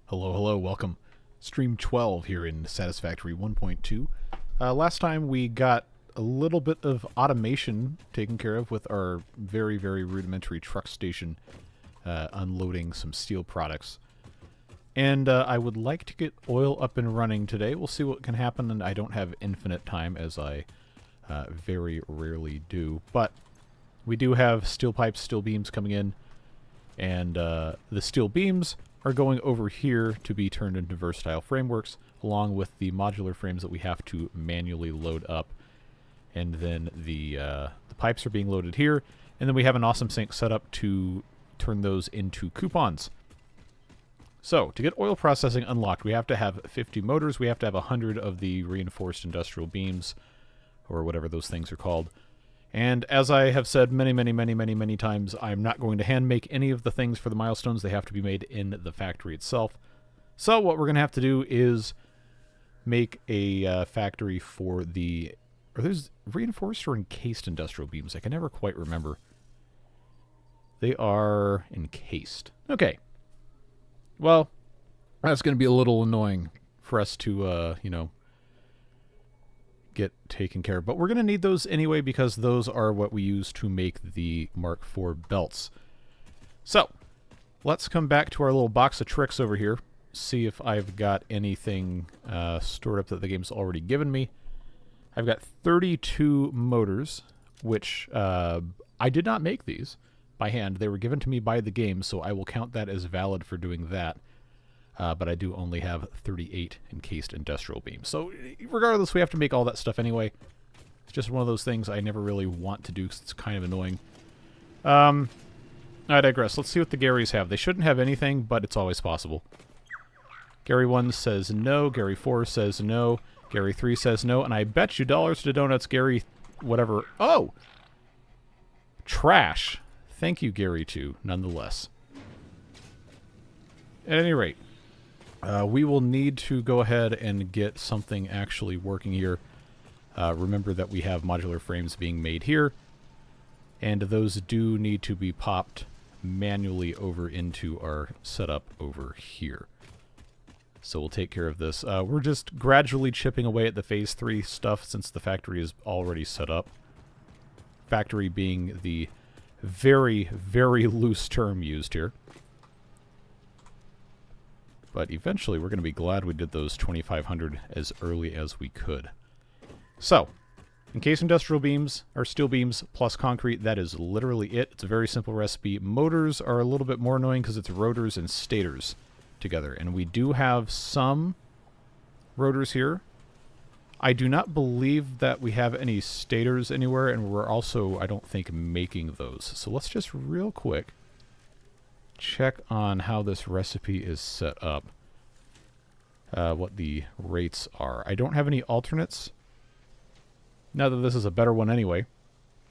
Hello, hello, welcome. Stream 12 here in Satisfactory 1.2. Last time we got a little bit of automation taken care of with our very, very rudimentary truck station unloading some steel products. And I would like to get oil up and running today. We'll see what can happen, and I don't have infinite time, as I very rarely do. But we do have steel pipes, steel beams coming in, and the steel beams are going over here to be turned into versatile frameworks, along with the modular frames that we have to manually load up. And then the pipes are being loaded here, and then we have an awesome sink set up to turn those into coupons. So, to get oil processing unlocked, we have to have 50 motors, we have to have 100 of the reinforced industrial beams, or whatever those things are called. And as I have said many times, I'm not going to hand make any of the things for the milestones. They have to be made in the factory itself. So what we're going to have to do is make a factory for the... Are those reinforced or encased industrial beams? I can never quite remember. They are encased. Okay. Well, that's going to be a little annoying for us to, get taken care of. But we're going to need those anyway because those are what we use to make the Mark IV belts. So, let's come back to our little box of tricks over here. See if I've got anything stored up that the game's already given me. I've got 32 motors, which I did not make these by hand. They were given to me by the game, so I will count that as valid for doing that. But I do only have 38 encased industrial beams. So regardless, we have to make all that stuff anyway. It's just one of those things I never really want to do because it's kind of annoying. I digress. Let's see what the Garys have. They shouldn't have anything, but it's always possible. Gary 1 says no. Gary 4 says no. Gary 3 says no. And I bet you dollars to donuts, Gary whatever. Oh! Trash. Thank you, Gary 2, nonetheless. At any rate, we will need to go ahead and get something actually working here. Remember that we have modular frames being made here, and those do need to be popped manually over into our setup over here. So we'll take care of this. We're just gradually chipping away at the Phase 3 stuff since the factory is already set up. Factory being the very, very loose term used here. But eventually we're going to be glad we did those 2,500 as early as we could. So, encased industrial beams are steel beams plus concrete. That is literally it. It's a very simple recipe. Motors are a little bit more annoying because it's rotors and stators together. And we do have some rotors here. I do not believe that we have any stators anywhere, and we're also, I don't think, making those. So let's just real quick check on how this recipe is set up. What the rates are. I don't have any alternates. Now that this is a better one anyway.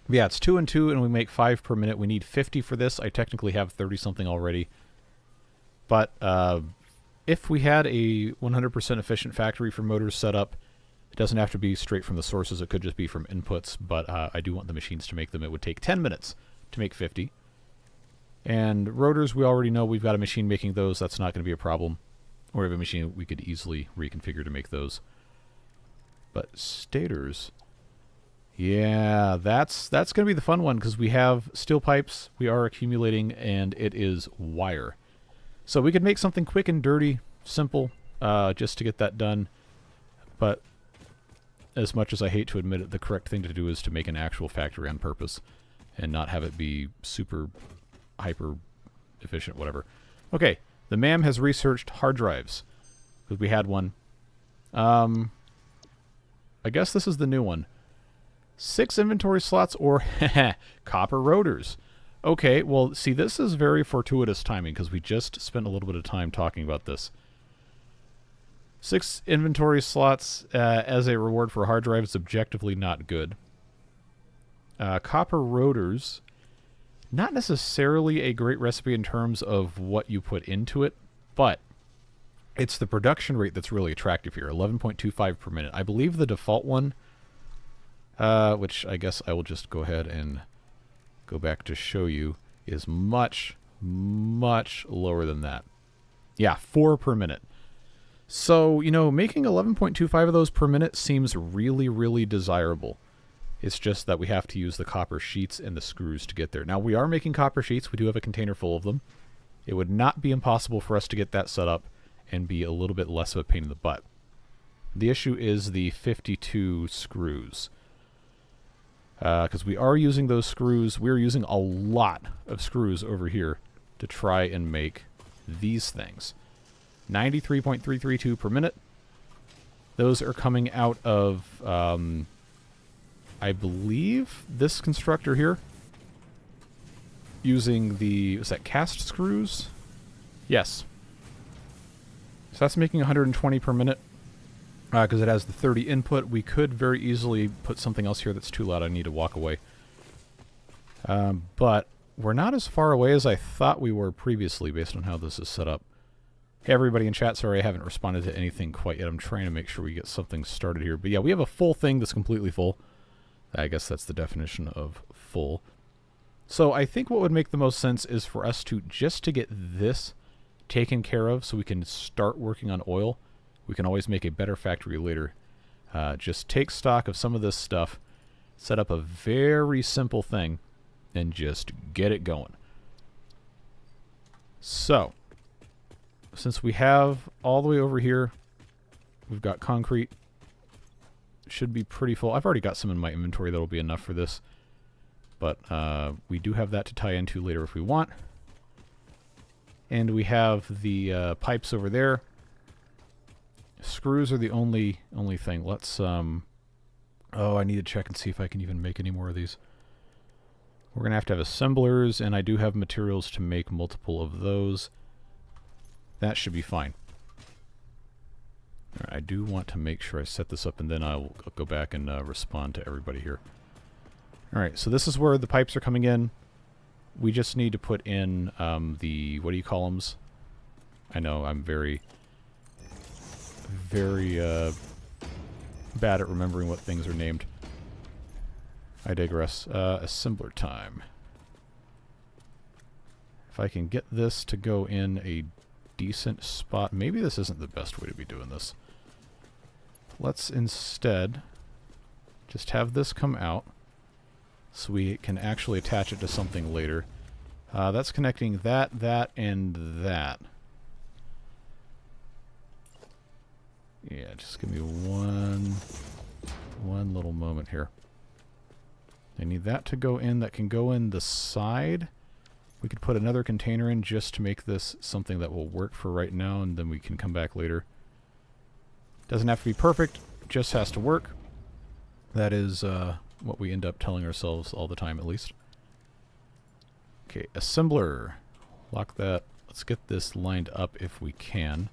But yeah, it's 2 and 2, and we make 5 per minute. We need 50 for this. I technically have 30-something already. But if we had a 100% efficient factory for motors set up, it doesn't have to be straight from the sources. It could just be from inputs, but I do want the machines to make them. It would take 10 minutes to make 50. And rotors, we already know we've got a machine making those. That's not going to be a problem. Or we have a machine we could easily reconfigure to make those. But stators, yeah, that's going to be the fun one because we have steel pipes we are accumulating, and it is wire. So we could make something quick and dirty, simple, just to get that done. But as much as I hate to admit it, the correct thing to do is to make an actual factory on purpose and not have it be super hyper efficient, whatever. Okay, the MAM has researched hard drives because we had one. I guess this is the new one. 6 inventory slots or copper rotors. Okay, well, see, this is very fortuitous timing because we just spent a little bit of time talking about this. 6 inventory slots as a reward for a hard drive is objectively not good. Copper rotors, not necessarily a great recipe in terms of what you put into it, but it's the production rate that's really attractive here, 11.25 per minute. I believe the default one, which I guess I will just go ahead and go back to show you, is much, much lower than that. Yeah, 4 per minute. So, you know, making 11.25 of those per minute seems really, really desirable. It's just that we have to use the copper sheets and the screws to get there. Now, we are making copper sheets. We do have a container full of them. It would not be impossible for us to get that set up and be a little bit less of a pain in the butt. The issue is the 52 screws. Because we are using those screws. We're using a lot of screws over here to try and make these things. 93.332 per minute. Those are coming out of, I believe, this constructor here. Using the, is that cast screws? Yes. So that's making 120 per minute. Because it has the 30 input. We could very easily put something else here that's too loud. I need to walk away. But we're not as far away as I thought we were previously based on how this is set up. Hey, everybody in chat, sorry I haven't responded to anything quite yet. I'm trying to make sure we get something started here. But yeah, we have a full thing that's completely full. I guess that's the definition of full. So I think what would make the most sense is for us to just to get this taken care of so we can start working on oil. We can always make a better factory later. Just take stock of some of this stuff, set up a very simple thing, and just get it going. So, since we have all the way over here, we've got concrete. Should be pretty full. I've already got some in my inventory that'll be enough for this. But we do have that to tie into later if we want. And we have the pipes over there. Screws are the only thing. Let's, oh, I need to check and see if I can even make any more of these. We're going to have assemblers, and I do have materials to make multiple of those. That should be fine. All right, I do want to make sure I set this up, and then I'll go back and respond to everybody here. All right, so this is where the pipes are coming in. We just need to put in the, what do you call them? I know I'm very bad at remembering what things are named. I digress. Assembler time. If I can get this to go in a decent spot. Maybe this isn't the best way to be doing this. Let's instead just have this come out so we can actually attach it to something later. That's connecting that, and that. Yeah, just give me one little moment here. I need that to go in. That can go in the side. We could put another container in just to make this something that will work for right now, and then we can come back later. Doesn't have to be perfect, just has to work. That is what we end up telling ourselves all the time, at least. Okay, assembler. Lock that. Let's get this lined up if we can.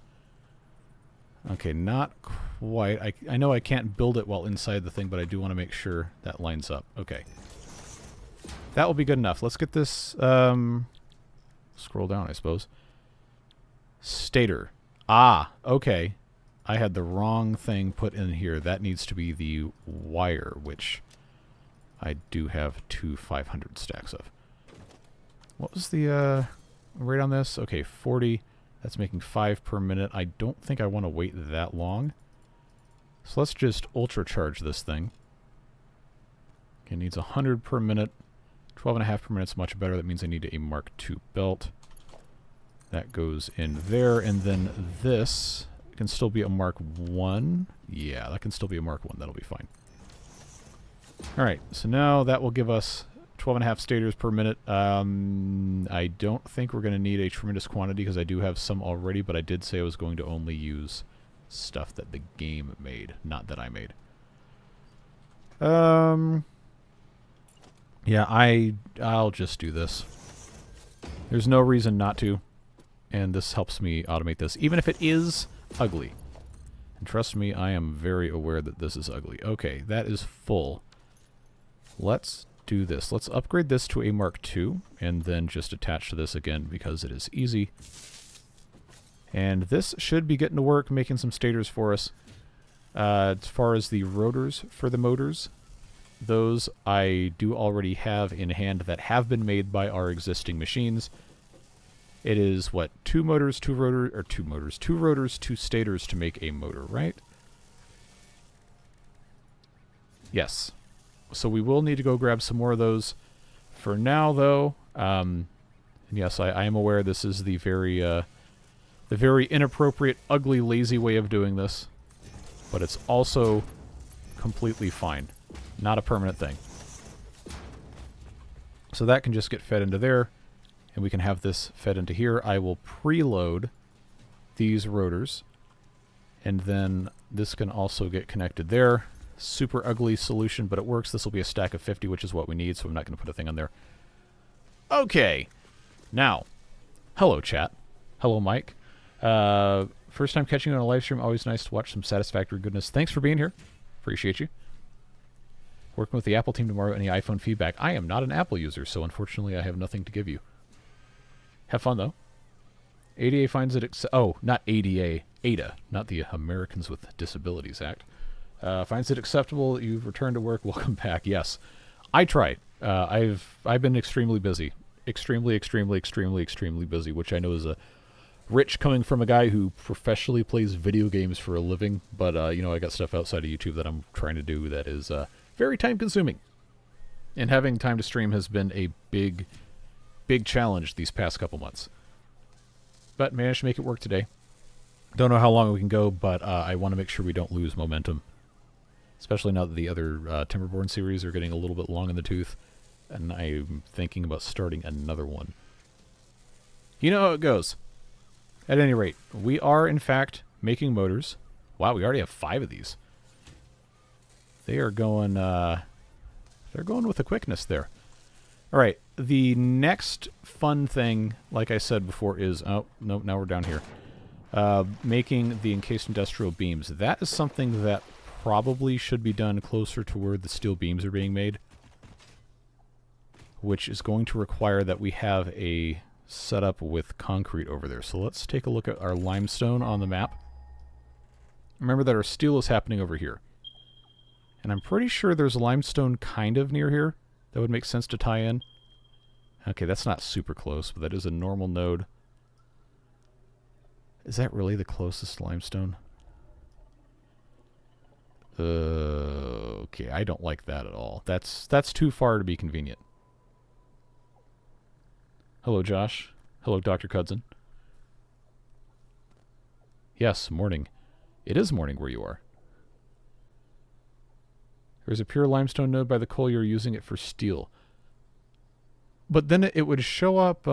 Okay, not quite. I know I can't build it while inside the thing, but I do want to make sure that lines up. Okay. That will be good enough. Let's get this, scroll down, I suppose. Stator. Ah, okay. I had the wrong thing put in here. That needs to be the wire, which I do have 2 500 stacks of. What was the rate on this? Okay, 40. That's making 5 per minute. I don't think I want to wait that long. So let's just ultra charge this thing. Okay, it needs 100 per minute. 12.5 per minute is much better. That means I need a Mark II belt. That goes in there, and then this can still be a Mark I. Yeah, that can still be a Mark I. That'll be fine. Alright, so now that will give us 12.5 stators per minute. I don't think we're going to need a tremendous quantity because I do have some already, but I did say I was going to only use stuff that the game made, not that I made. Yeah, I'll just do this. There's no reason not to, and this helps me automate this, even if it is ugly. And trust me, I am very aware that this is ugly. Okay, that is full. Let's do this. Let's upgrade this to a Mark II, and then just attach to this again because it is easy. And this should be getting to work, making some stators for us. As far as the rotors for the motors, those I do already have in hand that have been made by our existing machines. It is, what, two rotors, two stators to make a motor, right? Yes. So we will need to go grab some more of those. For now, though, and yes, I am aware this is the very inappropriate, ugly, lazy way of doing this. But it's also completely fine. Not a permanent thing. So that can just get fed into there. And we can have this fed into here. I will preload these rotors. And then this can also get connected there. Super ugly solution, but it works. This will be a stack of 50, which is what we need, so I'm not going to put a thing on there. Okay. Now, hello, chat. Hello, Mike. First time catching you on a live stream. Always nice to watch some Satisfactory goodness. Thanks for being here. Appreciate you. Working with the Apple team tomorrow. Any iPhone feedback? I am not an Apple user, so unfortunately I have nothing to give you. Have fun, though. ADA finds it... oh, not ADA. ADA, not the Americans with Disabilities Act. Finds it acceptable that you've returned to work. Welcome back. Yes. I try. I've been extremely busy. Extremely busy, which I know is a rich coming from a guy who professionally plays video games for a living. But, you know, I got stuff outside of YouTube that I'm trying to do that is very time-consuming. And having time to stream has been a big challenge these past couple months. But managed to make it work today. Don't know how long we can go, but I want to make sure we don't lose momentum. Especially now that the other Timberborn series are getting a little bit long in the tooth. And I'm thinking about starting another one. You know how it goes. At any rate, we are, in fact, making motors. Wow, we already have 5 of these. They are going, they're going with a quickness there. All right, the next fun thing, like I said before, is... oh, no, now we're down here. Making the encased industrial beams. That is something that probably should be done closer to where the steel beams are being made, which is going to require that we have a setup with concrete over there. So let's take a look at our limestone on the map. Remember that our steel is happening over here. And I'm pretty sure there's limestone kind of near here that would make sense to tie in. Okay, that's not super close, but that is a normal node. Is that really the closest limestone? Okay, I don't like that at all. That's too far to be convenient. Hello, Josh. Hello, Dr. Cudson. Yes, morning. It is morning where you are. There's a pure limestone node by the coal. You're using it for steel. But then it would show up...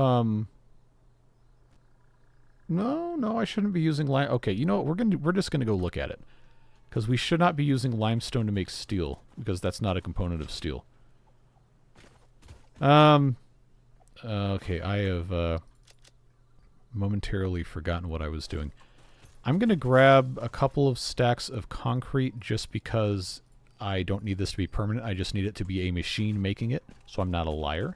No, I shouldn't be using lime. Okay, you know what? We're just gonna go look at it, because we should not be using limestone to make steel, because that's not a component of steel. Okay, I have momentarily forgotten what I was doing. I'm gonna grab a couple of stacks of concrete just because I don't need this to be permanent. I just need it to be a machine making it, so I'm not a liar.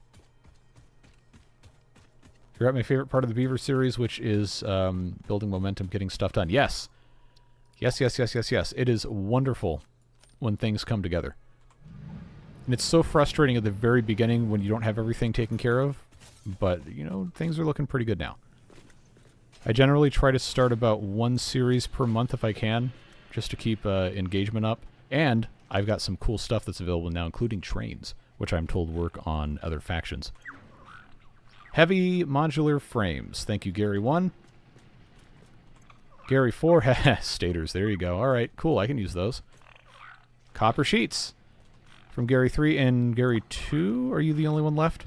You're at my favorite part of the Beaver series, which is building momentum, getting stuff done. Yes. Yes. It is wonderful when things come together. And it's so frustrating at the very beginning when you don't have everything taken care of. But, you know, things are looking pretty good now. I generally try to start about 1 series per month if I can, just to keep engagement up. And I've got some cool stuff that's available now, including trains, which I'm told work on other factions. Heavy modular frames. Thank you, Gary 1. Gary 4. Stators. There you go. All right, cool. I can use those. Copper sheets. From Gary 3 and Gary 2. Are you the only one left?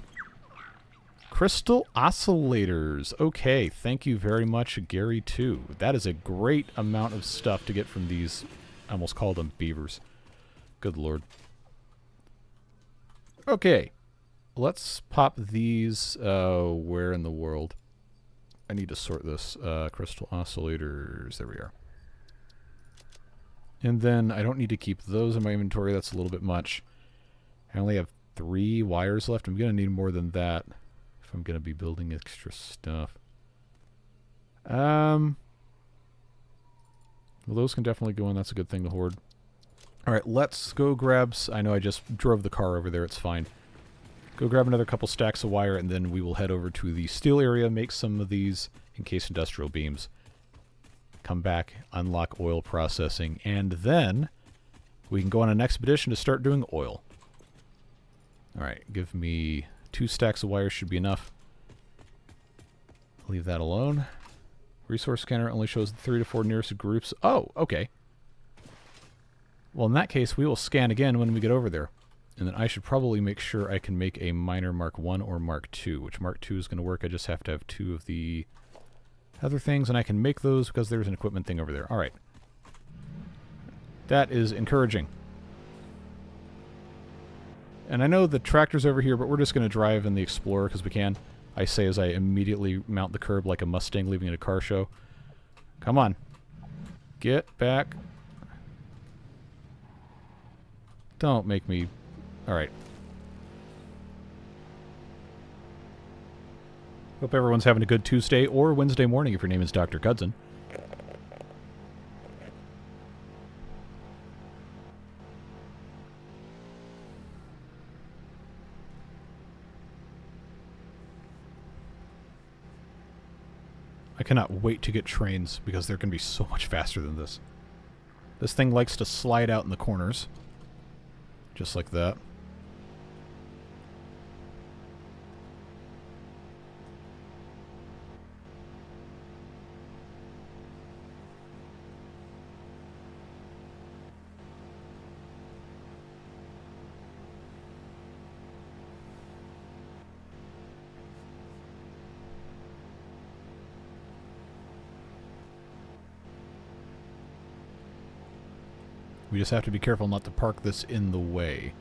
Crystal oscillators. Okay, thank you very much, Gary 2. That is a great amount of stuff to get from these... I almost called them beavers. Good lord. Okay. Let's pop these, where in the world? I need to sort this. Crystal oscillators. There we are. And then I don't need to keep those in my inventory. That's a little bit much. I only have 3 wires left. I'm going to need more than that if I'm going to be building extra stuff. Well, those can definitely go in. That's a good thing to hoard. All right, let's go grab... I know I just drove the car over there. It's fine. Go grab another couple stacks of wire, and then we will head over to the steel area, make some of these encased industrial beams. Come back, unlock oil processing, and then we can go on an expedition to start doing oil. Alright, give me 2 stacks of wire should be enough. Leave that alone. Resource scanner only shows the 3 to 4 nearest groups. Oh, okay. Well, in that case, we will scan again when we get over there. And then I should probably make sure I can make a miner Mark 1 or Mark 2, which Mark 2 is going to work. I just have to have 2 of the other things, and I can make those because there's an equipment thing over there. All right. That is encouraging. And I know the tractor's over here, but we're just going to drive in the Explorer because we can. I say as I immediately mount the curb like a Mustang leaving at a car show. Come on. Get back. Don't make me... Alright. Hope everyone's having a good Tuesday or Wednesday morning if your name is Dr. Cudson. I cannot wait to get trains because they're going to be so much faster than this. This thing likes to slide out in the corners. Just like that. We just have to be careful not to park this in the way.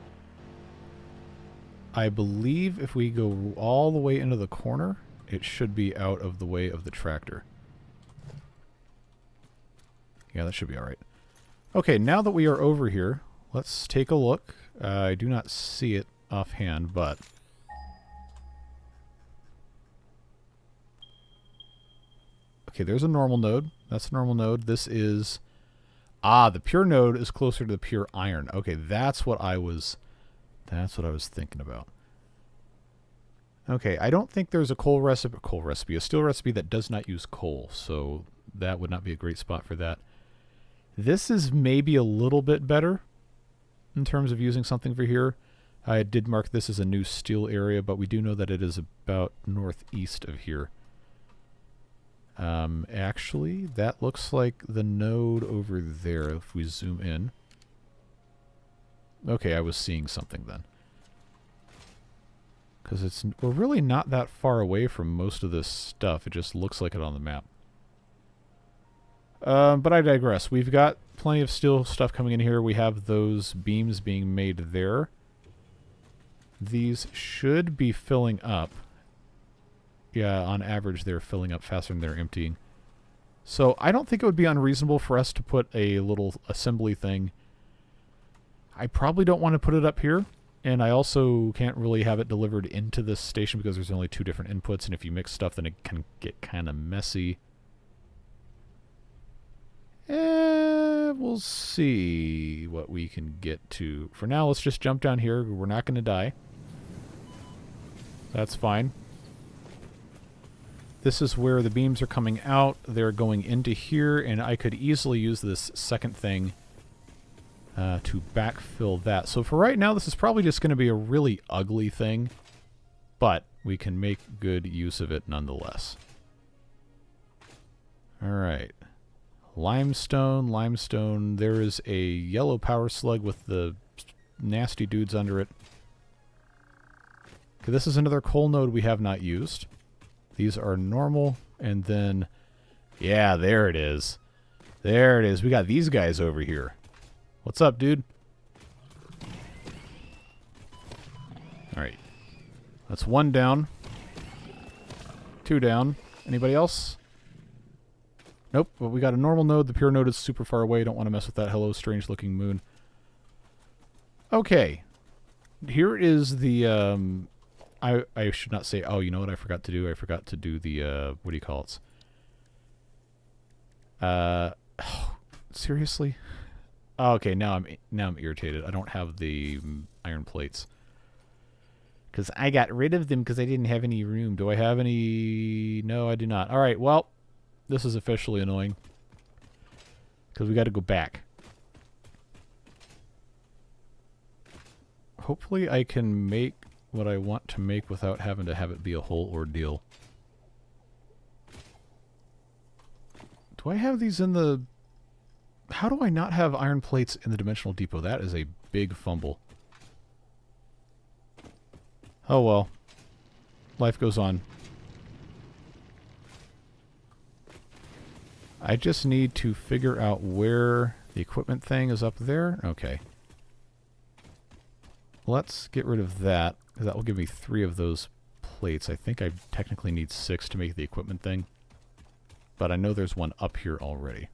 I believe if we go all the way into the corner, it should be out of the way of the tractor. Yeah, that should be alright. Okay, now that we are over here, let's take a look. I do not see it offhand, but... Okay, there's a normal node. That's a normal node. This is... Ah, the pure node is closer to the pure iron. Okay, that's what I was thinking about. Okay, I don't think there's a a steel recipe that does not use coal, so that would not be a great spot for that. This is maybe a little bit better in terms of using something for here. I did mark this as a new steel area, but we do know that it is about northeast of here. Actually, that looks like the node over there if we zoom in. Okay, I was seeing something then. Because we're really not that far away from most of this stuff. It just looks like it on the map. But I digress. We've got plenty of steel stuff coming in here. We have those beams being made there. These should be filling up. Yeah, on average, they're filling up faster than they're emptying. So I don't think it would be unreasonable for us to put a little assembly thing. I probably don't want to put it up here. And I also can't really have it delivered into this station because there's only 2 different inputs. And if you mix stuff, then it can get kind of messy. We'll see what we can get to. For now, let's just jump down here. We're not going to die. That's fine. This is where the beams are coming out. They're going into here, and I could easily use this second thing to backfill that. So for right now, this is probably just going to be a really ugly thing, but we can make good use of it nonetheless. Alright. Limestone, limestone. There is a yellow power slug with the nasty dudes under it. Okay, this is another coal node we have not used. These are normal, and then... Yeah, there it is. There it is. We got these guys over here. What's up, dude? Alright. That's 1 down. 2 down. Anybody else? Nope. Well, we got a normal node. The pure node is super far away. Don't want to mess with that. Hello, strange-looking moon. Okay. Here is the... I should not say, oh, you know what I forgot to do? I forgot to do the, what do you call it? Oh, seriously? Oh, okay, now I'm irritated. I don't have the iron plates. Because I got rid of them because I didn't have any room. Do I have any? No, I do not. All right, well, this is officially annoying. Because we got to go back. Hopefully I can make what I want to make without having to have it be a whole ordeal. Do I have these in the... How do I not have iron plates in the dimensional depot? That is a big fumble. Oh well. Life goes on. I just need to figure out where the equipment thing is up there. Okay. Let's get rid of that, because that will give me 3 of those plates. I think I technically need 6 to make the equipment thing. But I know there's one up here already.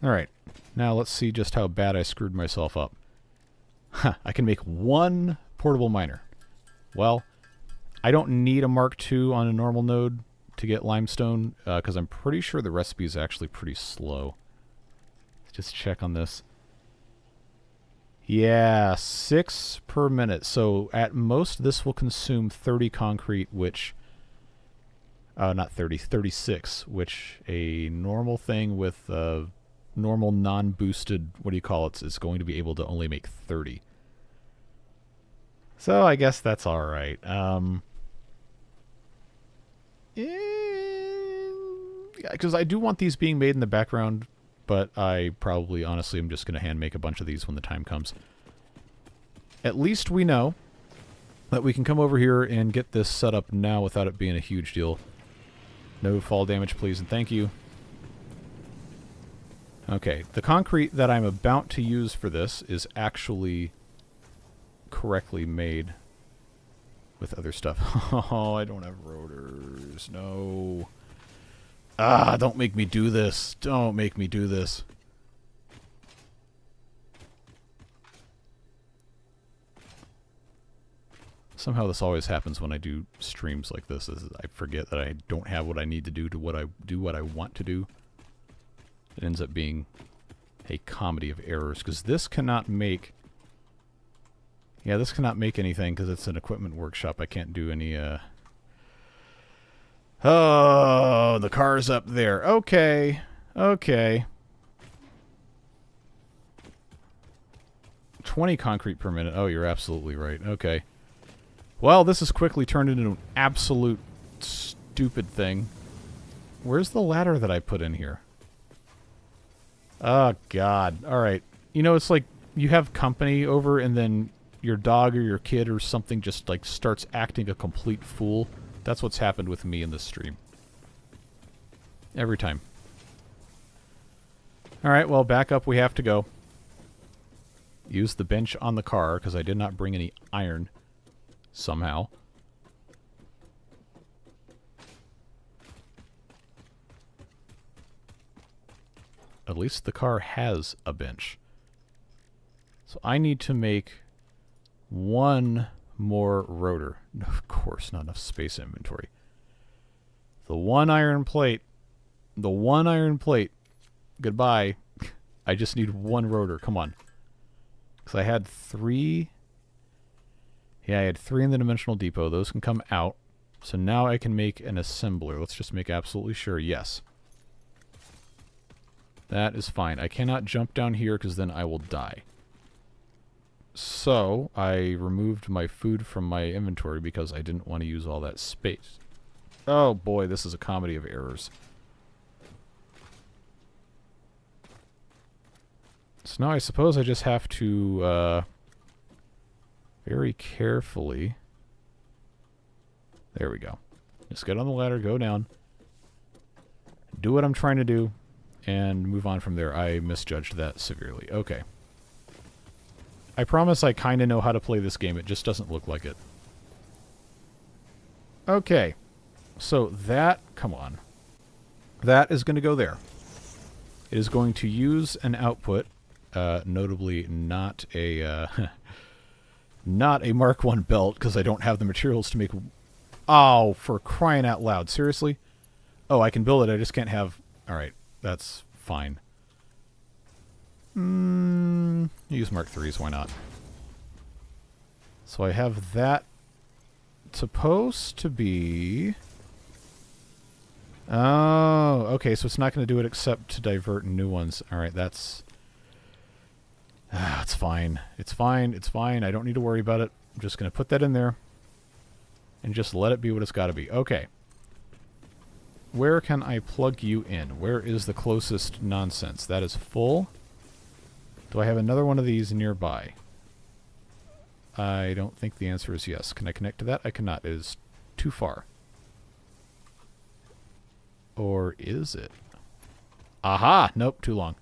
Alright, now let's see just how bad I screwed myself up. Huh, I can make 1 portable miner. Well, I don't need a Mark II on a normal node to get limestone, because I'm pretty sure the recipe is actually pretty slow. Let's just check on this. Yeah, 6 per minute. So at most this will consume 30 concrete, which... not 30, 36, which a normal thing with... normal non-boosted, what do you call it, is going to be able to only make 30. So I guess that's alright. Because I do want these being made in the background, but I probably, honestly, am just going to hand make a bunch of these when the time comes. At least we know that we can come over here and get this set up now without it being a huge deal. No fall damage, please, and thank you. Okay, the concrete that I'm about to use for this is actually correctly made with other stuff. Oh, I don't have rotors. No. Ah, don't make me do this. Don't make me do this. Somehow this always happens when I do streams like this. I forget that I don't have what I need to do what I want to do. It ends up being a comedy of errors, because this cannot make... Yeah, this cannot make anything because it's an equipment workshop. I can't do any, Oh, the car's up there. Okay. Okay. 20 concrete per minute. Oh, you're absolutely right. Okay. Well, this has quickly turned into an absolute stupid thing. Where's the ladder that I put in here? Oh, God. All right. You know, it's like you have company over and then your dog or your kid or something just, like, starts acting a complete fool. That's what's happened with me in this stream. Every time. All right, well, back up we have to go. Use the bench on the car, because I did not bring any iron. Somehow. At least the car has a bench. So I need to make 1 more rotor. Of course, not enough space inventory. The 1 iron plate. The 1 iron plate. Goodbye. I just need 1 rotor. Come on. Because I had 3. Yeah, I had 3 in the dimensional depot. Those can come out. So now I can make an assembler. Let's just make absolutely sure. Yes. That is fine. I cannot jump down here because then I will die. So I removed my food from my inventory because I didn't want to use all that space. Oh boy, this is a comedy of errors. So now I suppose I just have to very carefully... There we go. Just get on the ladder, go down, do what I'm trying to do, and move on from there. I misjudged that severely. Okay. I promise I kind of know how to play this game. It just doesn't look like it. Okay. So that... Come on. That is going to go there. It is going to use an output, notably not a... not a Mark I belt, because I don't have the materials to make... Oh, for crying out loud. Seriously? Oh, I can build it. I just can't have... Alright. That's fine. Use Mark 3s, why not? So I have that supposed to be... Oh, okay, so it's not going to do it except to divert new ones. Alright, that's... it's fine. It's fine, it's fine. I don't need to worry about it. I'm just going to put that in there. And just let it be what it's got to be. Okay. Where can I plug you in? Where is the closest nonsense? That is full. Do I have another one of these nearby? I don't think the answer is yes. Can I connect to that? I cannot. It is too far. Or is it? Aha! Nope, too long.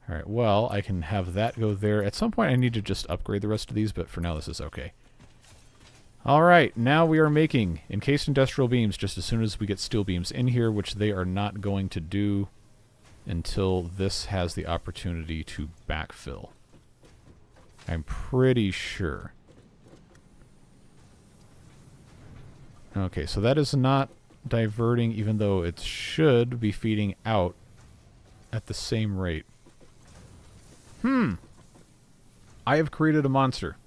Alright, well, I can have that go there. At some point I need to just upgrade the rest of these, but for now this is okay. Alright, now we are making encased industrial beams just as soon as we get steel beams in here, which they are not going to do until this has the opportunity to backfill. I'm pretty sure. Okay, so that is not diverting, even though it should be feeding out at the same rate. I have created a monster.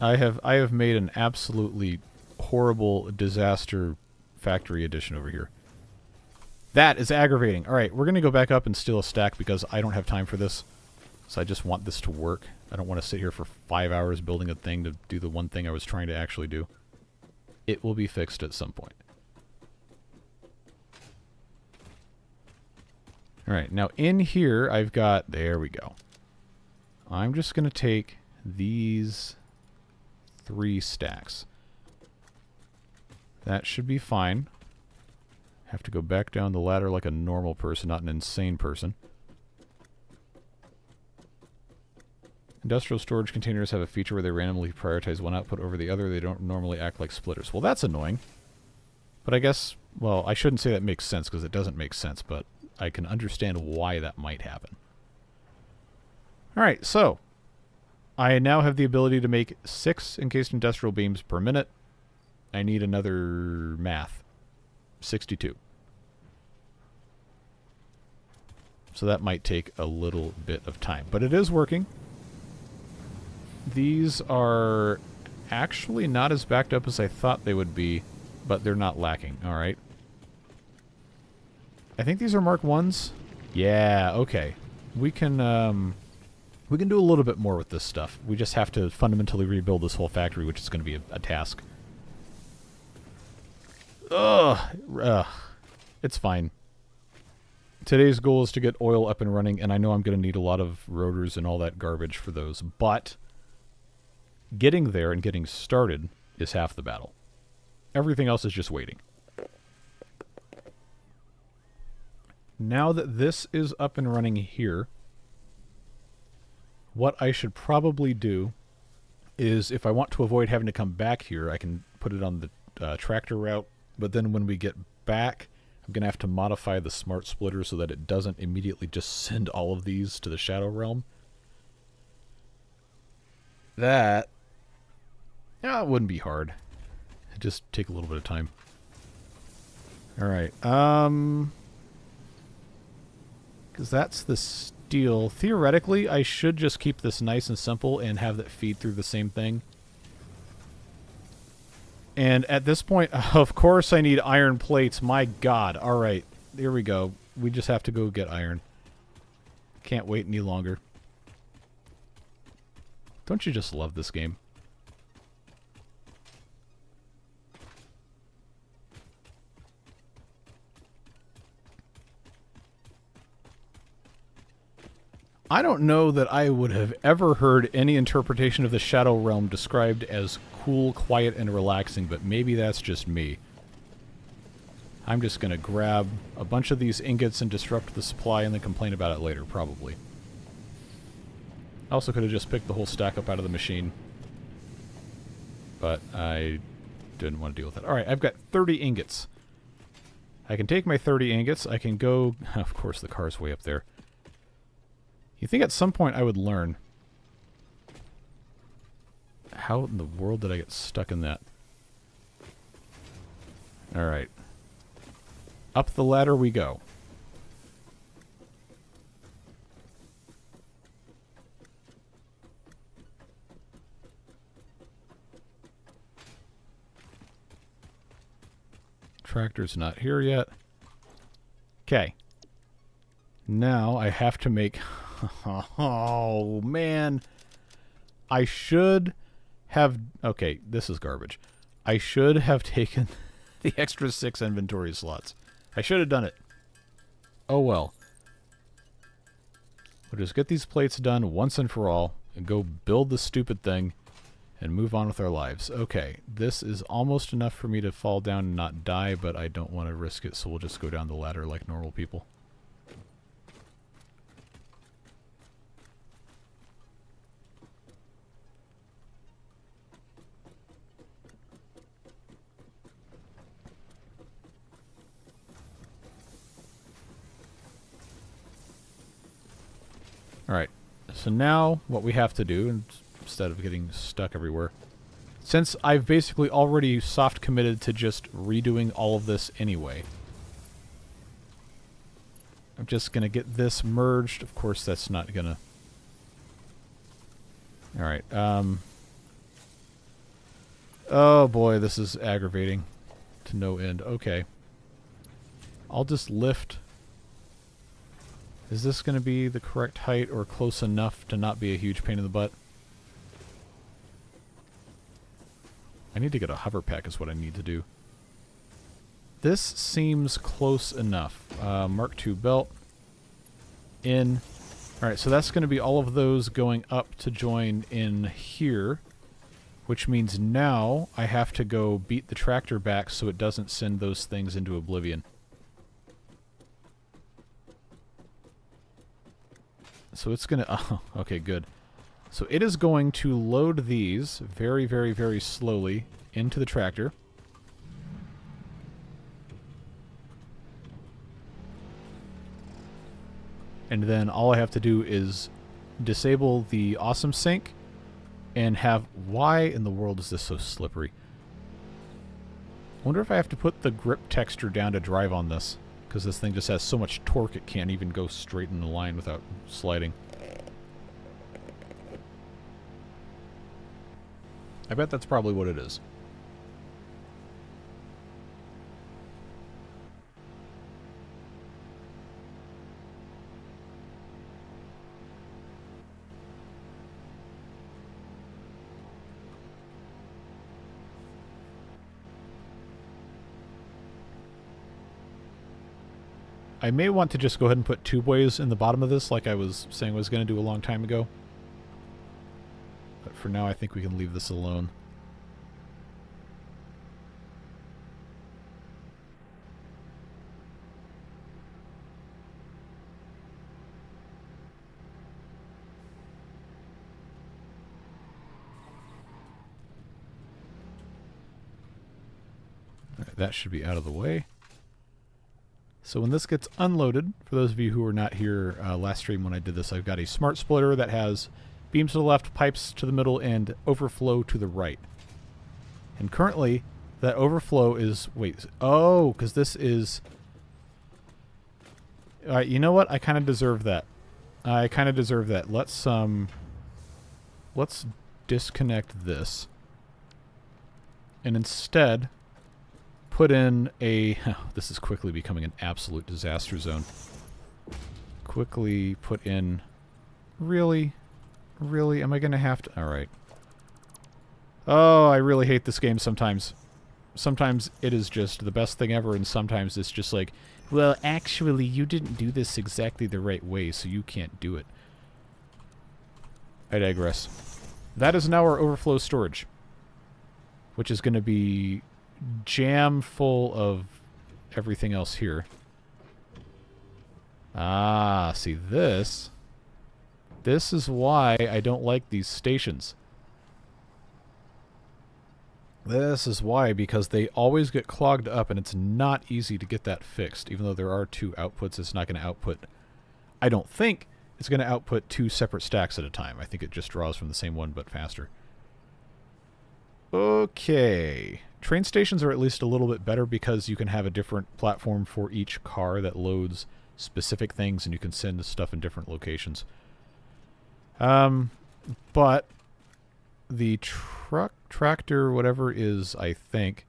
I have made an absolutely horrible disaster factory edition over here. That is aggravating. Alright, we're going to go back up and steal a stack because I don't have time for this. So I just want this to work. I don't want to sit here for 5 hours building a thing to do the one thing I was trying to actually do. It will be fixed at some point. Alright, now in here I've got... There we go. I'm just going to take these 3 stacks. That should be fine. Have to go back down the ladder like a normal person, not an insane person. Industrial storage containers have a feature where they randomly prioritize one output over the other. They don't normally act like splitters. Well, that's annoying. But I guess, well, I shouldn't say that makes sense because it doesn't make sense, but I can understand why that might happen. Alright, so I now have the ability to make 6 encased industrial beams per minute. I need another math. 62. So that might take a little bit of time, but it is working. These are actually not as backed up as I thought they would be, but they're not lacking. All right. I think these are Mark 1s. Yeah, okay. We can do a little bit more with this stuff. We just have to fundamentally rebuild this whole factory, which is going to be a task. Ugh. It's fine. Today's goal is to get oil up and running, and I know I'm going to need a lot of rotors and all that garbage for those, but getting there and getting started is half the battle. Everything else is just waiting. Now that this is up and running here, what I should probably do is, if I want to avoid having to come back here, I can put it on the tractor route, but then when we get back, I'm going to have to modify the smart splitter so that it doesn't immediately just send all of these to the Shadow Realm. That, yeah, it wouldn't be hard. It'd just take a little bit of time. Alright, because that's the steel. Theoretically, I should just keep this nice and simple and have that feed through the same thing. And at this point, of course I need iron plates. My God. Alright, here we go. We just have to go get iron. Can't wait any longer. Don't you just love this game? I don't know that I would have ever heard any interpretation of the Shadow Realm described as cool, quiet, and relaxing, but maybe that's just me. I'm just going to grab a bunch of these ingots and disrupt the supply and then complain about it later, probably. I also could have just picked the whole stack up out of the machine, but I didn't want to deal with it. Alright, I've got 30 ingots. I can take my 30 ingots, I can go... Of course, the car's way up there. You think at some point I would learn. How in the world did I get stuck in that? Alright. Up the ladder we go. Tractor's not here yet. Okay. Now I have to make... Oh, man. I should have... Okay, this is garbage. I should have taken the extra 6 inventory slots. I should have done it. Oh, well. We'll just get these plates done once and for all and go build the stupid thing and move on with our lives. Okay, this is almost enough for me to fall down and not die, but I don't want to risk it, so we'll just go down the ladder like normal people. Alright, so now what we have to do, instead of getting stuck everywhere, since I've basically already soft committed to just redoing all of this anyway, I'm just going to get this merged. Of course, that's not going to... Alright, oh boy, this is aggravating to no end. Okay. I'll just lift... Is this going to be the correct height or close enough to not be a huge pain in the butt? I need to get a hover pack is what I need to do. This seems close enough. Mark II belt. In. Alright, so that's going to be all of those going up to join in here. Which means now I have to go beat the tractor back so it doesn't send those things into oblivion. So it's going to... Oh, okay, good. So it is going to load these very, very, very slowly into the tractor. And then all I have to do is disable the awesome sync and have... Why in the world is this so slippery? I wonder if I have to put the grip texture down to drive on this. Because this thing just has so much torque it can't even go straight in a line without sliding. I bet that's probably what it is. I may want to just go ahead and put tubeways in the bottom of this like I was saying I was going to do a long time ago. But for now I think we can leave this alone. All right, that should be out of the way. So when this gets unloaded, for those of you who were not here last stream when I did this, I've got a smart splitter that has beams to the left, pipes to the middle, and overflow to the right. And currently, that overflow is... Wait, oh, because this is... Alright, you know what? I kind of deserve that. I kind of deserve that. Let's disconnect this. And instead... put in a... Oh, this is quickly becoming an absolute disaster zone. Quickly put in... Really? Really? Am I going to have to... Alright. Oh, I really hate this game sometimes. Sometimes it is just the best thing ever, and sometimes it's just like, well, actually, you didn't do this exactly the right way, so you can't do it. I digress. That is now our overflow storage, which is going to be... jam full of everything else here. Ah, see this? This is why I don't like these stations. This is why, because they always get clogged up and it's not easy to get that fixed. Even though there are 2 outputs, it's not going to output... I don't think it's going to output 2 separate stacks at a time. I think it just draws from the same one, but faster. Okay. Train stations are at least a little bit better because you can have a different platform for each car that loads specific things, and you can send stuff in different locations. But the tractor, whatever is, I think...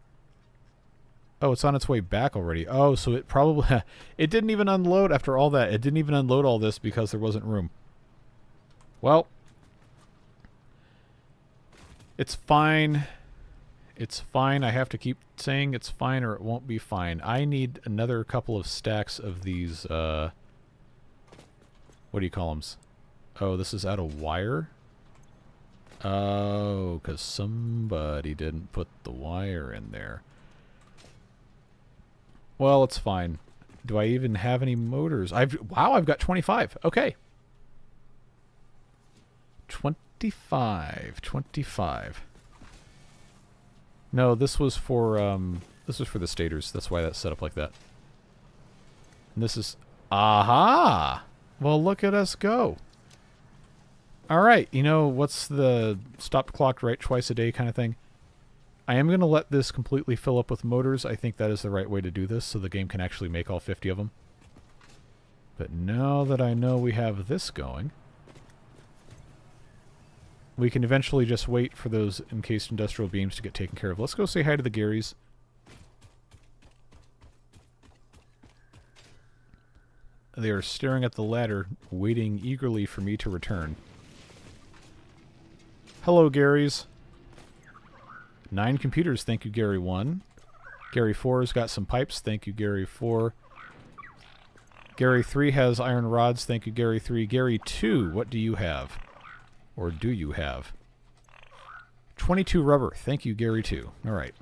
Oh, it's on its way back already. Oh, so it probably... it didn't even unload after all that. It didn't even unload all this because there wasn't room. Well... It's fine. It's fine. I have to keep saying it's fine or it won't be fine. I need another couple of stacks of these, what do you call them? Oh, this is out of wire? Oh, because somebody didn't put the wire in there. Well, it's fine. Do I even have any motors? Wow, I've got 25. Okay. 25. No, this was for the stators. That's why that's set up like that. And this is... Aha! Well, look at us go. All right, you know, what's the stop clock right twice a day kind of thing? I am going to let this completely fill up with motors. I think that is the right way to do this so the game can actually make all 50 of them. But now that I know we have this going... We can eventually just wait for those encased industrial beams to get taken care of. Let's go say hi to the Garys. They are staring at the ladder, waiting eagerly for me to return. Hello, Garys. 9 computers, thank you, Gary 1. Gary 4 has got some pipes, thank you, Gary 4. Gary 3 has iron rods, thank you, Gary 3. Gary 2, what do you have? Or do you have? 22 rubber. Thank you, Gary, too. All right.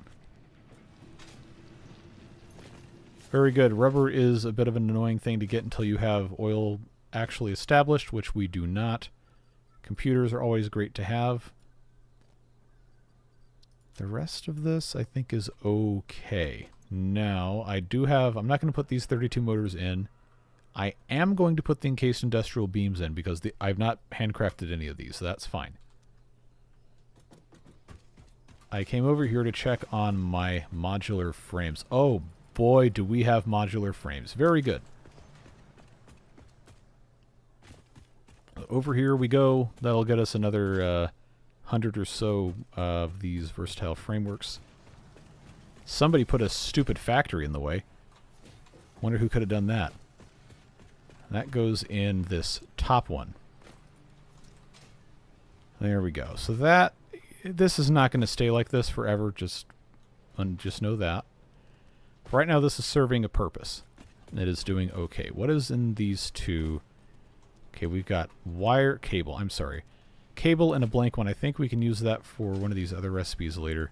Very good. Rubber is a bit of an annoying thing to get until you have oil actually established, which we do not. Computers are always great to have. The rest of this, I think, is okay. Now, I do have... I'm not going to put these 32 motors in. I am going to put the encased industrial beams in because I've not handcrafted any of these, so that's fine. I came over here to check on my modular frames. Oh boy, do we have modular frames. Very good. Over here we go. That'll get us another 100 or so of these versatile frameworks. Somebody put a stupid factory in the way. Wonder who could have done that. That goes in this top one. There we go. So this is not going to stay like this forever. Just know that. Right now, this is serving a purpose. It is doing okay. What is in these two? Okay, we've got cable. I'm sorry. Cable and a blank one. I think we can use that for one of these other recipes later.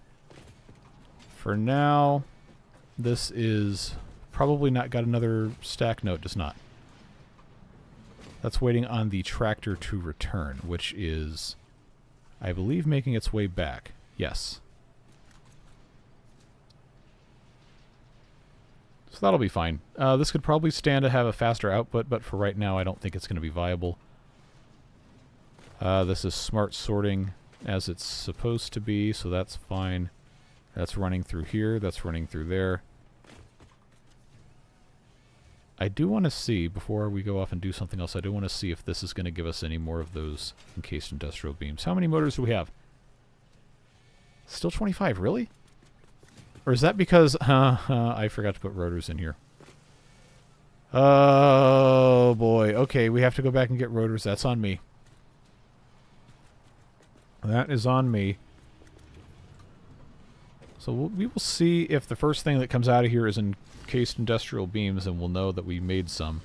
For now, this is probably not got another stack. No, it does not. That's waiting on the tractor to return, which is, I believe, making its way back. Yes. So that'll be fine. This could probably stand to have a faster output, but for right now I don't think it's going to be viable. This is smart sorting as it's supposed to be, so that's fine. That's running through here. That's running through there. I do want to see, before we go off and do something else, I do want to see if this is going to give us any more of those encased industrial beams. How many motors do we have? Still 25, really? Or is that because I forgot to put rotors in here? Oh, boy. Okay, we have to go back and get rotors. That's on me. That is on me. So we will see if the first thing that comes out of here is encased industrial beams, and we'll know that we made some.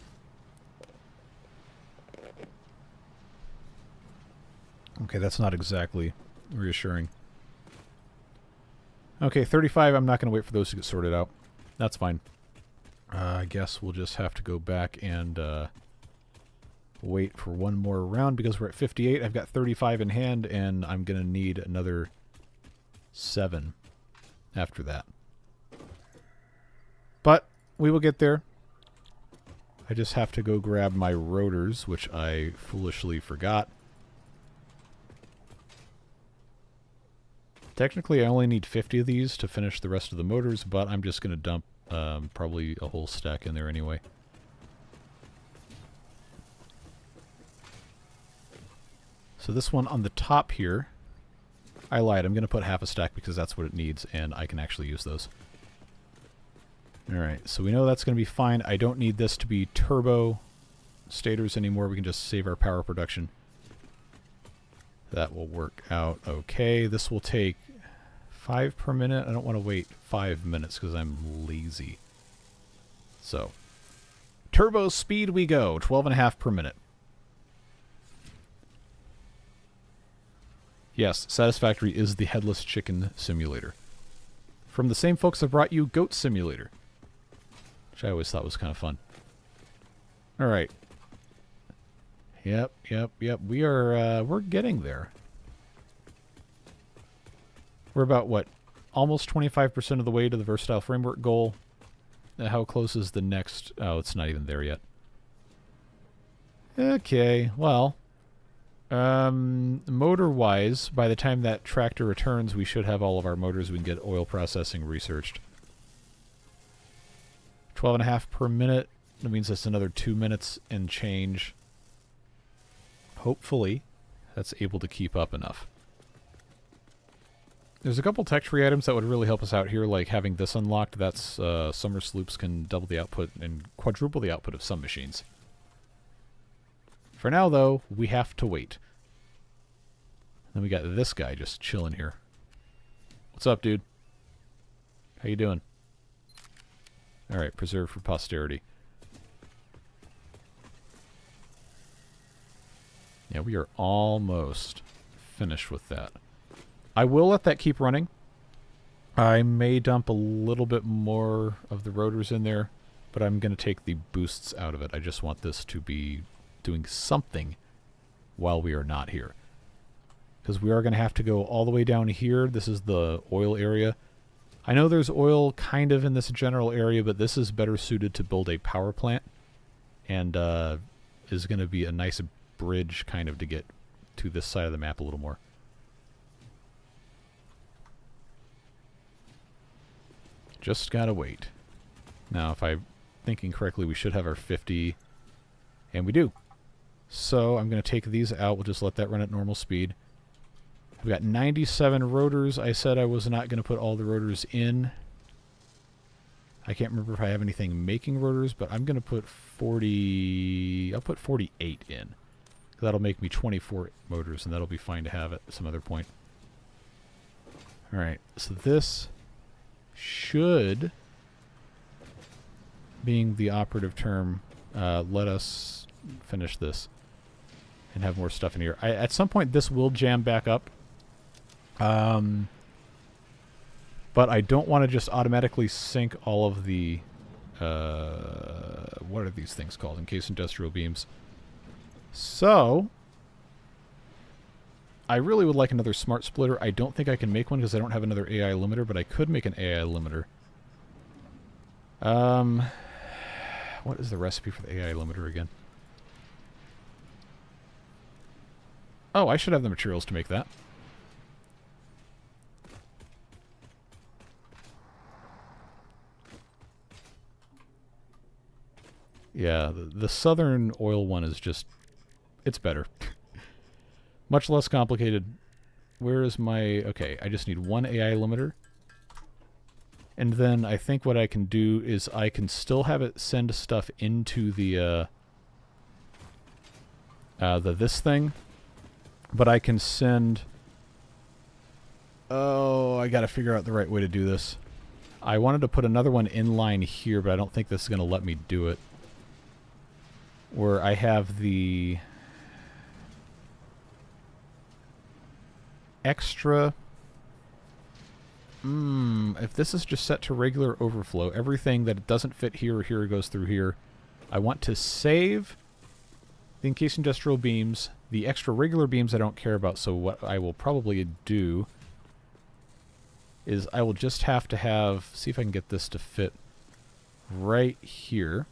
Okay, that's not exactly reassuring. Okay, 35, I'm not going to wait for those to get sorted out. That's fine. I guess we'll just have to go back and wait for one more round because we're at 58. I've got 35 in hand, and I'm going to need another 7 after that. But we will get there. I just have to go grab my rotors, which I foolishly forgot. Technically, I only need 50 of these to finish the rest of the motors, but I'm just going to dump probably a whole stack in there anyway. So this one on the top here, I lied. I'm going to put half a stack because that's what it needs, and I can actually use those. Alright, so we know that's going to be fine. I don't need this to be turbo stators anymore. We can just save our power production. That will work out okay. This will take 5 per minute. I don't want to wait 5 minutes because I'm lazy. So, turbo speed we go. 12.5 per minute. Yes, Satisfactory is the headless chicken simulator. From the same folks that brought you Goat Simulator, which I always thought was kind of fun. Alright. Yep. We're getting there. We're about, what, almost 25% of the way to the versatile framework goal. How close is the next? Oh, it's not even there yet. Okay, well, motor-wise, by the time that tractor returns, we should have all of our motors. We can get oil processing researched. 12.5 per minute. That means that's another 2 minutes and change. Hopefully, that's able to keep up enough. There's a couple tech tree items that would really help us out here, like having this unlocked. That's summer sloops can double the output and quadruple the output of some machines. For now, though, we have to wait. Then we got this guy just chilling here. What's up, dude? How you doing? Alright, preserve for posterity. Yeah, we are almost finished with that. I will let that keep running. I may dump a little bit more of the rotors in there, but I'm going to take the boosts out of it. I just want this to be doing something while we are not here. Because we are going to have to go all the way down here. This is the oil area. I know there's oil kind of in this general area, but this is better suited to build a power plant. And is going to be a nice bridge kind of to get to this side of the map a little more. Just gotta wait. Now, if I'm thinking correctly, we should have our 50, and we do. So I'm going to take these out. We'll just let that run at normal speed. We've got 97 rotors. I said I was not going to put all the rotors in. I can't remember if I have anything making rotors, but I'm going to put 40... I'll put 48 in. That'll make me 24 motors, and that'll be fine to have at some other point. Alright, so this should, being the operative term, let us finish this and have more stuff in here. At some point, this will jam back up. But I don't want to just automatically sync all of the... what are these things called? Encased industrial beams. So, I really would like another smart splitter. I don't think I can make one because I don't have another AI limiter, but I could make an AI limiter. What is the recipe for the AI limiter again? Oh, I should have the materials to make that. Yeah, the southern oil one is just... it's better. Much less complicated. Where is my... okay, I just need one AI limiter. And then I think what I can do is I can still have it send stuff into the this thing. But I can send... oh, I gotta figure out the right way to do this. I wanted to put another one in line here, but I don't think this is going to let me do it. Where I have the... extra... if this is just set to regular overflow, everything that doesn't fit here or here goes through here. I want to save the encased industrial beams. The extra regular beams I don't care about, so what I will probably do is I will just have to have... see if I can get this to fit right here.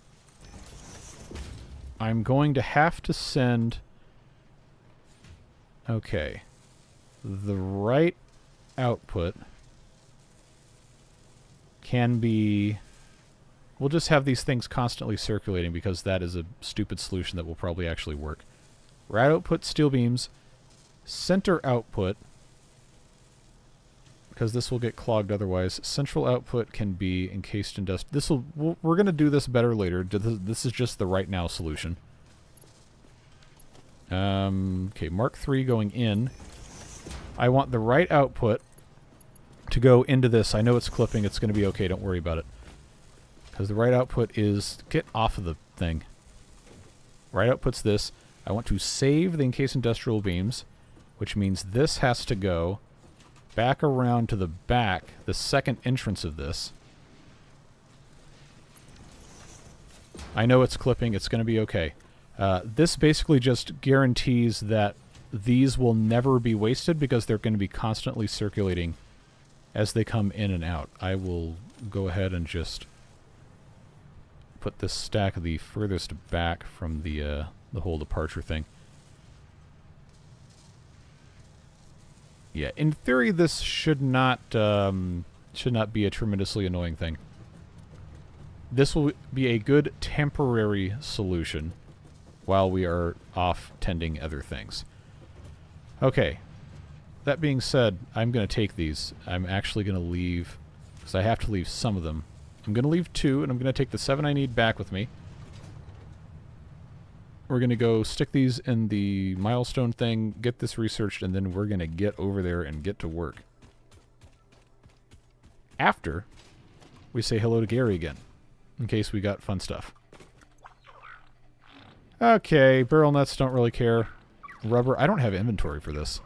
I'm going to have to send... okay. The right output can be... We'll just have these things constantly circulating because that is a stupid solution that will probably actually work. Right output, steel beams. Center output, because this will get clogged otherwise. Central output can be encased in dust. We're going to do this better later. This is just the right now solution. Okay, Mark III going in. I want the right output to go into this. I know it's clipping. It's going to be okay. Don't worry about it. Because the right output is... Get off of the thing. Right output's this. I want to save the encased industrial beams, which means this has to go back around to the back, the second entrance of this. I know it's clipping. It's going to be okay. This basically just guarantees that these will never be wasted because they're going to be constantly circulating as they come in and out. I will go ahead and just put this stack the furthest back from the whole departure thing. Yeah, in theory, this should not be a tremendously annoying thing. This will be a good temporary solution while we are off tending other things. Okay. That being said, I'm going to take these. I'm actually going to leave, because I have to leave some of them. I'm going to leave 2, and I'm going to take the 7 I need back with me. We're going to go stick these in the milestone thing, get this researched, and then we're going to get over there and get to work. After we say hello to Gary again, in case we got fun stuff. Okay, barrel nuts, don't really care. Rubber, I don't have inventory for this.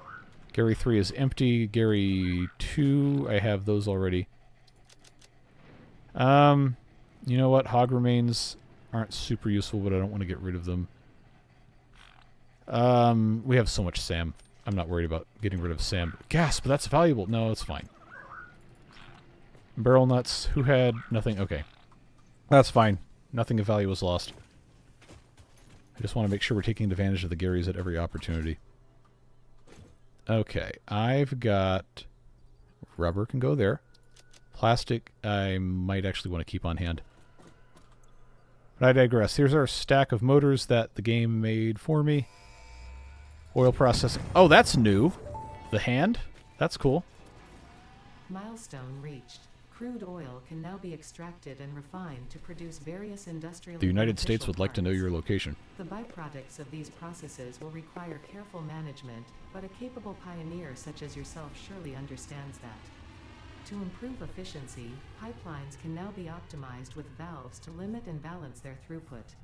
Gary 3 is empty. Gary 2, I have those already. You know what? Hog remains aren't super useful, but I don't want to get rid of them. We have so much SAM. I'm not worried about getting rid of SAM. Gasp, that's valuable. No, it's fine. Barrel nuts, who had nothing? Okay. That's fine. Nothing of value was lost. I just want to make sure we're taking advantage of the Garys at every opportunity. Okay, I've got... Rubber can go there. Plastic, I might actually want to keep on hand. But I digress. Here's our stack of motors that the game made for me. Oil processing. Oh, that's new. The hand? That's cool. Milestone reached. Crude oil can now be extracted and refined to produce various industrial. The United States would like to know your location. The byproducts of these processes will require careful management, but a capable pioneer such as yourself surely understands that. To improve efficiency, pipelines can now be optimized with valves to limit and balance their throughput.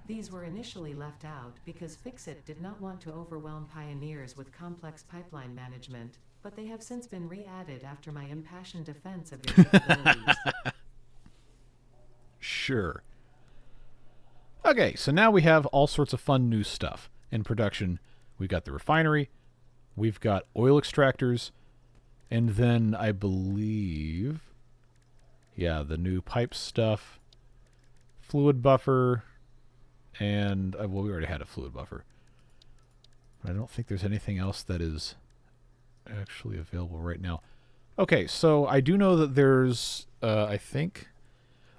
These were initially left out because Fixit did not want to overwhelm pioneers with complex pipeline management, but they have since been re-added after my impassioned defense of their capabilities. Sure. Okay, so now we have all sorts of fun new stuff in production. We've got the refinery, we've got oil extractors, and then I believe, yeah, the new pipe stuff, fluid buffer, and, well, we already had a fluid buffer. But I don't think there's anything else that is actually available right now. Okay, so I do know that there's, I think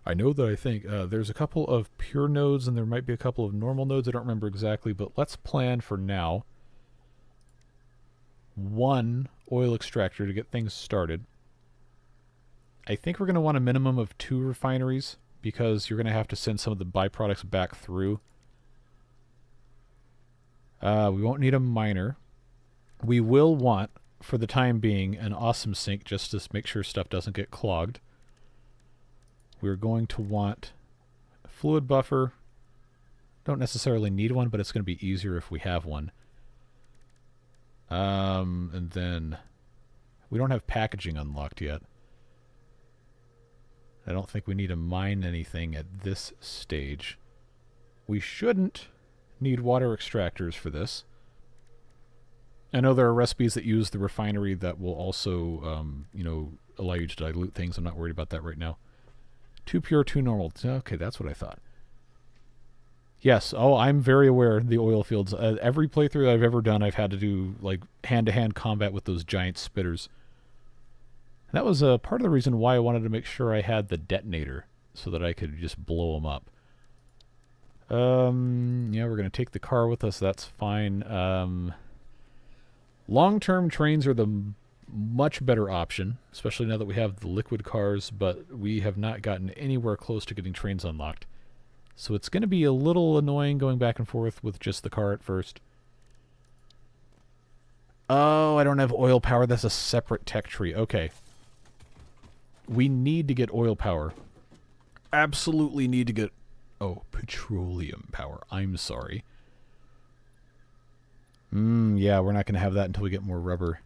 there's a couple of pure nodes and there might be a couple of normal nodes. I don't remember exactly, but let's plan for now 1 oil extractor to get things started. I think we're going to want a minimum of 2 refineries because you're going to have to send some of the byproducts back through. We won't need a miner. We will want, for the time being, an awesome sink just to make sure stuff doesn't get clogged. We're going to want a fluid buffer. Don't necessarily need one, but it's going to be easier if we have one. And then we don't have packaging unlocked yet. I don't think we need to mine anything at this stage. We shouldn't need water extractors for this. I know there are recipes that use the refinery that will also, allow you to dilute things. I'm not worried about that right now. 2 pure, 2 normal. Okay, that's what I thought. Yes, I'm very aware of the oil fields. Every playthrough I've ever done, I've had to do, like, hand-to-hand combat with those giant spitters. That was part of the reason why I wanted to make sure I had the detonator so that I could just blow them up. Yeah, we're going to take the car with us. That's fine. Long-term trains are the much better option, especially now that we have the liquid cars, but we have not gotten anywhere close to getting trains unlocked. So it's going to be a little annoying going back and forth with just the car at first. Oh, I don't have oil power. That's a separate tech tree. Okay. We need to get oil power. Absolutely need to get... Oh, petroleum power. I'm sorry. Yeah, we're not going to have that until we get more rubber.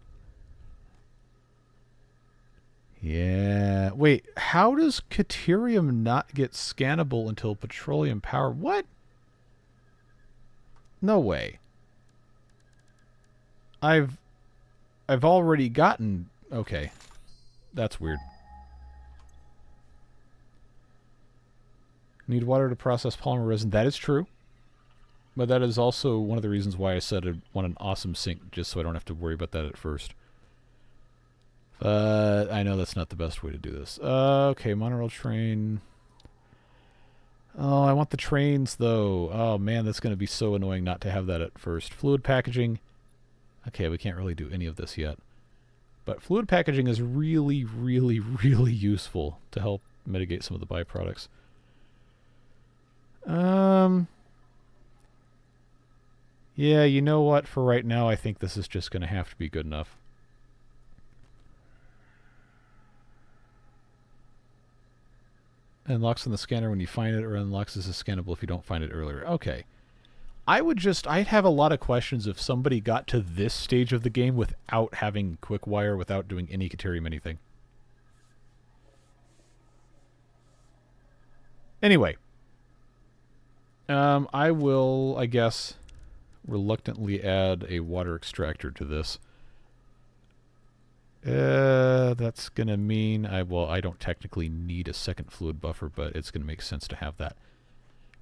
Yeah. Wait, how does Caterium not get scannable until petroleum power? What? No way. I've already gotten... Okay. That's weird. Need water to process polymer resin. That is true. But that is also one of the reasons why I said I want an awesome sink, just so I don't have to worry about that at first. I know that's not the best way to do this. Okay, monorail train. Oh, I want the trains, though. Oh, man, that's going to be so annoying not to have that at first. Fluid packaging. Okay, we can't really do any of this yet. But fluid packaging is really, really, really useful to help mitigate some of the byproducts. Yeah, you know what? For right now, I think this is just going to have to be good enough. Unlocks on the scanner when you find it, or unlocks as a scannable if you don't find it earlier. Okay. I'd have a lot of questions if somebody got to this stage of the game without having quick wire, without doing any Caterium anything. Anyway. I will, I guess, reluctantly add a water extractor to this. That's going to mean I don't technically need a second fluid buffer, but it's going to make sense to have that.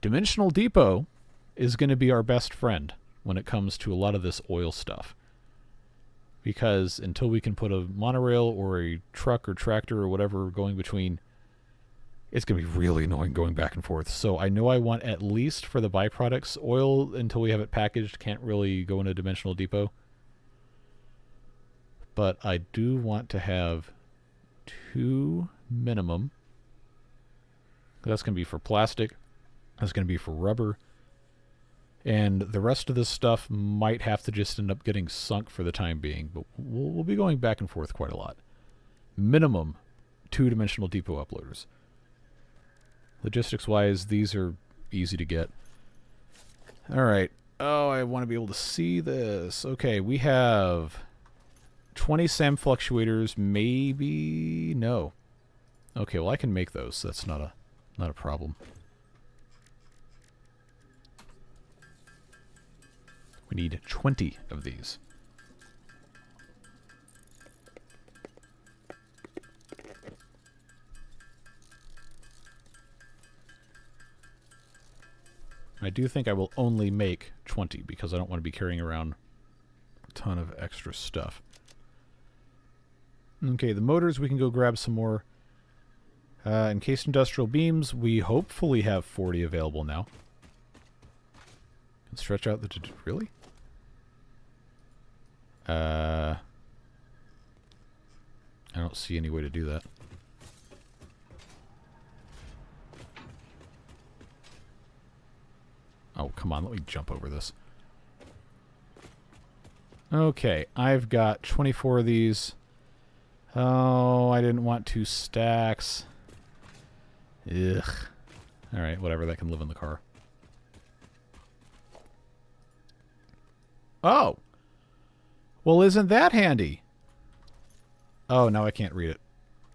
Dimensional Depot is going to be our best friend when it comes to a lot of this oil stuff. Because until we can put a monorail or a truck or tractor or whatever going between, it's going to be really annoying going back and forth. So I know I want, at least for the byproducts, oil until we have it packaged can't really go in a Dimensional Depot. But I do want to have 2 minimum. That's going to be for plastic. That's going to be for rubber. And the rest of this stuff might have to just end up getting sunk for the time being. But we'll be going back and forth quite a lot. Minimum 2 Dimensional Depot uploaders. Logistics-wise, these are easy to get. All right. Oh, I want to be able to see this. Okay, we have 20 SAM fluctuators. Maybe no. Okay, well I can make those. That's not a problem. We need 20 of these. I do think I will only make 20 because I don't want to be carrying around a ton of extra stuff. Okay, the motors, we can go grab some more. Encased industrial beams, we hopefully have 40 available now. Can stretch out the... Really? I don't see any way to do that. Oh, come on, let me jump over this. Okay, I've got 24 of these. Oh, I didn't want 2 stacks. Ugh. Alright, whatever, that can live in the car. Oh! Well, isn't that handy? Oh, now I can't read it.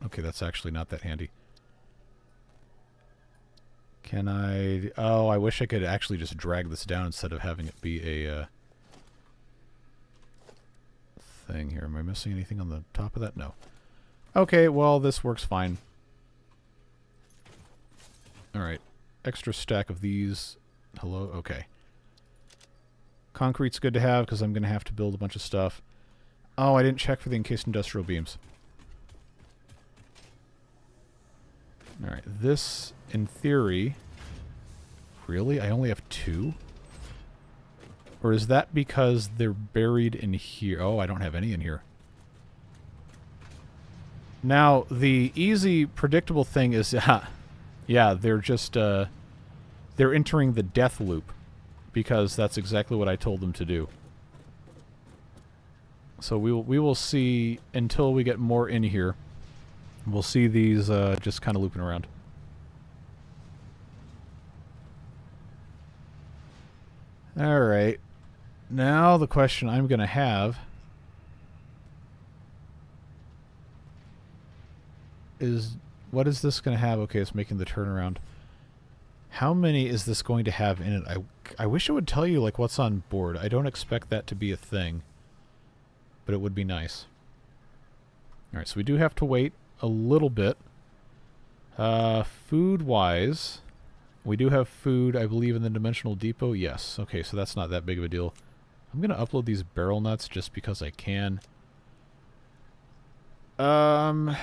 Okay, that's actually not that handy. Can I... Oh, I wish I could actually just drag this down instead of having it be a thing here. Am I missing anything on the top of that? No. Okay, well, this works fine. Alright. Extra stack of these. Hello? Okay. Concrete's good to have because I'm going to have to build a bunch of stuff. Oh, I didn't check for the encased industrial beams. Alright, this, in theory... Really? I only have 2? Or is that because they're buried in here? Oh, I don't have any in here. Now, the easy, predictable thing is... yeah, they're just... they're entering the death loop. Because that's exactly what I told them to do. So we will see, until we get more in here, we'll see these just kind of looping around. Alright. Now the question I'm going to have is, what is this going to have? Okay, it's making the turnaround. How many is this going to have in it? I wish it would tell you like what's on board. I don't expect that to be a thing, but it would be nice. Alright, so we do have to wait a little bit. Food-wise, we do have food, I believe, in the Dimensional Depot. Yes. Okay, so that's not that big of a deal. I'm going to upload these barrel nuts just because I can. What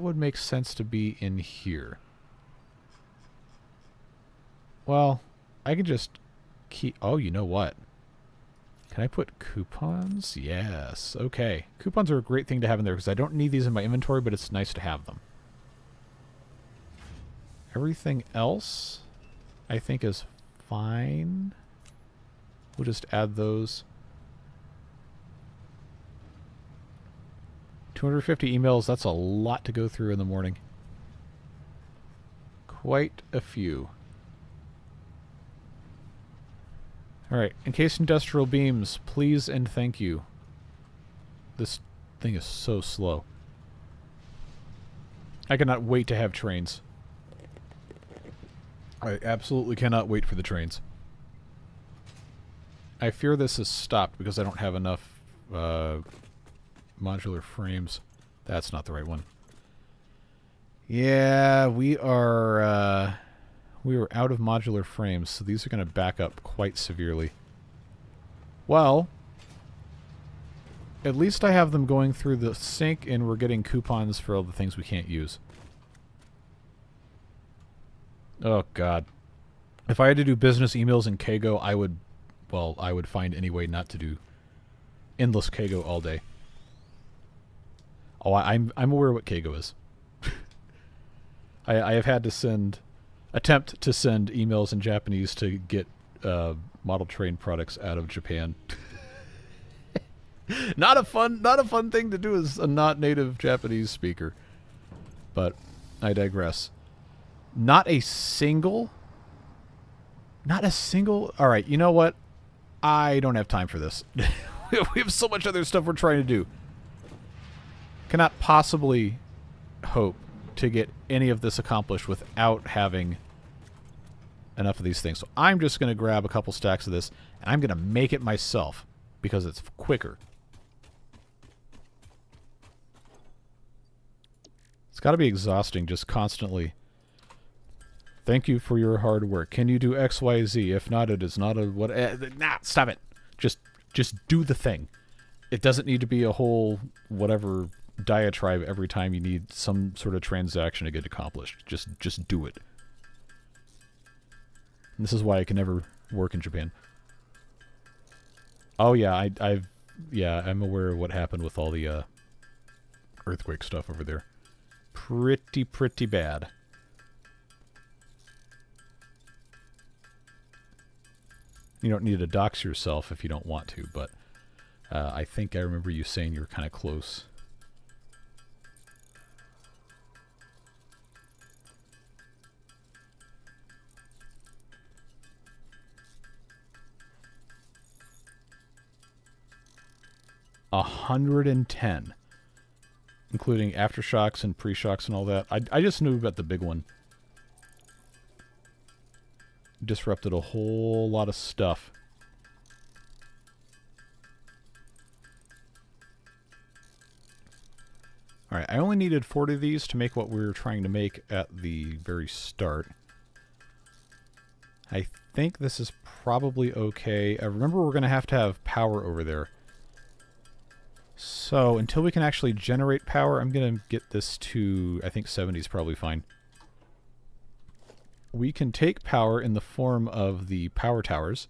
would make sense to be in here? Well, I can just keep... Oh, you know what? Can I put coupons? Yes. Okay. Coupons are a great thing to have in there because I don't need these in my inventory, but it's nice to have them. Everything else, I think, is fine. We'll just add those. 250 emails, that's a lot to go through in the morning. Quite a few. Alright, encased industrial beams, please and thank you. This thing is so slow. I cannot wait to have trains. I absolutely cannot wait for the trains. I fear this has stopped because I don't have enough modular frames. That's not the right one. Yeah, we are out of modular frames, so these are going to back up quite severely. Well, at least I have them going through the sink and we're getting coupons for all the things we can't use. Oh, God. If I had to do business emails in Kago, I would find any way not to do endless Kago all day. Oh, I'm aware what Kago is. I have had to attempt to send emails in Japanese to get model train products out of Japan. Not a fun thing to do as a not native Japanese speaker. But I digress. Not a single. All right, you know what? I don't have time for this. We have so much other stuff we're trying to do. Cannot possibly hope to get any of this accomplished without having enough of these things. So I'm just going to grab a couple stacks of this, and I'm going to make it myself because it's quicker. It's got to be exhausting just constantly. Thank you for your hard work. Can you do XYZ? If not, it is not a... Nah, stop it. Just do the thing. It doesn't need to be a whole whatever diatribe every time you need some sort of transaction to get accomplished. Just do it. And this is why I can never work in Japan. Oh yeah, I'm aware of what happened with all the earthquake stuff over there. Pretty bad. You don't need to dox yourself if you don't want to, but I think I remember you saying you were kind of close. $110, including aftershocks and pre-shocks and all that. I just knew about the big one. Disrupted a whole lot of stuff. Alright, I only needed 40 of these to make what we were trying to make at the very start. I think this is probably okay. Remember, we're going to have power over there. So So until we can actually generate power, I'm going to get this to, I think 70 is probably fine. We can take power in the form of the power towers,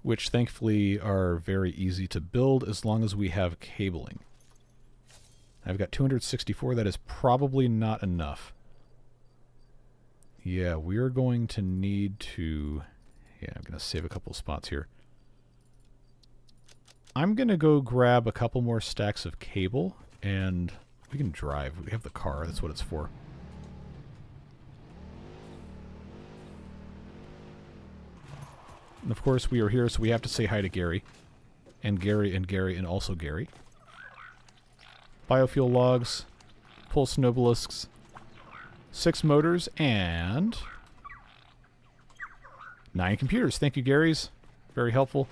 which thankfully are very easy to build as long as we have cabling. I've got 264. That is probably not enough. Yeah, we're going to need to... Yeah, I'm going to save a couple spots here. I'm going to go grab a couple more stacks of cable, and we can drive. We have the car. That's what it's for. And of course, we are here, so we have to say hi to Gary. And Gary, and Gary, and also Gary. Biofuel logs, pulse nobelisks, 6 motors, and 9 computers. Thank you, Gary's. Very helpful.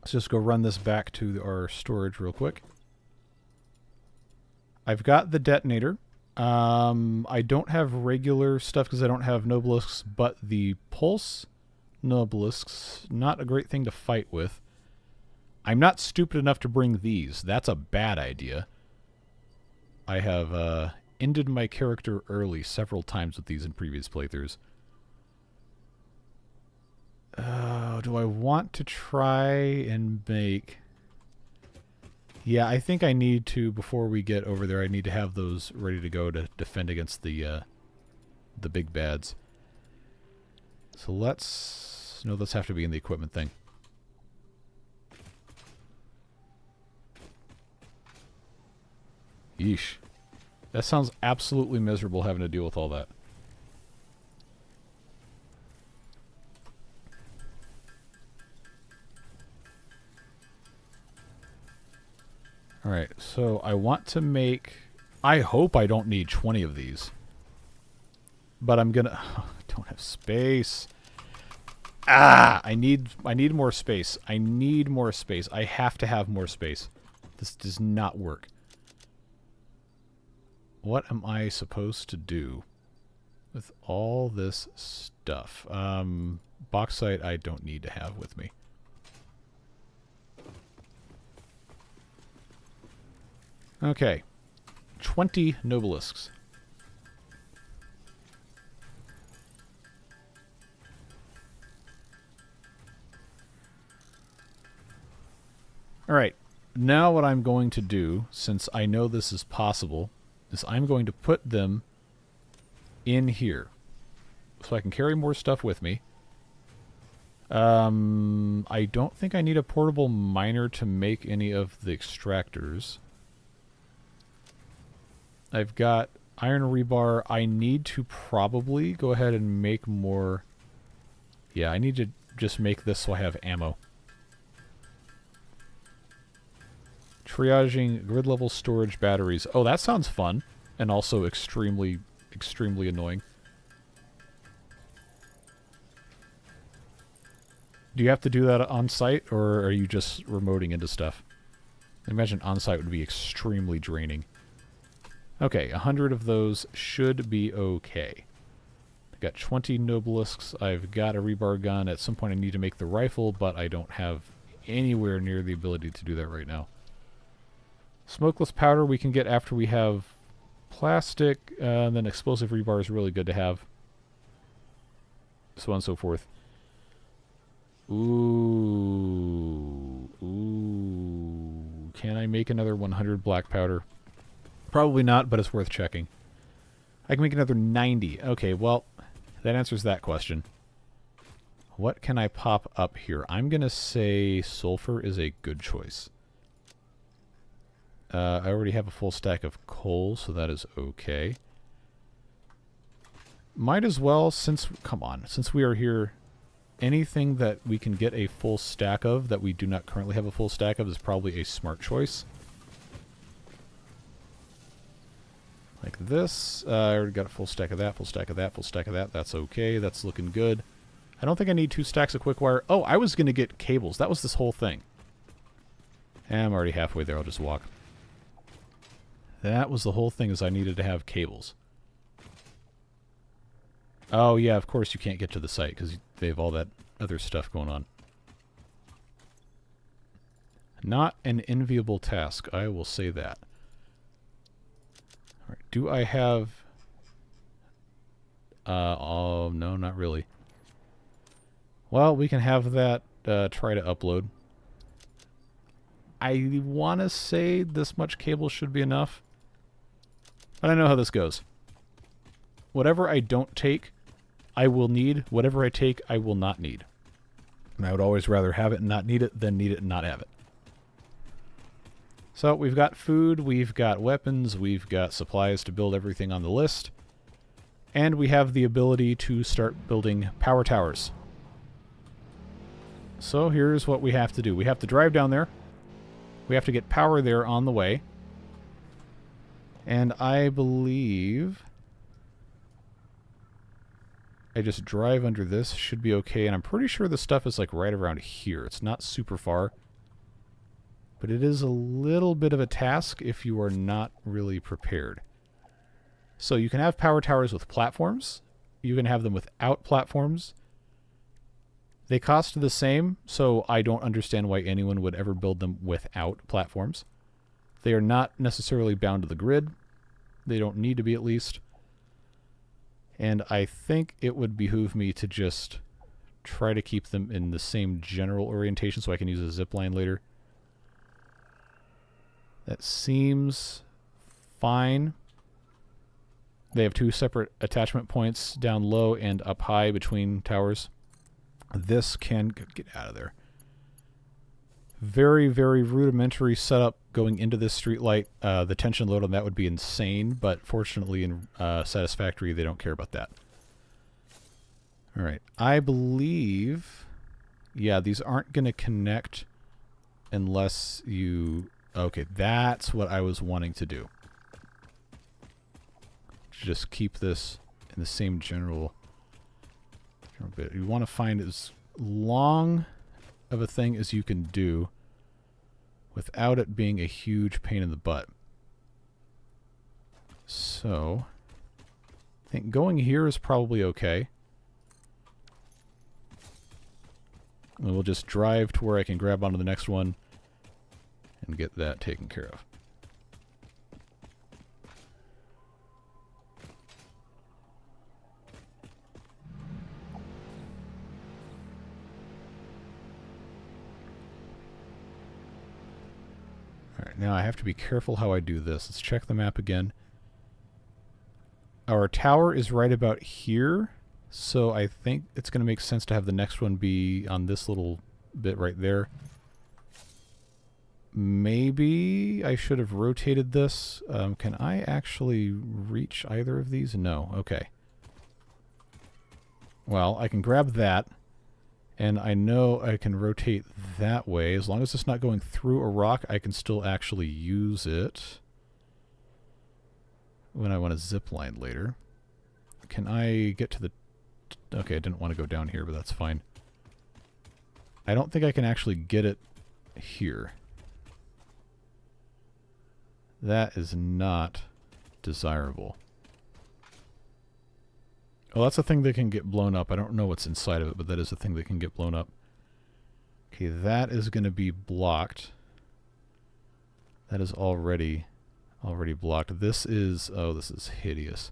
Let's just go run this back to our storage real quick. I've got the detonator. I don't have regular stuff because I don't have nobelisks, but the pulse nobelisks, not a great thing to fight with. I'm not stupid enough to bring these. That's a bad idea. I have ended my character early several times with these in previous playthroughs. Do I want to try and make... Yeah, I think I need to, before we get over there, I need to have those ready to go to defend against the big bads. So let's... No, those have to be in the equipment thing. Yeesh. That sounds absolutely miserable having to deal with all that. Alright, so I want to make... I hope I don't need 20 of these. But I'm gonna... I don't have space. Ah! I need more space. I need more space. I have to have more space. This does not work. What am I supposed to do with all this stuff? Bauxite I don't need to have with me. Okay. 20 nobelisks. Alright. Now what I'm going to do, since I know this is possible, is I'm going to put them in here. So I can carry more stuff with me. I don't think I need a portable miner to make any of the extractors. I've got iron rebar. I need to probably go ahead and make more. Yeah, I need to just make this so I have ammo. Triaging grid level storage batteries. Oh, that sounds fun. And also extremely, extremely annoying. Do you have to do that on site, or are you just remoting into stuff? I imagine on site would be extremely draining. Okay, 100 of those should be okay. I've got 20 nobelisks. I've got a rebar gun. At some point I need to make the rifle, but I don't have anywhere near the ability to do that right now. Smokeless powder we can get after we have plastic, and then explosive rebar is really good to have. So on and so forth. Ooh. Ooh. Can I make another 100 black powder? Probably not, but it's worth checking. I can make another 90. Okay, well, that answers that question. What can I pop up here? I'm going to say sulfur is a good choice. I already have a full stack of coal, so that is okay. Might as well, since we are here, anything that we can get a full stack of that we do not currently have a full stack of is probably a smart choice. Like this. I already got a full stack of that, full stack of that, full stack of that. That's okay. That's looking good. I don't think I need 2 stacks of quick wire. Oh, I was going to get cables. That was this whole thing. I'm already halfway there. I'll just walk. That was the whole thing, is I needed to have cables. Oh, yeah, of course you can't get to the site because they have all that other stuff going on. Not an enviable task, I will say that. All right, do I have... oh, no, not really. Well, we can have that try to upload. I want to say this much cable should be enough. But I know how this goes. Whatever I don't take, I will need. Whatever I take, I will not need. And I would always rather have it and not need it than need it and not have it. So we've got food, we've got weapons, we've got supplies to build everything on the list. And we have the ability to start building power towers. So here's what we have to do. We have to drive down there. We have to get power there on the way. And I believe I just drive under this. Should be okay. And I'm pretty sure the stuff is like right around here. It's not super far. But it is a little bit of a task if you are not really prepared. So you can have power towers with platforms. You can have them without platforms. They cost the same, so I don't understand why anyone would ever build them without platforms. They are not necessarily bound to the grid. They don't need to be, at least. And I think it would behoove me to just try to keep them in the same general orientation so I can use a zip line later. That seems fine. They have two separate attachment points down low and up high between towers. This can get out of there. Very, very rudimentary setup going into this streetlight. The tension load on that would be insane, but fortunately in Satisfactory they don't care about that. All right, I believe, yeah, these aren't going to connect unless you... Okay, that's what I was wanting to do. Just keep this in the same general bit. You want to find as long of a thing as you can do without it being a huge pain in the butt. So, I think going here is probably okay. And we'll just drive to where I can grab onto the next one and get that taken care of. Alright, now I have to be careful how I do this. Let's check the map again. Our tower is right about here, so I think it's going to make sense to have the next one be on this little bit right there. Maybe I should have rotated this. Can I actually reach either of these? No. Okay. Well, I can grab that, and I know I can rotate that way. As long as it's not going through a rock, I can still actually use it when I want to zip line later. Can I get to the... Okay, I didn't want to go down here, but that's fine. I don't think I can actually get it here. That is not desirable. Oh, that's a thing that can get blown up. I don't know what's inside of it, but that is a thing that can get blown up. Okay, that is going to be blocked. That is already blocked. This is... Oh, this is hideous.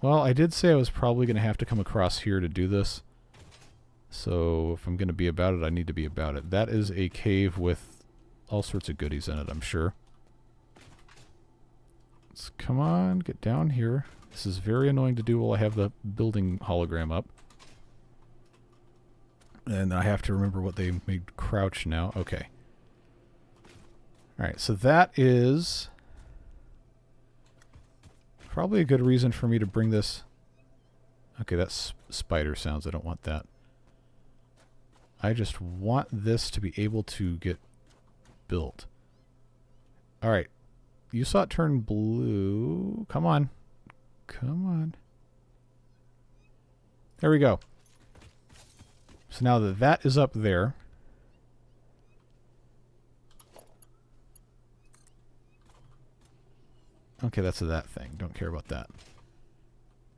Well, I did say I was probably going to have to come across here to do this. So if I'm going to be about it, I need to be about it. That is a cave with all sorts of goodies in it, I'm sure. Let's come on, get down here. This is very annoying to do while I have the building hologram up. And I have to remember what they made crouch now. Okay. Alright, so that is probably a good reason for me to bring this... Okay, that's spider sounds. I don't want that. I just want this to be able to get built. Alright. You saw it turn blue. Come on. Come on. There we go. So now that that is up there, okay, that's that thing. Don't care about that.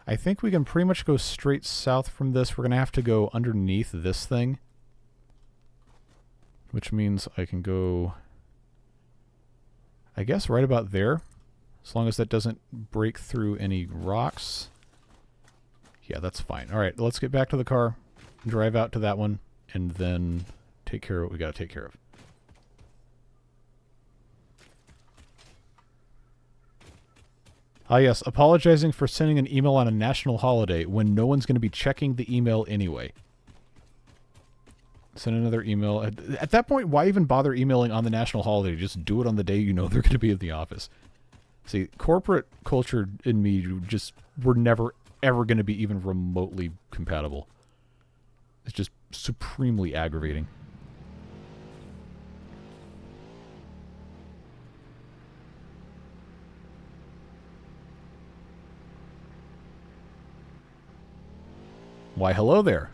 I think we can pretty much go straight south from this. We're going to have to go underneath this thing. which means I can go, I guess, right about there, as long as that doesn't break through any rocks. Yeah, that's fine. All right, let's get back to the car, drive out to that one, and then take care of what we got to take care of. Ah, yes, apologizing for sending an email on a national holiday when no one's going to be checking the email anyway. Send another email. At that point, why even bother emailing on the national holiday? Just do it on the day you know they're going to be at the office. See, corporate culture and me just were never, ever going to be even remotely compatible. It's just supremely aggravating. Why, hello there.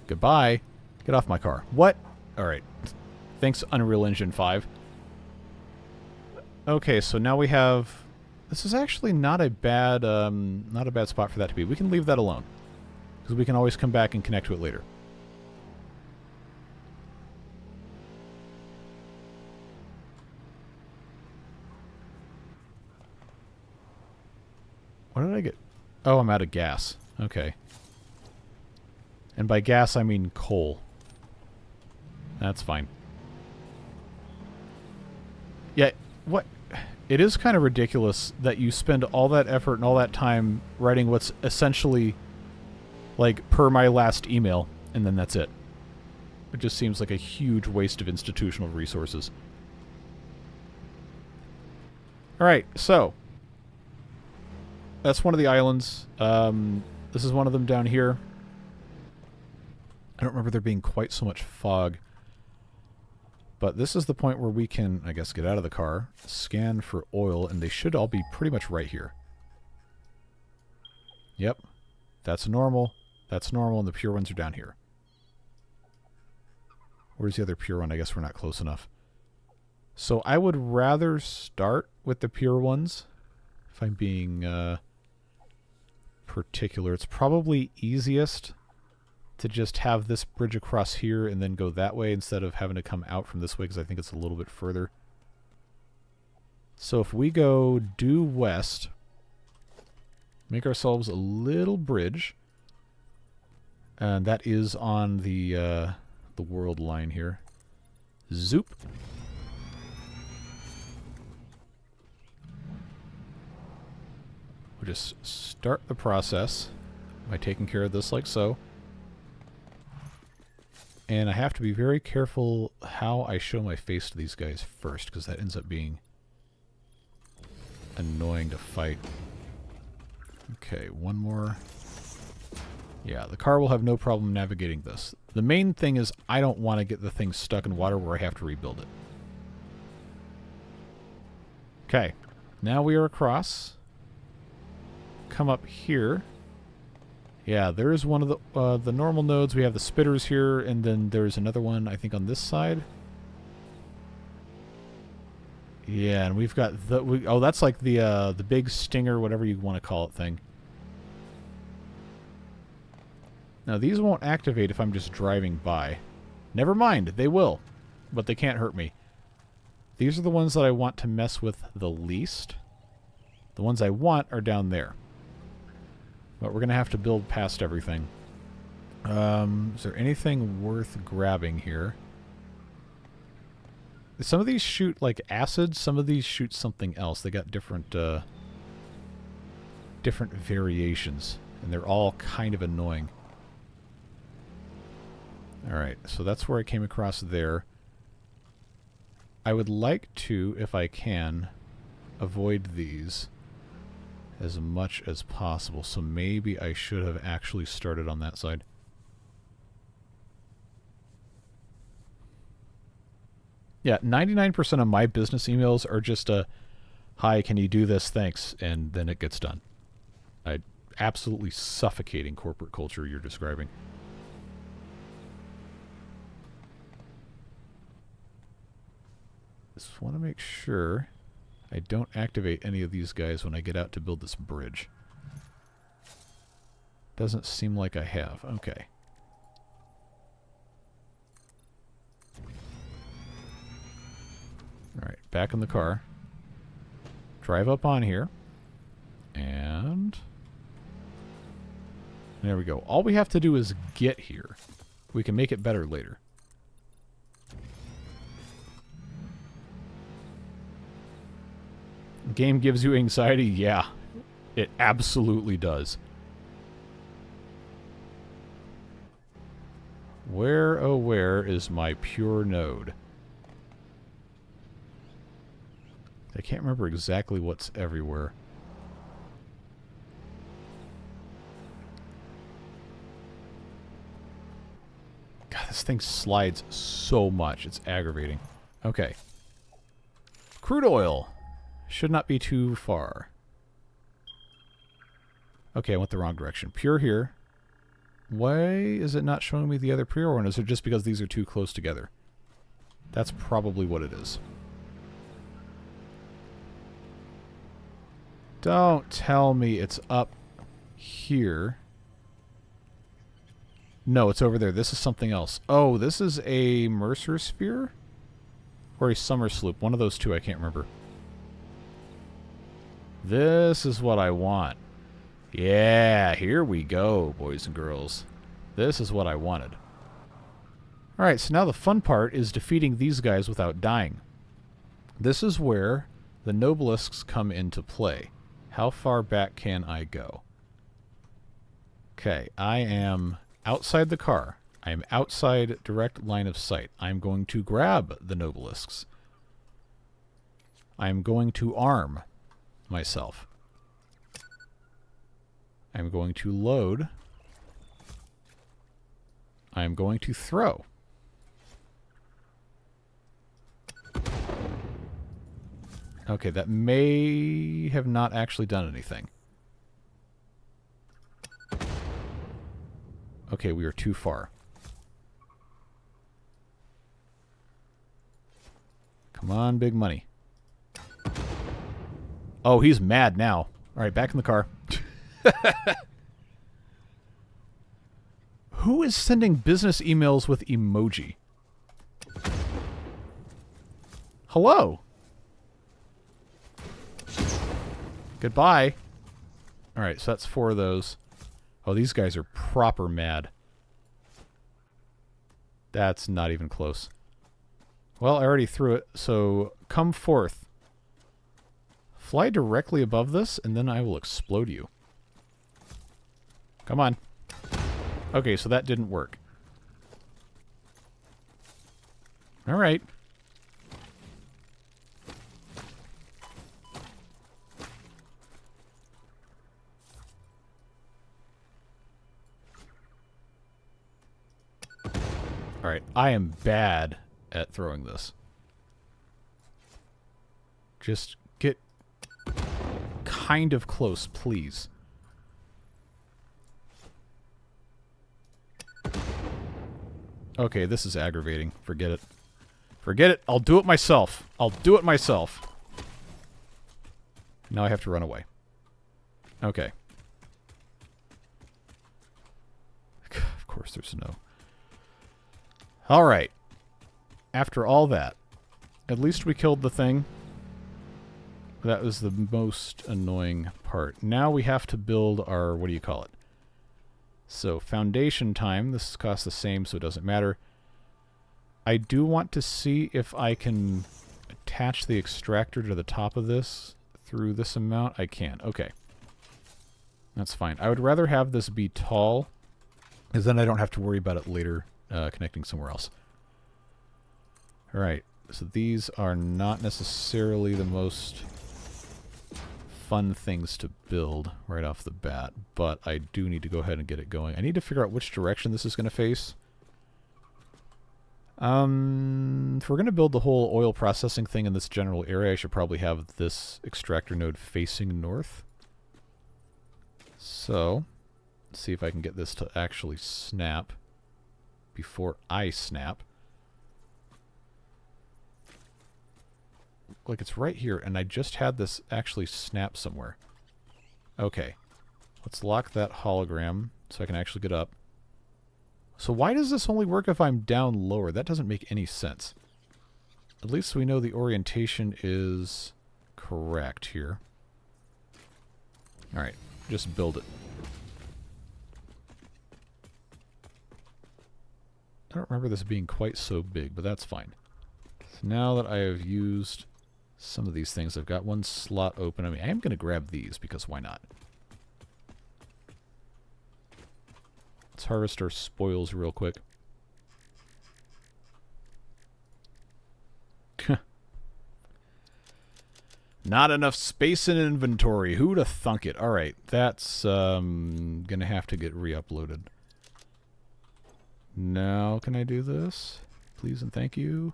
Goodbye. Get off my car. What? Alright. Thanks, Unreal Engine 5. Okay, so now we have... This is actually not a bad spot for that to be. We can leave that alone, because we can always come back and connect to it later. What did I get? Oh, I'm out of gas. Okay. And by gas, I mean coal. That's fine. Yeah, what... It is kind of ridiculous that you spend all that effort and all that time writing what's essentially, like, per my last email, and then that's it. It just seems like a huge waste of institutional resources. Alright, so... That's one of the islands. This is one of them down here. I don't remember there being quite so much fog. But this is the point where we can, I guess, get out of the car, scan for oil, and they should all be pretty much right here. Yep. That's normal. That's normal, and the pure ones are down here. Where's the other pure one? I guess we're not close enough. So I would rather start with the pure ones, if I'm being particular. It's probably easiest to just have this bridge across here and then go that way instead of having to come out from this way, because I think it's a little bit further. So if we go due west, make ourselves a little bridge, and that is on the world line here. Zoop. We'll just start the process by taking care of this like so. And I have to be very careful how I show my face to these guys first, because that ends up being annoying to fight. Okay, one more. Yeah, the car will have no problem navigating this. The main thing is I don't want to get the thing stuck in water where I have to rebuild it. Okay, now we are across. Come up here. Yeah, there's one of the normal nodes. We have the spitters here, and then there's another one, I think, on this side. Yeah, and we've got the... oh, that's like the big stinger, whatever you want to call it, thing. Now, these won't activate if I'm just driving by. Never mind, they will. But they can't hurt me. These are the ones that I want to mess with the least. The ones I want are down there. But we're going to have to build past everything. Is there anything worth grabbing here? Some of these shoot, like, acid. Some of these shoot something else. They got different variations. And they're all kind of annoying. Alright, so that's where I came across there. I would like to, if I can, avoid these as much as possible. So maybe I should have actually started on that side. Yeah, 99% of my business emails are just a, hi, can you do this? Thanks. And then it gets done. Absolutely suffocating corporate culture you're describing. Just want to make sure I don't activate any of these guys when I get out to build this bridge. Doesn't seem like I have. Okay. back in the car. Drive up on here. And there we go. All we have to do is get here. We can make it better later. Game gives you anxiety? Yeah, it absolutely does. Where, oh where is my pure node? I can't remember exactly what's everywhere. God, this thing slides so much. It's aggravating. Okay. Crude oil. Should not be too far. Okay, I went the wrong direction. Pure here. Why is it not showing me the other pure one? Is it just because these are too close together? That's probably what it is. Don't tell me it's up here. No, it's over there. This is something else. Oh, this is a Mercer Sphere? Or a Summer Sloop. One of those two, I can't remember. This is what I want. Yeah, here we go, boys and girls. This is what I wanted. Alright, so now the fun part is defeating these guys without dying. This is where the Nobelisks come into play. How far back can I go? Okay, I am outside the car. I am outside direct line of sight. I'm going to grab the Nobelisks. I'm going to arm myself. I'm going to load. I'm going to throw. Okay, that may have not actually done anything. Okay, we are too far. Come on, big money. Oh, he's mad now. All right, back in the car. Who is sending business emails with emoji? Hello. Goodbye. All right, so that's 4 of those. Oh, these guys are proper mad. That's not even close. Well, I already threw it, so come forth. Fly directly above this, and then I will explode you. Come on. Okay, so that didn't work. Alright. Alright, I am bad at throwing this. Just get kind of close, please. Okay, this is aggravating. Forget it. Forget it. I'll do it myself. I'll do it myself. Now I have to run away. Okay. Of course there's no. Alright. After all that, at least we killed the thing. That was the most annoying part. Now we have to build our, what do you call it? So, foundation time. This costs the same, so it doesn't matter. I do want to see if I can attach the extractor to the top of this through this amount. I can. Okay. That's fine. I would rather have this be tall, because then I don't have to worry about it later connecting somewhere else. Alright. So these are not necessarily the most fun things to build right off the bat, but I do need to go ahead and get it going. I need to figure out which direction this is going to face. If we're going to build the whole oil processing thing in this general area, I should probably have this extractor node facing north. So, let's see if I can get this to actually snap before I snap. Like it's right here, and I just had this actually snap somewhere. Okay. Let's lock that hologram so I can actually get up. So why does this only work if I'm down lower? That doesn't make any sense. at least we know the orientation is correct here. Alright, just build it. I don't remember this being quite so big, but that's fine. So now that I have used some of these things, I've got one slot open. I mean, I am going to grab these, because why not? Let's harvest our spoils real quick. Not enough space in inventory. Who'da thunk it? Alright, that's gonna have to get re-uploaded. Now, can I do this? Please and thank you.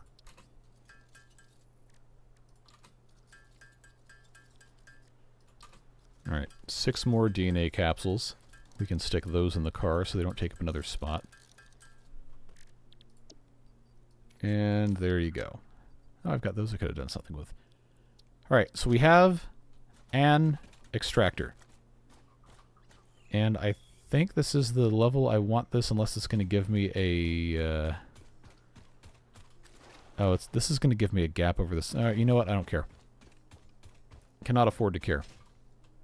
Alright, 6 more DNA capsules. We can stick those in the car so they don't take up another spot. And there you go. Oh, I've got those I could have done something with. Alright, so we have an extractor. And I think this is the level I want this, unless it's going to give me a... this is going to give me a gap over this. Alright, you know what? I don't care. Cannot afford to care.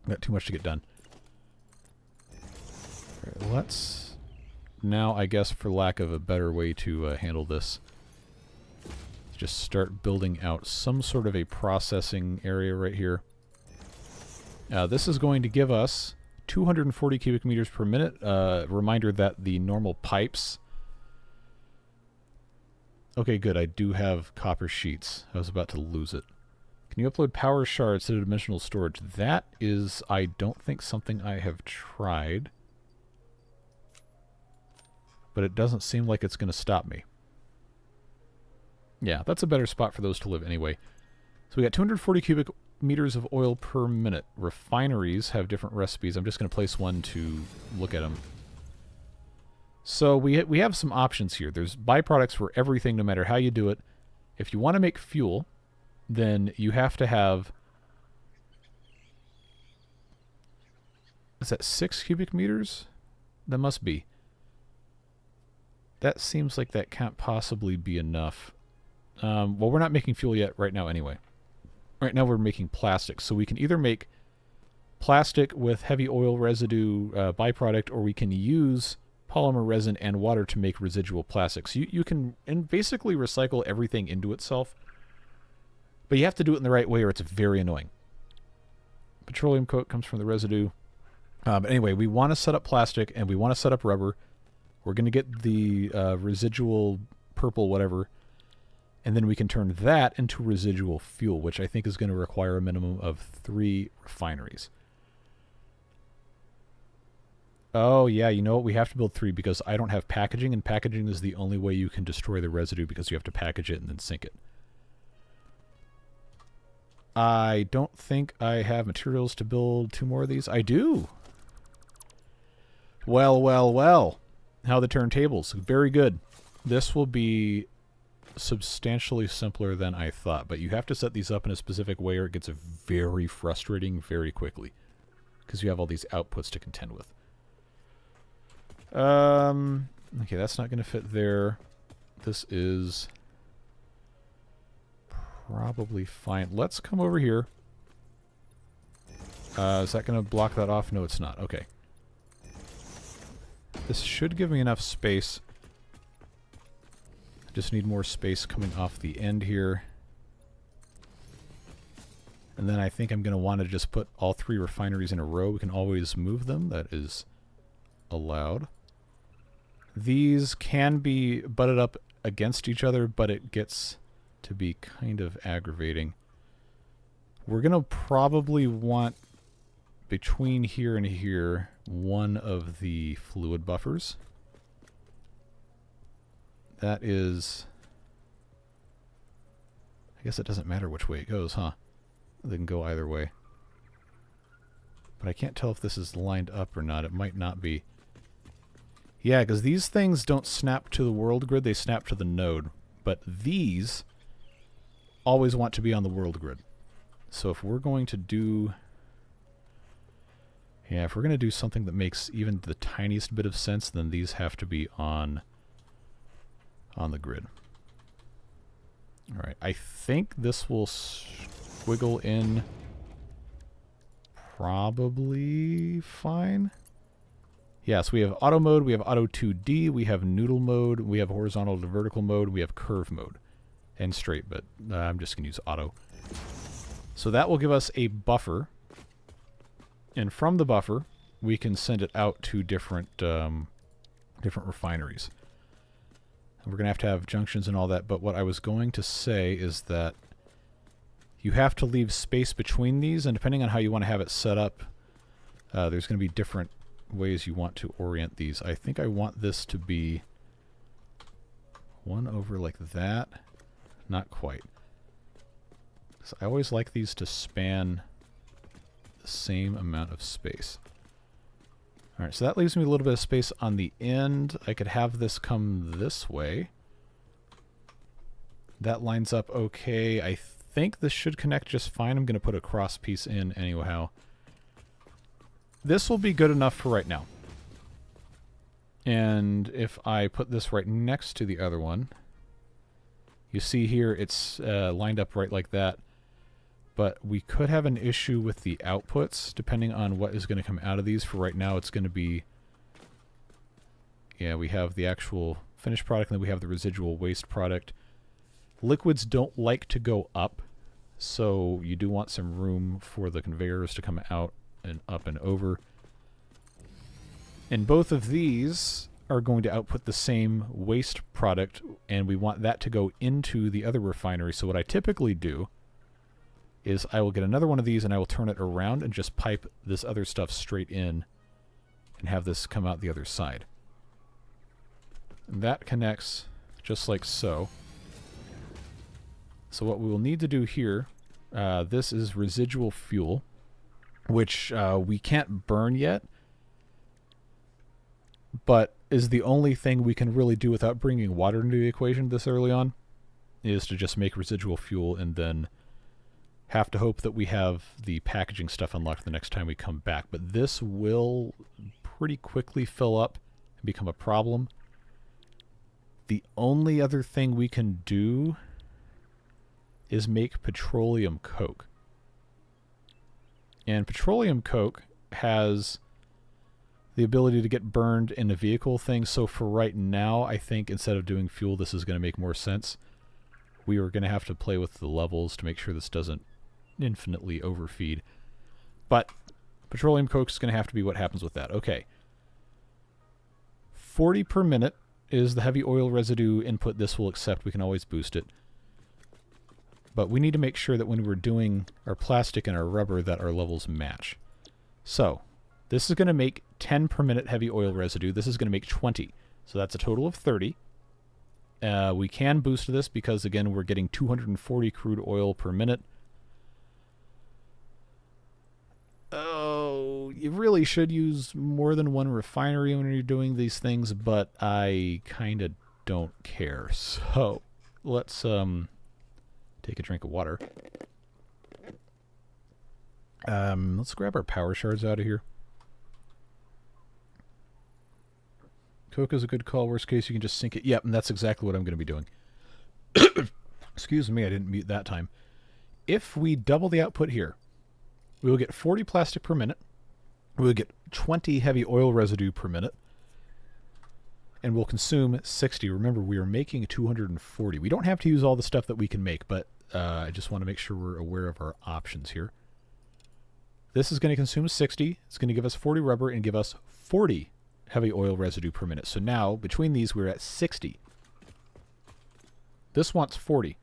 I've got too much to get done. Alright, let's... Now, I guess, for lack of a better way to handle this, just start building out some sort of a processing area right here. This is going to give us 240 cubic meters per minute. Reminder that the normal pipes... Okay, good. I do have copper sheets. I was about to lose it. Can you upload power shards to dimensional storage? That is, I don't think, something I have tried. But it doesn't seem like it's going to stop me. Yeah, that's a better spot for those to live anyway. So we got 240 cubic meters of oil per minute. Refineries have different recipes. I'm just going to place one to look at them. So we have some options here. There's byproducts for everything, no matter how you do it. If you want to make fuel, then you have to have... Is that 6 cubic meters? That must be. That seems like that can't possibly be enough. Well, we're not making fuel yet right now anyway. Right now we're making plastic. So we can either make plastic with heavy oil residue byproduct, or we can use polymer resin and water to make residual plastics. You can basically recycle everything into itself, but you have to do it in the right way or it's very annoying. Petroleum coke comes from the residue. But anyway, we want to set up plastic and we want to set up rubber. We're going to get the residual purple whatever, and then we can turn that into residual fuel, which I think is going to require a minimum of 3 refineries. Oh, yeah, you know what? We have to build 3 because I don't have packaging, and packaging is the only way you can destroy the residue because you have to package it and then sink it. I don't think I have materials to build 2 more of these. I do! Well, well, well. How the turntables. Very good. This will be substantially simpler than I thought, but you have to set these up in a specific way or it gets very frustrating very quickly because you have all these outputs to contend with. Okay, that's not going to fit there. This is probably fine. Let's come over here. Is that going to block that off? No, it's not. Okay. This should give me enough space. I just need more space coming off the end here. And then I think I'm going to want to just put all 3 refineries in a row. We can always move them. That is allowed. These can be butted up against each other, but it gets to be kind of aggravating. We're going to probably want between here and here one of the fluid buffers. That is... I guess it doesn't matter which way it goes, huh? They can go either way. But I can't tell if this is lined up or not. It might not be. Yeah, because these things don't snap to the world grid, they snap to the node. But these always want to be on the world grid. So if we're going to do... Yeah, if we're going to do something that makes even the tiniest bit of sense, then these have to be on the grid. All right, I think this will squiggle in probably fine. Yes, we have auto mode, we have auto 2D, we have noodle mode, we have horizontal to vertical mode, we have curve mode. And straight, but I'm just going to use auto. So that will give us a buffer. And from the buffer, we can send it out to different refineries. And we're going to have junctions and all that, but what I was going to say is that you have to leave space between these, and depending on how you want to have it set up, there's going to be different ways you want to orient these. I think I want this to be one over like that. Not quite. So I always like these to span the same amount of space. Alright, so that leaves me a little bit of space on the end. I could have this come this way. That lines up okay. I think this should connect just fine. I'm going to put a cross piece in anyhow. This will be good enough for right now. And if I put this right next to the other one, you see here it's lined up right like that. But we could have an issue with the outputs, depending on what is going to come out of these. For right now, it's going to be... Yeah, we have the actual finished product, and then we have the residual waste product. Liquids don't like to go up, so you do want some room for the conveyors to come out and up and over. And both of these are going to output the same waste product, and we want that to go into the other refinery. So what I typically do is I will get another one of these and I will turn it around and just pipe this other stuff straight in and have this come out the other side. And that connects just like so. So what we will need to do here, this is residual fuel, which we can't burn yet, but is the only thing we can really do without bringing water into the equation this early on, is to just make residual fuel and then have to hope that we have the packaging stuff unlocked the next time we come back. But this will pretty quickly fill up and become a problem. The only other thing we can do is make petroleum coke. And petroleum coke has the ability to get burned in a vehicle thing, so for right now, I think instead of doing fuel, this is going to make more sense. We are going to have to play with the levels to make sure this doesn't infinitely overfeed. But petroleum coke is going to have to be what happens with that. Okay. 40 per minute is the heavy oil residue input this will accept. We can always boost it. But we need to make sure that when we're doing our plastic and our rubber that our levels match. So this is going to make 10 per minute heavy oil residue. This is going to make 20. So that's a total of 30. We can boost this because, again, we're getting 240 crude oil per minute. Oh, you really should use more than one refinery when you're doing these things, but I kind of don't care. So let's take a drink of water. Let's grab our power shards out of here. Coke is a good call. Worst case, you can just sink it. Yep, and that's exactly what I'm going to be doing. Excuse me, I didn't mute that time. If we double the output here, we will get 40 plastic per minute. We will get 20 heavy oil residue per minute. And we'll consume 60. Remember, we are making 240. We don't have to use all the stuff that we can make, but I just want to make sure we're aware of our options here. This is going to consume 60. It's going to give us 40 rubber and give us 40 heavy oil residue per minute. So now, between these, we're at 60. This wants 40.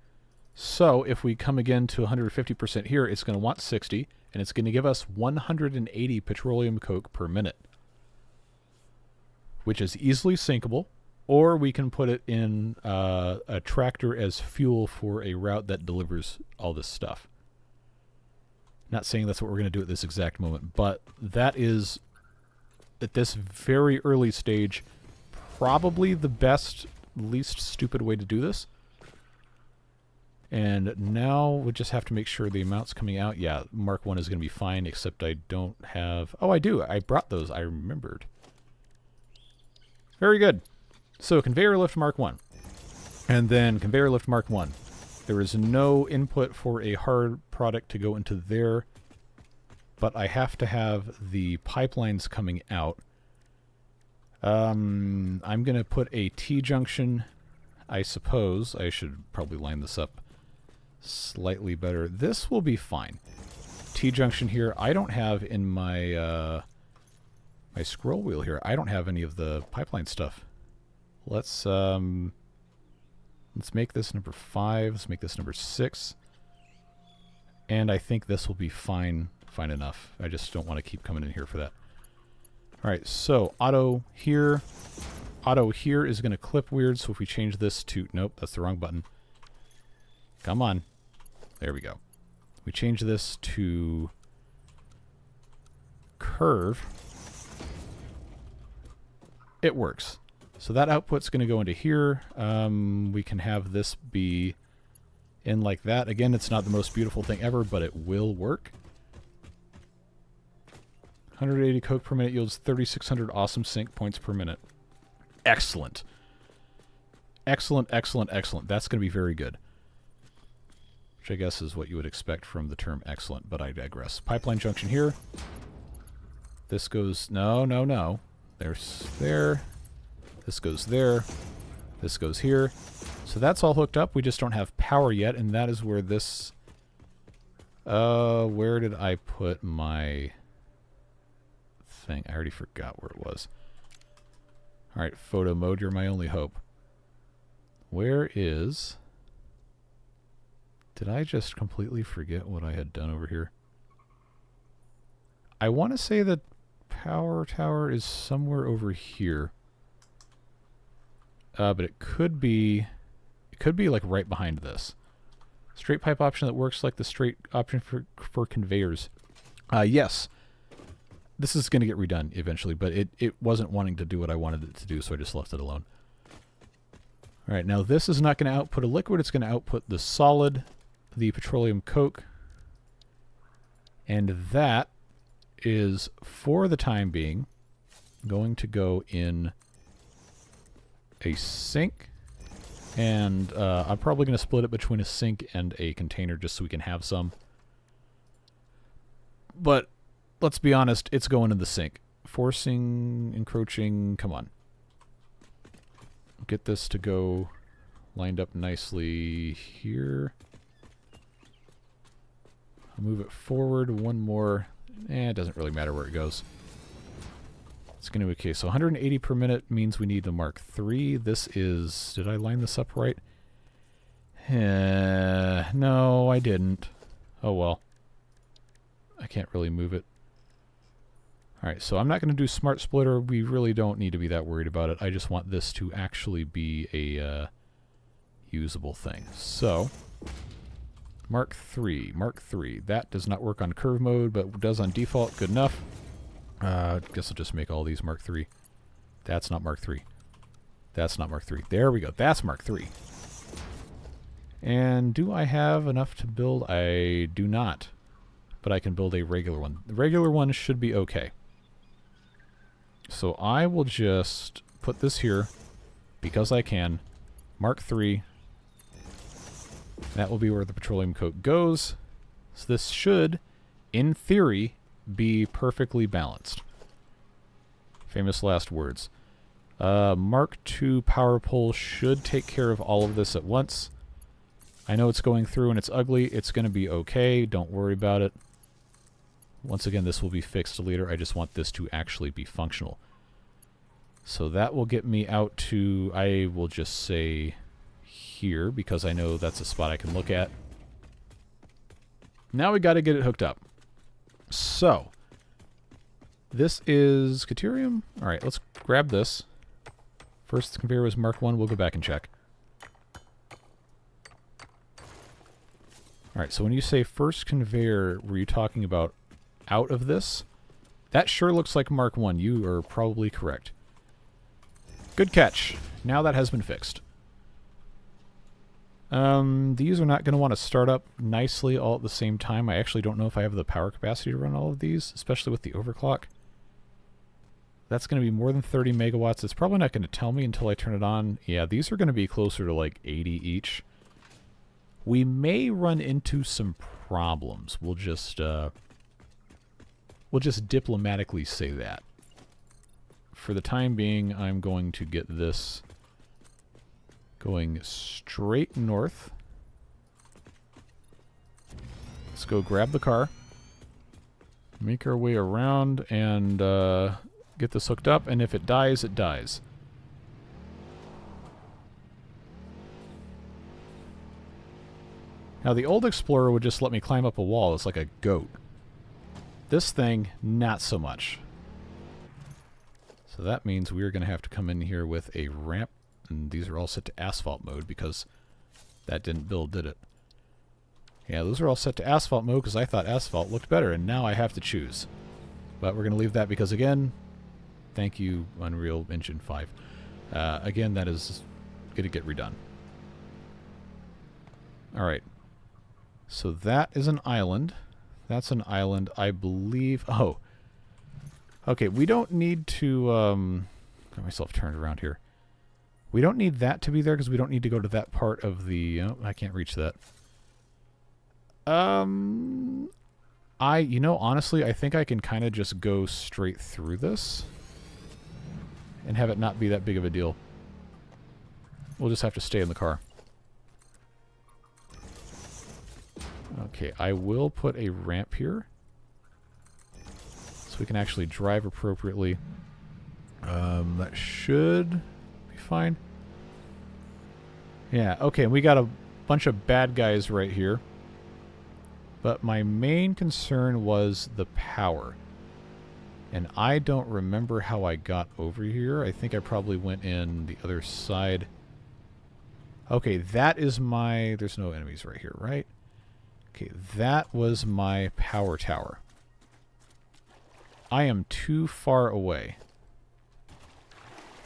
So if we come again to 150% here, it's going to want 60, and it's going to give us 180 petroleum coke per minute, which is easily sinkable, or we can put it in a tractor as fuel for a route that delivers all this stuff. Not saying that's what we're going to do at this exact moment, but that is, at this very early stage, probably the best, least stupid way to do this. And now we just have to make sure the amount's coming out. Yeah, Mark 1 is going to be fine, except I don't have... Oh, I do. I brought those. I remembered. Very good. So conveyor lift Mark 1. And then conveyor lift Mark 1. There is no input for a hard product to go into there, but I have to have the pipelines coming out. I'm going to put a T-junction, I suppose. I should probably line this up slightly better. This will be fine. T-junction here. I don't have in my my scroll wheel here, I don't have any of the pipeline stuff. Let's make this number 5. Let's make this number 6. And I think this will be fine enough. I just don't want to keep coming in here for that. Alright, so auto here. Auto here is going to clip weird, so if we change this to... Nope, that's the wrong button. Come on. There we go. We change this to curve. It works. So that output's going to go into here. We can have this be in like that. Again, it's not the most beautiful thing ever, but it will work. 180 coke per minute yields 3,600 awesome sync points per minute. Excellent. Excellent, excellent, excellent. That's going to be very good. Which I guess is what you would expect from the term excellent, but I digress. Pipeline junction here. This goes... No. There's there. This goes there. This goes here. So that's all hooked up. We just don't have power yet, and that is where this... where did I put my thing? I already forgot where it was. Alright, photo mode, you're my only hope. Where is... Did I just completely forget what I had done over here? I want to say that power tower is somewhere over here. But it could be like right behind this. Straight pipe option that works like the straight option for conveyors. Yes. This is going to get redone eventually, but it wasn't wanting to do what I wanted it to do, so I just left it alone. Alright, now this is not going to output a liquid, it's going to output the solid, the petroleum coke. And that is, for the time being, going to go in a sink. And I'm probably going to split it between a sink and a container just so we can have some. But let's be honest, it's going in the sink. Forcing, encroaching, come on. Get this to go lined up nicely here. I'll move it forward one more. It doesn't really matter where it goes. It's going to be okay. So 180 per minute means we need a Mark III. This is... Did I line this up right? No, I didn't. Oh well. I can't really move it. Alright, so I'm not going to do Smart Splitter. We really don't need to be that worried about it. I just want this to actually be a usable thing. So, Mark III. Mark III. That does not work on curve mode, but does on default. Good enough. Guess I'll just make all these Mark III. That's not Mark III. That's not Mark III. There we go. That's Mark III. And do I have enough to build? I do not. But I can build a regular one. The regular one should be okay. So I will just put this here, because I can. Mark III. That will be where the petroleum coke goes. So this should, in theory, be perfectly balanced. Famous last words. Mark II power pole should take care of all of this at once. I know it's going through and it's ugly. It's going to be okay. Don't worry about it. Once again, this will be fixed later. I just want this to actually be functional. So that will get me out to, I will just say here, because I know that's a spot I can look at. Now we got to get it hooked up. So, this is Caterium. Alright, let's grab this. First the conveyor was Mark I. We'll go back and check. Alright, so when you say first conveyor, were you talking about out of this? That sure looks like Mark I. You are probably correct. Good catch. Now that has been fixed. These are not going to want to start up nicely all at the same time. I actually don't know if I have the power capacity to run all of these, especially with the overclock. That's going to be more than 30 megawatts. It's probably not going to tell me until I turn it on. Yeah, these are going to be closer to like 80 each. We may run into some problems. We'll just diplomatically say that. For the time being, I'm going to get this going straight north. Let's go grab the car. Make our way around and get this hooked up, and if it dies, it dies. Now, the old Explorer would just let me climb up a wall. It's like a goat. This thing, not so much. So that means we're going to have to come in here with a ramp, and these are all set to asphalt mode because that didn't build, did it? Yeah, those are all set to asphalt mode because I thought asphalt looked better, and now I have to choose. But we're going to leave that because, again, thank you, Unreal Engine 5. Again, that is going to get redone. Alright. So that is an island. That's an island, I believe. Oh. Okay, we don't need to... got myself turned around here. We don't need that to be there because we don't need to go to that part of the... Oh, I can't reach that. You know, honestly, I think I can kind of just go straight through this and have it not be that big of a deal. We'll just have to stay in the car. Okay, I will put a ramp here so we can actually drive appropriately. That should be fine. Yeah, okay, and we got a bunch of bad guys right here. But my main concern was the power. And I don't remember how I got over here. I think I probably went in the other side. Okay, that is my... There's no enemies right here, right? Okay, that was my power tower. I am too far away.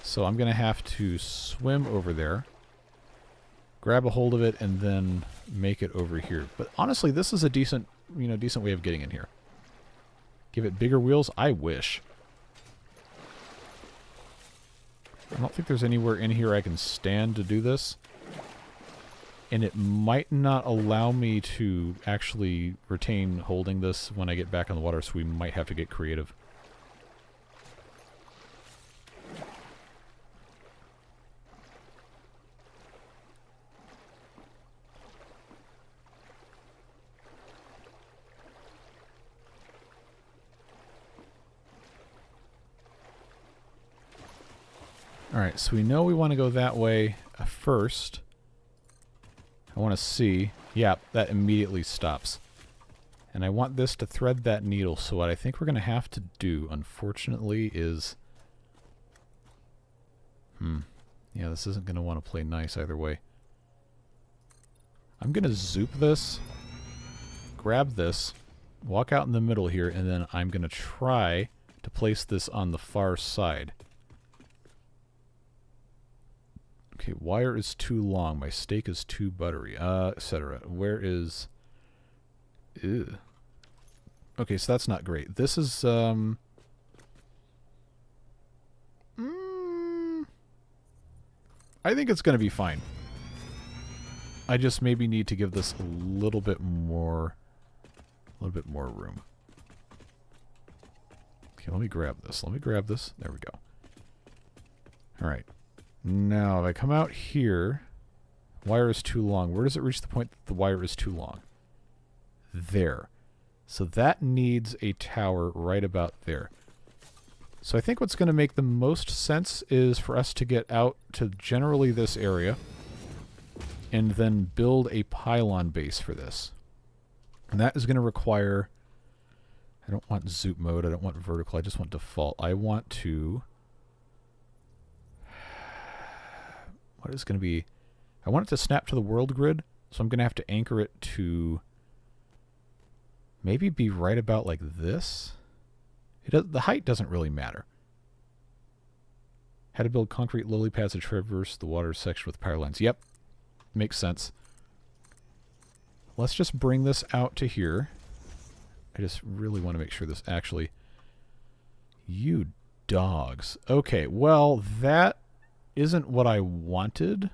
So I'm going to have to swim over there. Grab a hold of it and then make it over here. But honestly, this is a decent, decent way of getting in here. Give it bigger wheels? I wish. I don't think there's anywhere in here I can stand to do this. And it might not allow me to actually retain holding this when I get back on the water, so we might have to get creative. Alright, so we know we want to go that way first. I want to see. Yeah, that immediately stops. And I want this to thread that needle, so what I think we're going to have to do, unfortunately, is... Yeah, this isn't going to want to play nice either way. I'm going to zoop this, grab this, walk out in the middle here, and then I'm going to try to place this on the far side. Okay, wire is too long. My steak is too buttery, etc. Where is... Ew. Okay, so that's not great. This is, I think it's going to be fine. I just maybe need to give this a little bit more room. Okay, let me grab this. There we go. All right. Now, if I come out here, wire is too long. Where does it reach the point that the wire is too long? There. So that needs a tower right about there. So I think what's going to make the most sense is for us to get out to generally this area and then build a pylon base for this. And that is going to require... I don't want zoop mode. I don't want vertical. I just want default. I want to... What is going to be... I want it to snap to the world grid, so I'm going to have to anchor it to maybe be right about like this. The height doesn't really matter. How to build concrete lily pads to traverse the water section with power lines. Yep, makes sense. Let's just bring this out to here. I just really want to make sure this actually... You dogs. Okay, well, that... isn't what I wanted,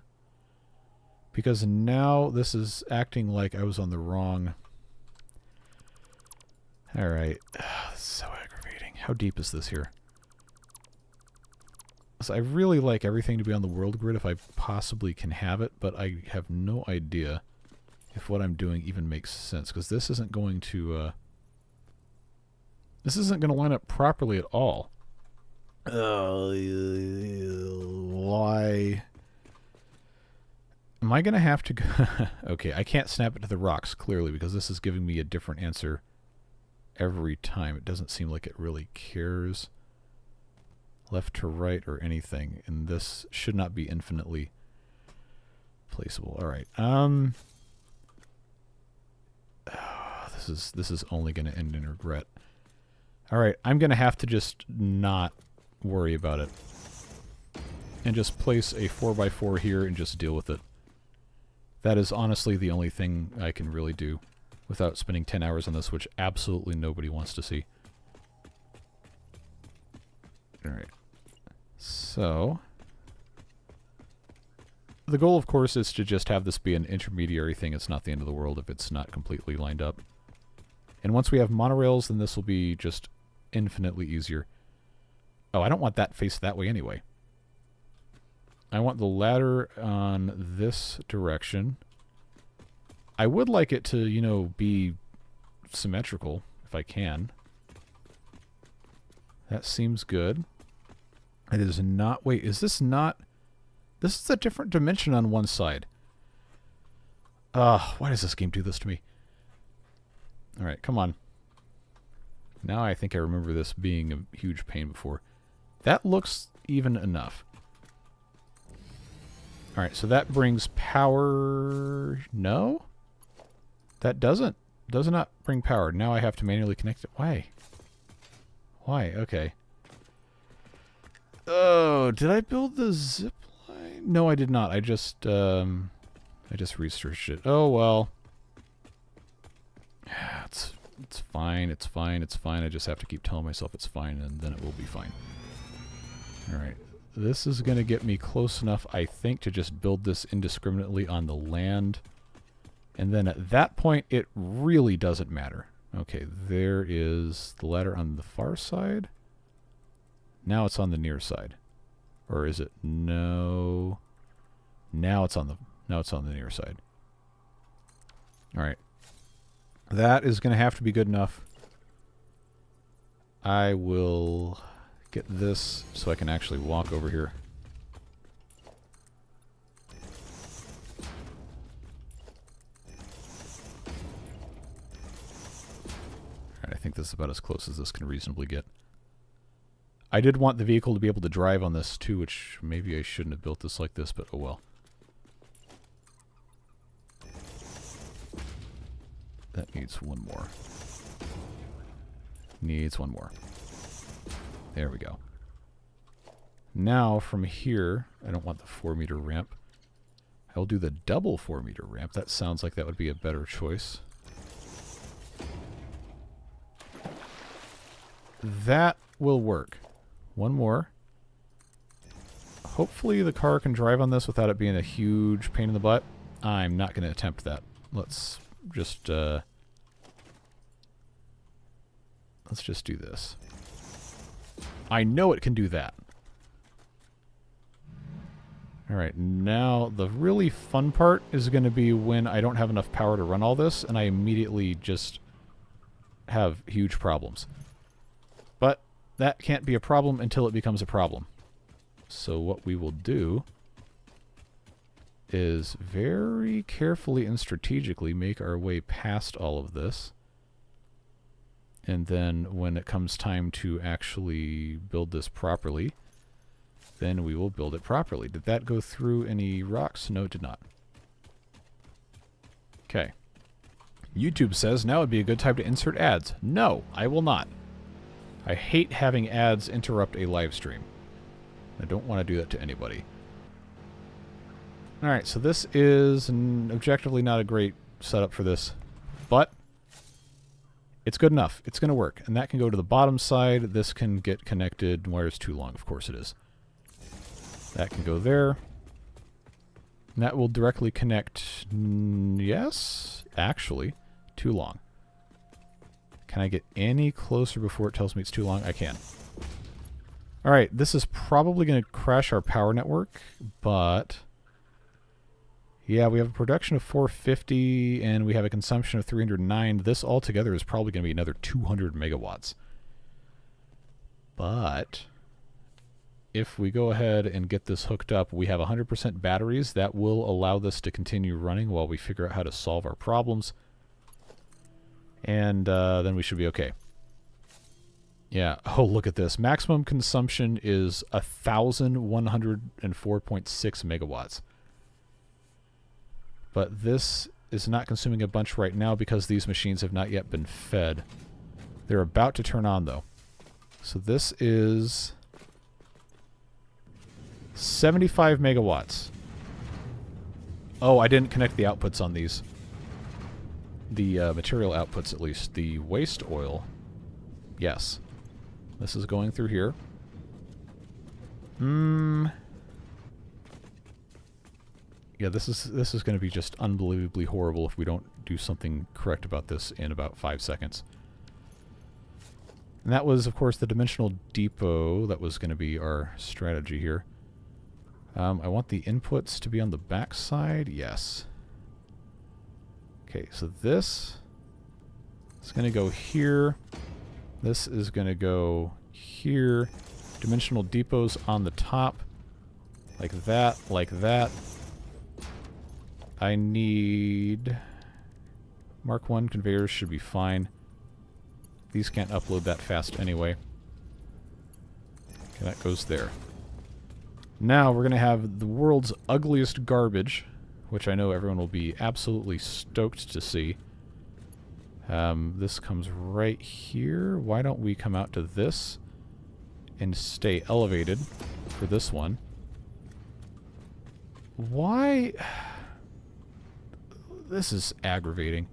Because now this is acting like I was on the wrong... Alright. This is so aggravating. How deep is this here? So I really like everything to be on the world grid if I possibly can have it, but I have no idea if what I'm doing even makes sense, because this isn't going to line up properly at all. Why? Am I going to have to go... Okay, I can't snap it to the rocks, clearly, because this is giving me a different answer every time. It doesn't seem like it really cares left to right or anything, and this should not be infinitely placeable. All right. This is only going to end in regret. All right, I'm going to have to just not worry about it and just place a 4x4 here and just deal with it. That is honestly the only thing I can really do without spending 10 hours on this, which absolutely nobody wants to see. Alright. So, the goal, of course, is to just have this be an intermediary thing. It's not the end of the world if it's not completely lined up. And once we have monorails, then this will be just infinitely easier. Oh, I don't want that faced that way anyway. I want the ladder on this direction. I would like it to, you know, be symmetrical if I can. That seems good. It is not... Wait, is this not... This is a different dimension on one side. Why does this game do this to me? Alright, come on. Now I think I remember this being a huge pain before. That looks even enough. Alright, so that brings power... No? That doesn't. Does not bring power. Now I have to manually connect it. Why? Why? Okay. Oh, did I build the zip line? No, I did not. I just researched it. Oh, well. It's fine. It's fine. It's fine. I just have to keep telling myself it's fine, and then it will be fine. Alright. This is going to get me close enough, I think, to just build this indiscriminately on the land. And then at that point, it really doesn't matter. Okay, there is the ladder on the far side. Now it's on the near side. Or is it? No. Now it's on the near side. Alright. That is going to have to be good enough. I will get this so I can actually walk over here. Alright, I think this is about as close as this can reasonably get. I did want the vehicle to be able to drive on this too, which maybe I shouldn't have built this like this, but oh well. That needs one more. Needs one more. There we go. Now, from here, I don't want the 4-meter ramp. I'll do the double 4-meter ramp. That sounds like that would be a better choice. That will work. One more. Hopefully the car can drive on this without it being a huge pain in the butt. I'm not going to attempt that. Let's just do this. I know it can do that. Alright, now the really fun part is going to be when I don't have enough power to run all this, and I immediately just have huge problems. But that can't be a problem until it becomes a problem. So what we will do is very carefully and strategically make our way past all of this. And then when it comes time to actually build this properly, then we will build it properly. Did that go through any rocks? No, it did not. Okay. YouTube says now would be a good time to insert ads. No, I will not. I hate having ads interrupt a live stream. I don't want to do that to anybody. Alright, so this is objectively not a great setup for this, but it's good enough. It's going to work. And that can go to the bottom side. This can get connected. Wire's too long. Of course it is. That can go there. And that will directly connect... yes? Actually, too long. Can I get any closer before it tells me it's too long? I can. Alright, this is probably going to crash our power network, but... yeah, we have a production of 450, and we have a consumption of 309. This altogether is probably going to be another 200 megawatts. But... if we go ahead and get this hooked up, we have 100% batteries. That will allow this to continue running while we figure out how to solve our problems. And then we should be okay. Yeah. Oh, look at this. Maximum consumption is 1,104.6 megawatts. But this is not consuming a bunch right now because these machines have not yet been fed. They're about to turn on, though. So this is... 75 megawatts. Oh, I didn't connect the outputs on these. The material outputs, at least. The waste oil. Yes. This is going through here. Yeah, this is going to be just unbelievably horrible if we don't do something correct about this in about 5 seconds. And that was, of course, the dimensional depot. That was going to be our strategy here. I want the inputs to be on the back side. Yes. Okay, so this is going to go here. This is going to go here. Dimensional depots on the top. Like that, like that. I need... Mark 1 conveyors should be fine. These can't upload that fast anyway. Okay, that goes there. Now we're going to have the world's ugliest garbage, which I know everyone will be absolutely stoked to see. This comes right here. Why don't we come out to this and stay elevated for this one? Why? This is aggravating.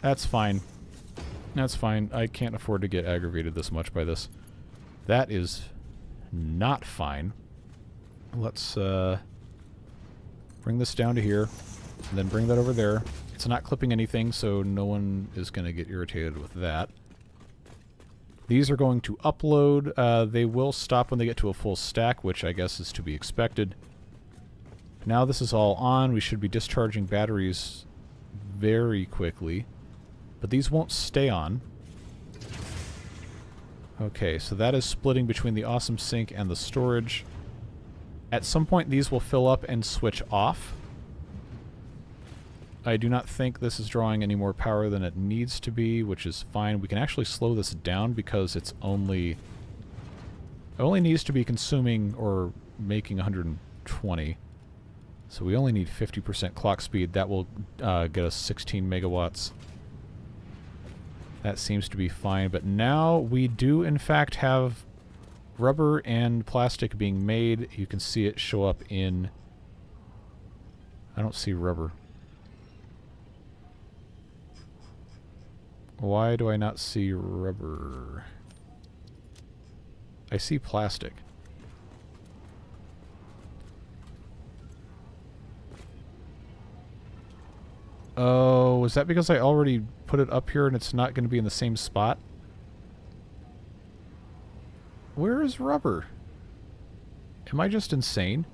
That's fine. That's fine. I can't afford to get aggravated this much by this. That is not fine. Let's bring this down to here, and then bring that over there. It's not clipping anything, so no one is going to get irritated with that. These are going to upload. They will stop when they get to a full stack, which I guess is to be expected. Now this is all on. We should be discharging batteries very quickly. But these won't stay on. Okay, so that is splitting between the awesome sink and the storage. At some point these will fill up and switch off. I do not think this is drawing any more power than it needs to be, which is fine. We can actually slow this down because it's only... it only needs to be consuming or making 120. So we only need 50% clock speed. That will get us 16 megawatts. That seems to be fine. But now we do, in fact, have rubber and plastic being made. You can see it show up in... I don't see rubber. Why do I not see rubber? I see plastic. Oh, is that because I already put it up here and it's not going to be in the same spot? Where is rubber? Am I just insane?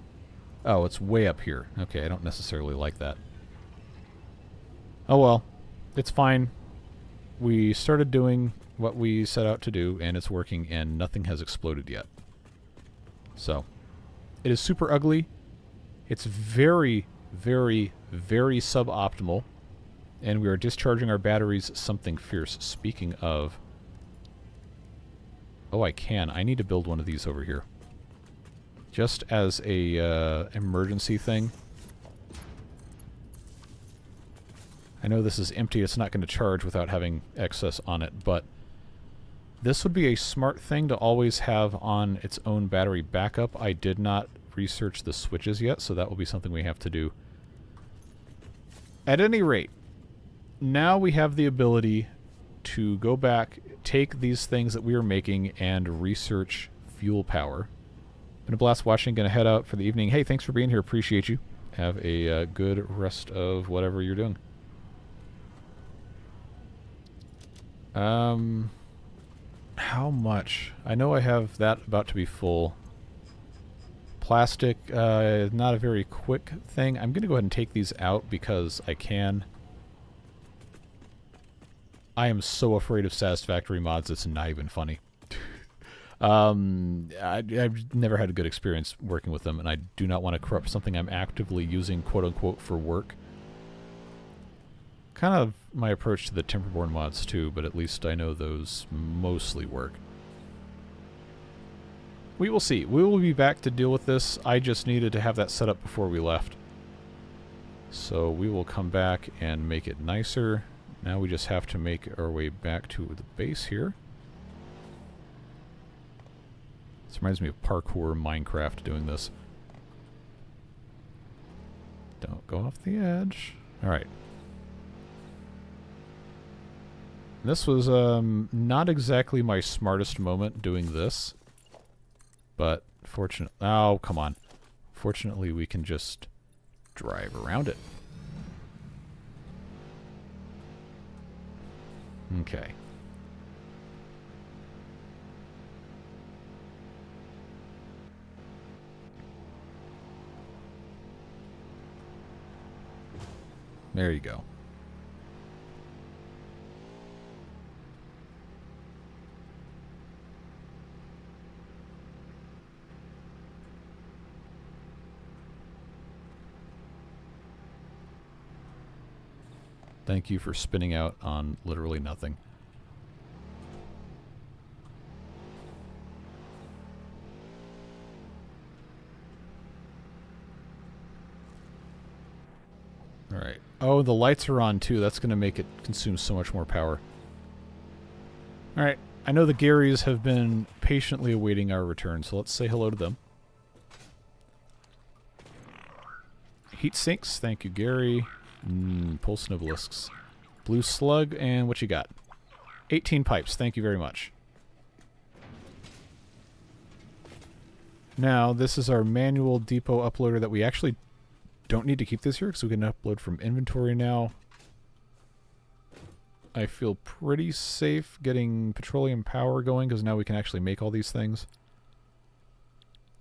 Oh, it's way up here. Okay, I don't necessarily like that. Oh well, it's fine. We started doing what we set out to do, and it's working, and nothing has exploded yet. So, it is super ugly. It's very, very, very suboptimal. And we are discharging our batteries something fierce. Speaking of... oh, I can. I need to build one of these over here. Just as a emergency thing. I know this is empty. It's not going to charge without having excess on it, but this would be a smart thing to always have on its own battery backup. I did not research the switches yet, so that will be something we have to do. At any rate, now we have the ability to go back, take these things that we are making, and research fuel power. Been a blast watching. Gonna head out for the evening. Hey, thanks for being here. Appreciate you. Have a good rest of whatever you're doing. How much? I know I have that about to be full. Plastic, not a very quick thing. I'm gonna go ahead and take these out because I can. I am so afraid of Satisfactory mods, it's not even funny. I've never had a good experience working with them, and I do not want to corrupt something I'm actively using, quote-unquote, for work. Kind of my approach to the Timberborn mods, too, but at least I know those mostly work. We will see. We will be back to deal with this. I just needed to have that set up before we left. So we will come back and make it nicer. Now we just have to make our way back to the base here. This reminds me of parkour Minecraft doing this. Don't go off the edge. Alright. This was not exactly my smartest moment doing this. But fortunately... Oh, come on. Fortunately, we can just drive around it. Okay. There you go. Thank you for spinning out on literally nothing. Alright. Oh, the lights are on too. That's going to make it consume so much more power. Alright. I know the Garys have been patiently awaiting our return, so let's say hello to them. Heat sinks. Thank you, Gary. Pulse Nobelisks. Blue slug, and what you got? 18 pipes. Thank you very much. Now, this is our manual depot uploader that we actually don't need to keep this here because we can upload from inventory now. I feel pretty safe getting petroleum power going because now we can actually make all these things.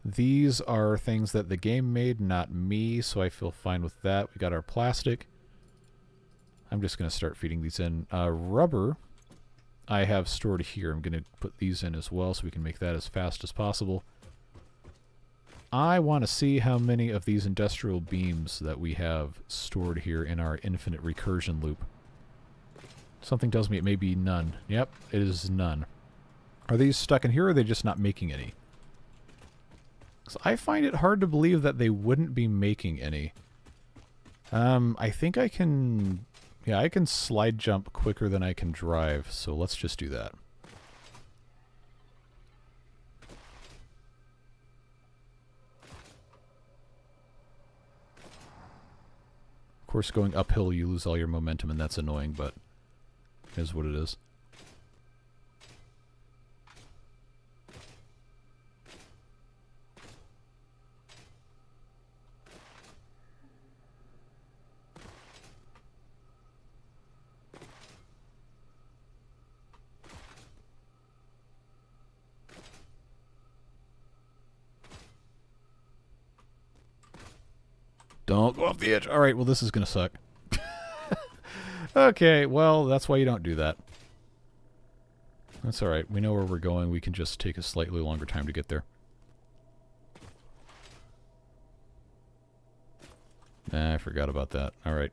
These are things that the game made, not me, so I feel fine with that. We got our plastic. I'm just going to start feeding these in. Rubber, I have stored here. I'm going to put these in as well so we can make that as fast as possible. I want to see how many of these industrial beams that we have stored here in our infinite recursion loop. Something tells me it may be none. Yep, it is none. Are these stuck in here, or are they just not making any? 'Cause I find it hard to believe that they wouldn't be making any. I think I can... Yeah, I can slide jump quicker than I can drive, so let's just do that. Of course, going uphill you lose all your momentum, and that's annoying, but it is what it is. Don't go off the edge. Alright, well this is going to suck. Okay, well that's why you don't do that. That's alright. We know where we're going. We can just take a slightly longer time to get there. Nah, I forgot about that. Alright.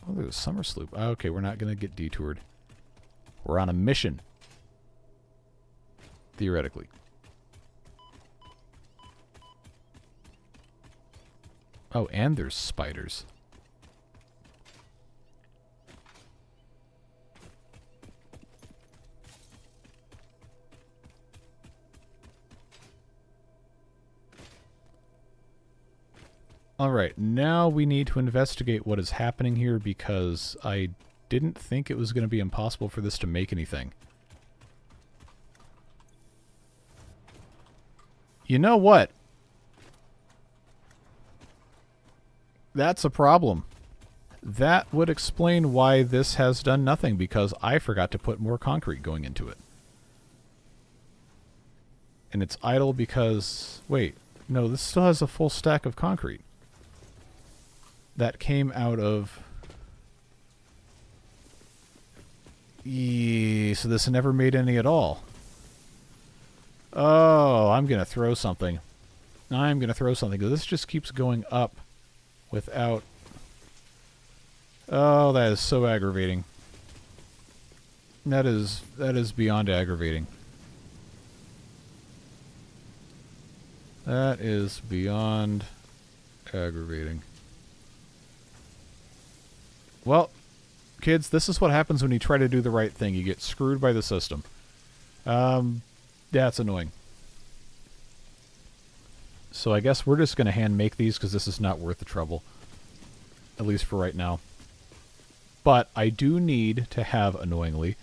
Oh, there's a summer sloop. Okay, we're not going to get detoured. We're on a mission. Theoretically. Oh, and there's spiders. Alright, now we need to investigate what is happening here because I didn't think it was going to be impossible for this to make anything. You know what? That's a problem. That would explain why this has done nothing, because I forgot to put more concrete going into it. And it's idle because... Wait, no, this still has a full stack of concrete. That came out of... So this never made any at all. Oh, I'm going to throw something. I'm going to throw something, because this just keeps going up without... Oh, that is so aggravating. That is beyond aggravating. That is beyond aggravating. Well, kids, this is what happens when you try to do the right thing. You get screwed by the system. That's annoying. So I guess we're just going to hand make these because this is not worth the trouble. At least for right now. But I do need to have, annoyingly,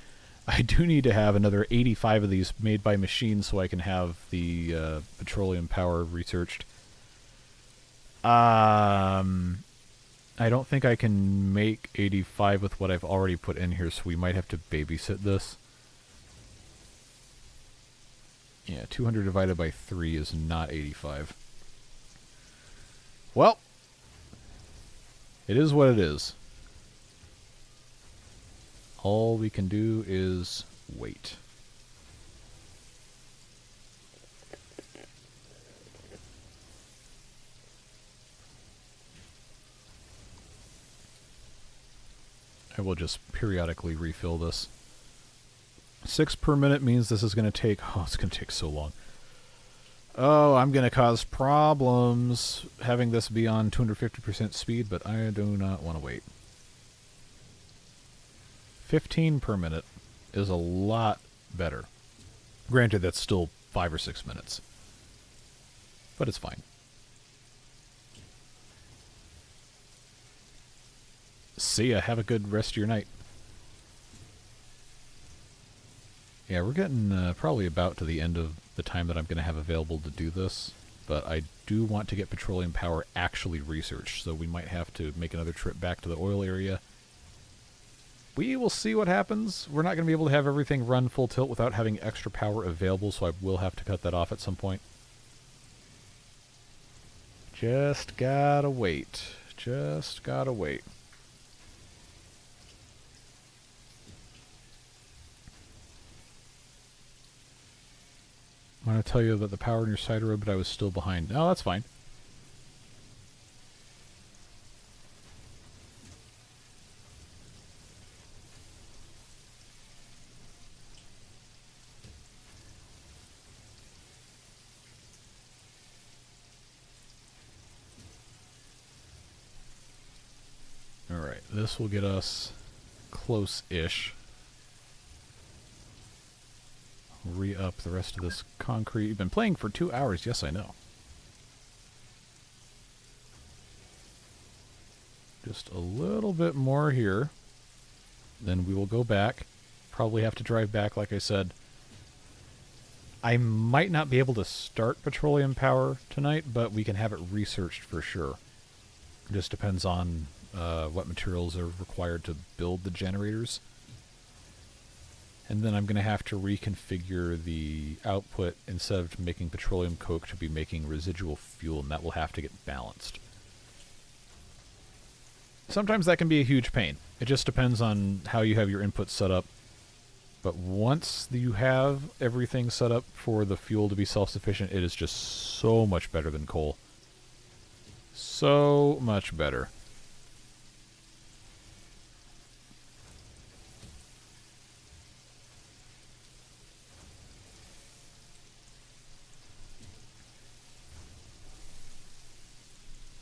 I do need to have another 85 of these made by machine so I can have the petroleum power researched. I don't think I can make 85 with what I've already put in here, so we might have to babysit this. Yeah, 200 divided by 3 is not 85. Well, it is what it is. All we can do is wait. I will just periodically refill this. 6 per minute means this is going to take... Oh, it's going to take so long. Oh, I'm going to cause problems having this be on 250% speed, but I do not want to wait. 15 per minute is a lot better. Granted, that's still 5 or 6 minutes. But it's fine. See ya. Have a good rest of your night. Yeah, we're getting probably about to the end of the time that I'm going to have available to do this. But I do want to get petroleum power actually researched, so we might have to make another trip back to the oil area. We will see what happens. We're not going to be able to have everything run full tilt without having extra power available, so I will have to cut that off at some point. Just gotta wait. Just gotta wait. I'm going to tell you about the power in your side road, but I was still behind. No, that's fine. Alright, this will get us close-ish. Re-up the rest of this concrete. You've been playing for 2 hours, yes I know. Just a little bit more here. Then we will go back. Probably have to drive back, like I said. I might not be able to start petroleum power tonight, but we can have it researched for sure. It just depends on what materials are required to build the generators. And then I'm going to have to reconfigure the output. Instead of making petroleum coke, to be making residual fuel, and that will have to get balanced. Sometimes that can be a huge pain. It just depends on how you have your inputs set up. But once you have everything set up for the fuel to be self-sufficient, it is just so much better than coal. So much better.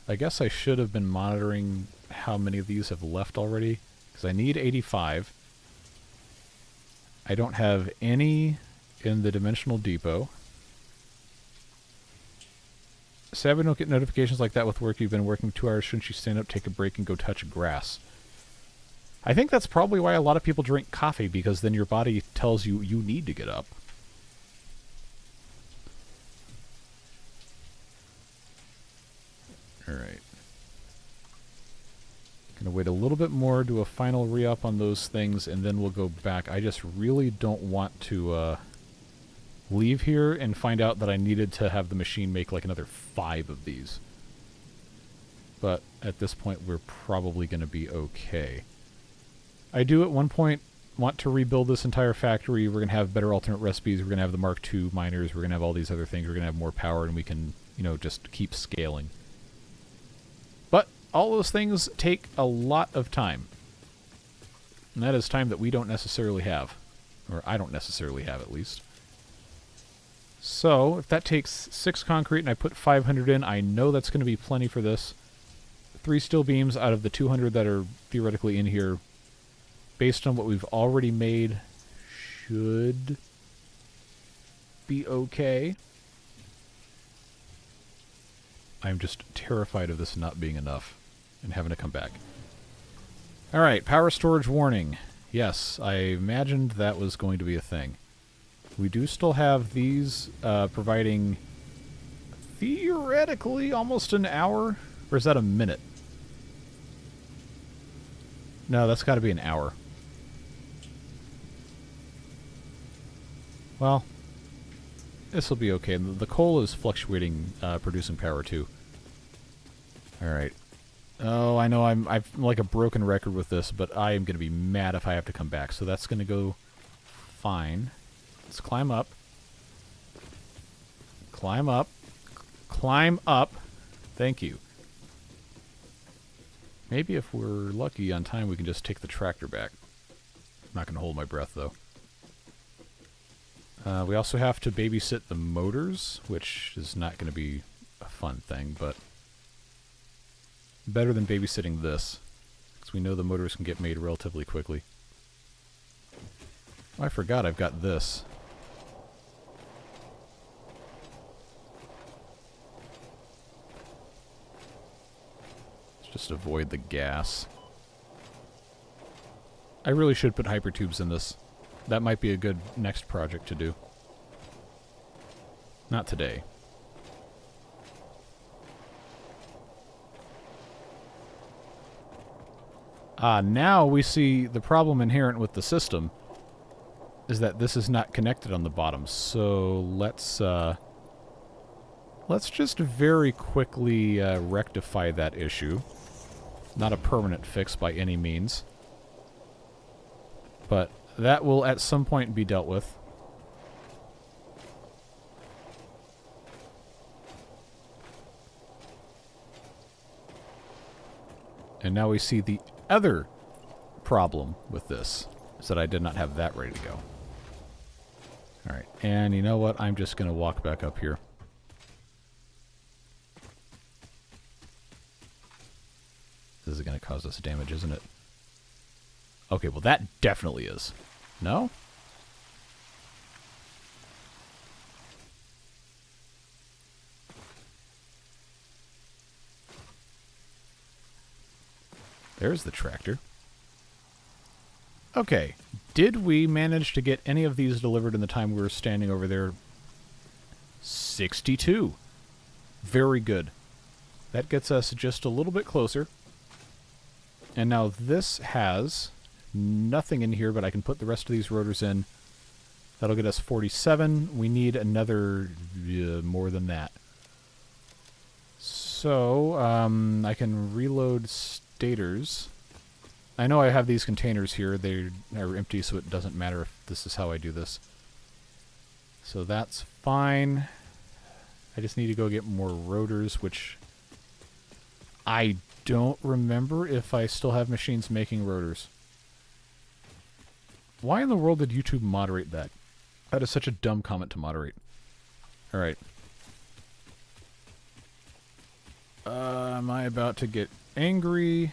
I guess I should have been monitoring how many of these have left already, because I need 85. I don't have any in the dimensional depot. Sad we don't get notifications like that with work. You've been working 2 hours. Shouldn't you stand up, take a break, and go touch grass? I think that's probably why a lot of people drink coffee, because then your body tells you you need to get up. Alright. Gonna wait a little bit more, do a final re-up on those things, and then we'll go back. I just really don't want to leave here and find out that I needed to have the machine make like another 5 of these. But at this point, we're probably going to be okay. I do at one point want to rebuild this entire factory. We're going to have better alternate recipes. We're going to have the Mark II miners. We're going to have all these other things. We're going to have more power, and we can, you know, just keep scaling. But all those things take a lot of time. And that is time that we don't necessarily have. Or I don't necessarily have, at least. So, if that takes 6 concrete and I put 500 in, I know that's going to be plenty for this. 3 steel beams out of the 200 that are theoretically in here, based on what we've already made, should be okay. I'm just terrified of this not being enough and having to come back. Alright, power storage warning. Yes, I imagined that was going to be a thing. We do still have these providing theoretically almost an hour. Or is that a minute? No, that's got to be an hour. Well, this will be okay. The coal is fluctuating, producing power too. Alright. Oh, I know I'm like a broken record with this, but I am going to be mad if I have to come back. So that's going to go fine. Let's climb up. Climb up. Climb up. Thank you. Maybe if we're lucky on time, we can just take the tractor back. I'm not going to hold my breath, though. We also have to babysit the motors, which is not going to be a fun thing, but better than babysitting this, because we know the motors can get made relatively quickly. Oh, I forgot I've got this. Just avoid the gas. I really should put hypertubes in this. That might be a good next project to do. Not today. Now we see the problem inherent with the system is that this is not connected on the bottom. So let's just very quickly rectify that issue. Not a permanent fix by any means. But that will at some point be dealt with. And now we see the other problem with this, is that I did not have that ready to go. Alright, and you know what? I'm just going to walk back up here. This is going to cause us damage, isn't it? Okay, well that definitely is. No? There's the tractor. Okay, did we manage to get any of these delivered in the time we were standing over there? 62. Very good. That gets us just a little bit closer. And now this has nothing in here, but I can put the rest of these rotors in. That'll get us 47. We need another more than that. So, I can reload stators. I know I have these containers here. They are empty, so it doesn't matter if this is how I do this. So that's fine. I just need to go get more rotors, which I don't remember if I still have machines making rotors. Why in the world did YouTube moderate that? That is such a dumb comment to moderate. Alright. Am I about to get angry?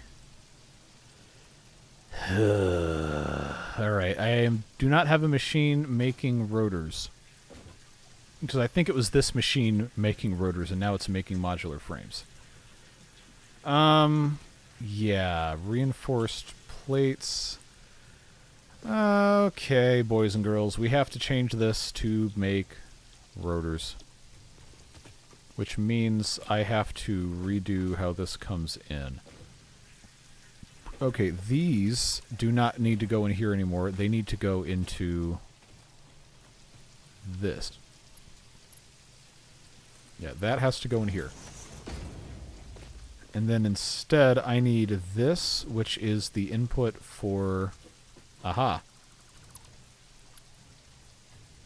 Alright, do not have a machine making rotors. Because I think it was this machine making rotors, and now it's making modular frames. Yeah, reinforced plates. Okay, boys and girls, we have to change this to make rotors. Which means I have to redo how this comes in. Okay, these do not need to go in here anymore. They need to go into this. Yeah, that has to go in here. And then instead, I need this, which is the input for... Aha.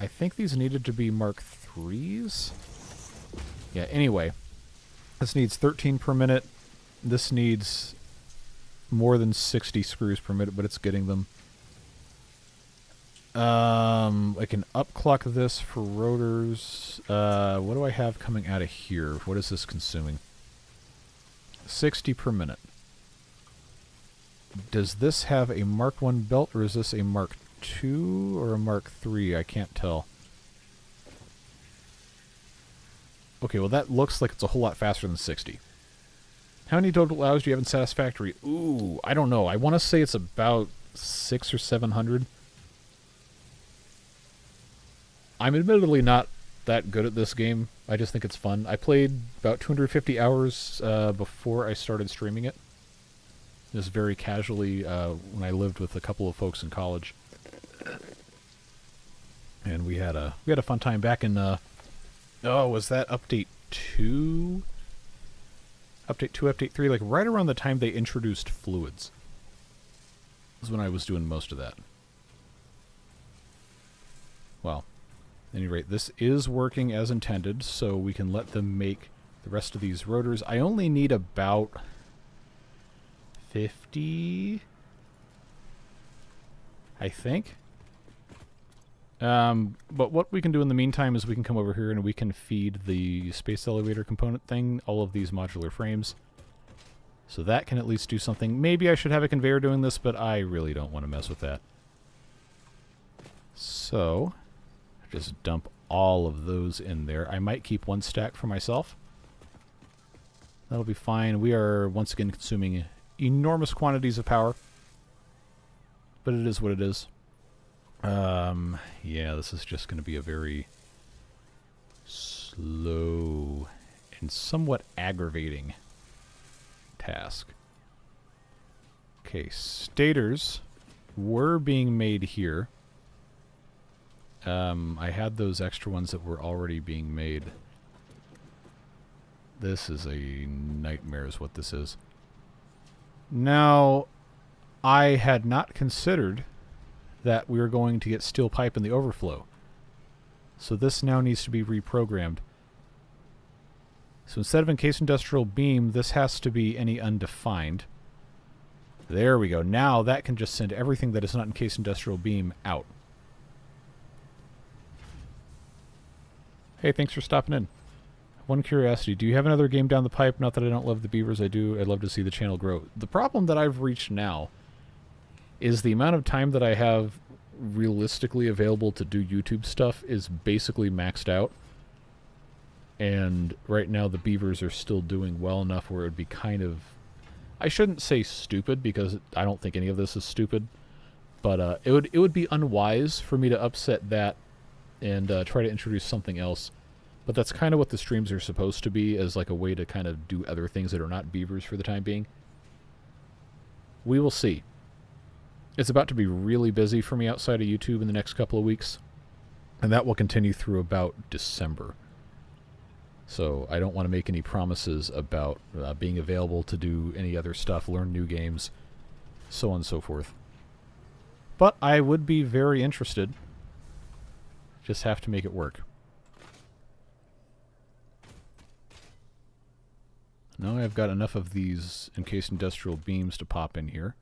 I think these needed to be Mark IIIs. Yeah, anyway. This needs 13 per minute. This needs more than 60 screws per minute, but it's getting them. I can upclock this for rotors. What do I have coming out of here? What is this consuming? 60 per minute. Does this have a Mark 1 belt, or is this a Mark 2 or a Mark 3? I can't tell. Okay, well that looks like it's a whole lot faster than 60. How many total hours do you have in Satisfactory? Ooh, I don't know. I want to say it's about 600 or 700. I'm admittedly not that good at this game. I just think it's fun. I played about 250 hours before I started streaming it. Just very casually when I lived with a couple of folks in college. And we had a fun time back in oh, was that update 2? Update 2, update 3, like right around the time they introduced fluids. This is when I was doing most of that. Well, at any rate, this is working as intended, so we can let them make the rest of these rotors. I only need about 50, I think. But what we can do in the meantime is we can come over here and we can feed the space elevator component thing all of these modular frames. So that can at least do something. Maybe I should have a conveyor doing this, but I really don't want to mess with that. So, just dump all of those in there. I might keep one stack for myself. That'll be fine. We are once again consuming enormous quantities of power. But it is what it is. Yeah, this is just going to be a very slow and somewhat aggravating task. Okay, stators were being made here. I had those extra ones that were already being made. This is a nightmare is what this is. Now, I had not considered that we were going to get steel pipe in the overflow. So this now needs to be reprogrammed. So instead of encased industrial beam, this has to be any undefined. There we go. Now that can just send everything that is not encased industrial beam out. Hey, thanks for stopping in. One curiosity, do you have another game down the pipe? Not that I don't love the beavers, I do. I'd love to see the channel grow. The problem that I've reached now is the amount of time that I have realistically available to do YouTube stuff is basically maxed out. And right now the beavers are still doing well enough where it would be kind of... I shouldn't say stupid, because I don't think any of this is stupid. But it would be unwise for me to upset that and try to introduce something else. But that's kind of what the streams are supposed to be, as like a way to kind of do other things that are not beavers for the time being. We will see. It's about to be really busy for me outside of YouTube in the next couple of weeks. And that will continue through about December. So I don't want to make any promises about being available to do any other stuff, learn new games, so on and so forth. But I would be very interested. Just have to make it work. Now I've got enough of these encased industrial beams to pop in here.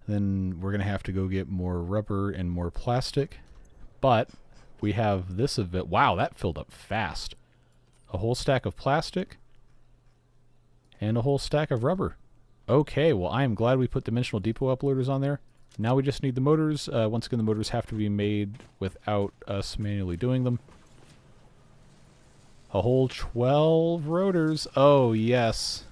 Then we're going to have to go get more rubber and more plastic. But we have this of it. Wow, that filled up fast. A whole stack of plastic and a whole stack of rubber. Okay, well, I am glad we put dimensional depot uploaders on there. Now we just need the motors. Once again, the motors have to be made without us manually doing them. A whole 12 rotors. Oh, yes.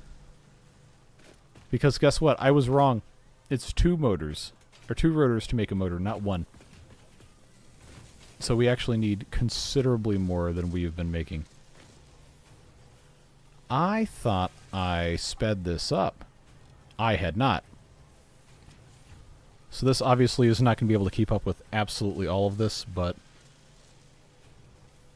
Because guess what? I was wrong. It's 2 motors. Or 2 rotors to make a motor, not 1. So we actually need considerably more than we have been making. I thought I sped this up. I had not. So this obviously is not going to be able to keep up with absolutely all of this, but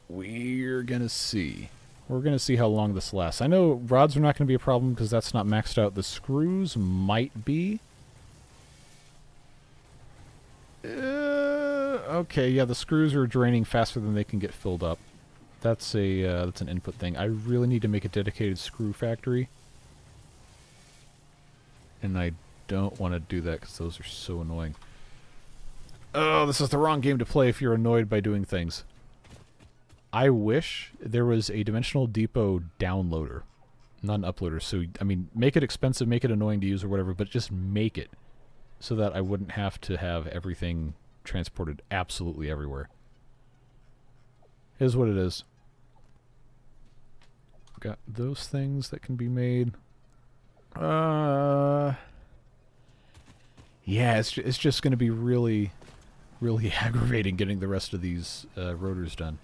we're going to see. We're going to see how long this lasts. I know rods are not going to be a problem because that's not maxed out. The screws might be. Okay, yeah, the screws are draining faster than they can get filled up. That's an input thing. I really need to make a dedicated screw factory. And I don't want to do that because those are so annoying. Oh, this is the wrong game to play if you're annoyed by doing things. I wish there was a Dimensional Depot downloader, not an uploader. So, I mean, make it expensive, make it annoying to use or whatever, but just make it so that I wouldn't have to have everything transported absolutely everywhere. Here's what it is. Got those things that can be made. Yeah, it's just going to be really, really aggravating getting the rest of these rotors done.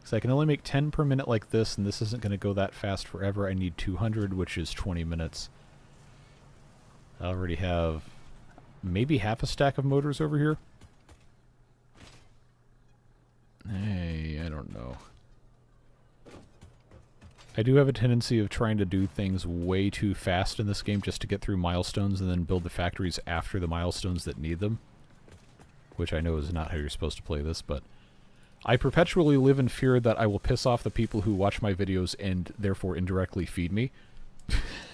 So I can only make 10 per minute like this, and this isn't going to go that fast forever. I need 200, which is 20 minutes. I already have maybe half a stack of motors over here. Hey, I don't know. I do have a tendency of trying to do things way too fast in this game just to get through milestones and then build the factories after the milestones that need them. Which I know is not how you're supposed to play this, but I perpetually live in fear that I will piss off the people who watch my videos and therefore indirectly feed me.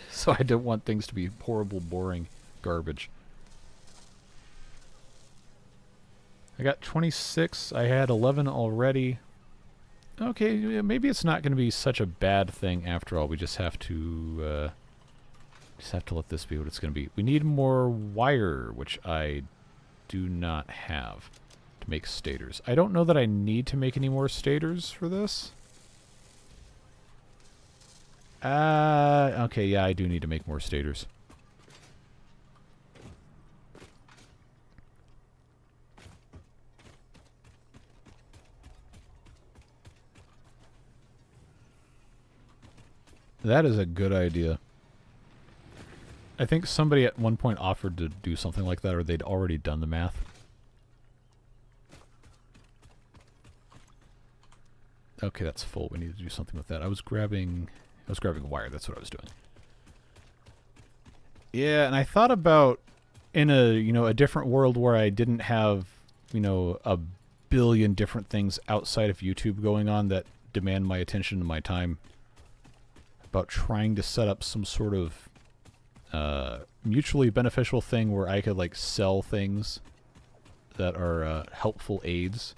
So I don't want things to be horrible, boring garbage. I got 26. I had 11 already. Okay, maybe it's not going to be such a bad thing after all. We just have to let this be what it's going to be. We need more wire, which I do not have to make stators. I don't know that I need to make any more stators for this. Okay, yeah, I do need to make more stators. That is a good idea. I think somebody at one point offered to do something like that, or they'd already done the math. Okay, that's full. We need to do something with that. I was grabbing wire. That's what I was doing. Yeah, and I thought about in a different world where I didn't have, a billion different things outside of YouTube going on that demand my attention and my time, about trying to set up some sort of mutually beneficial thing where I could like sell things that are helpful aids,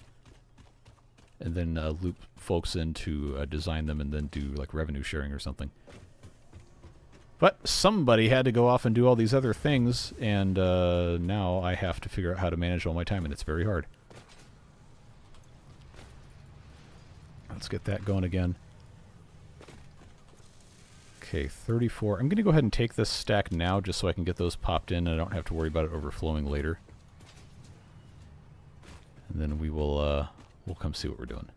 and then loop folks in to design them and then do like revenue sharing or something. But somebody had to go off and do all these other things, and now I have to figure out how to manage all my time, and it's very hard. Let's get that going again. Okay, 34. I'm going to go ahead and take this stack now just so I can get those popped in and I don't have to worry about it overflowing later. And then we'll come see what we're doing.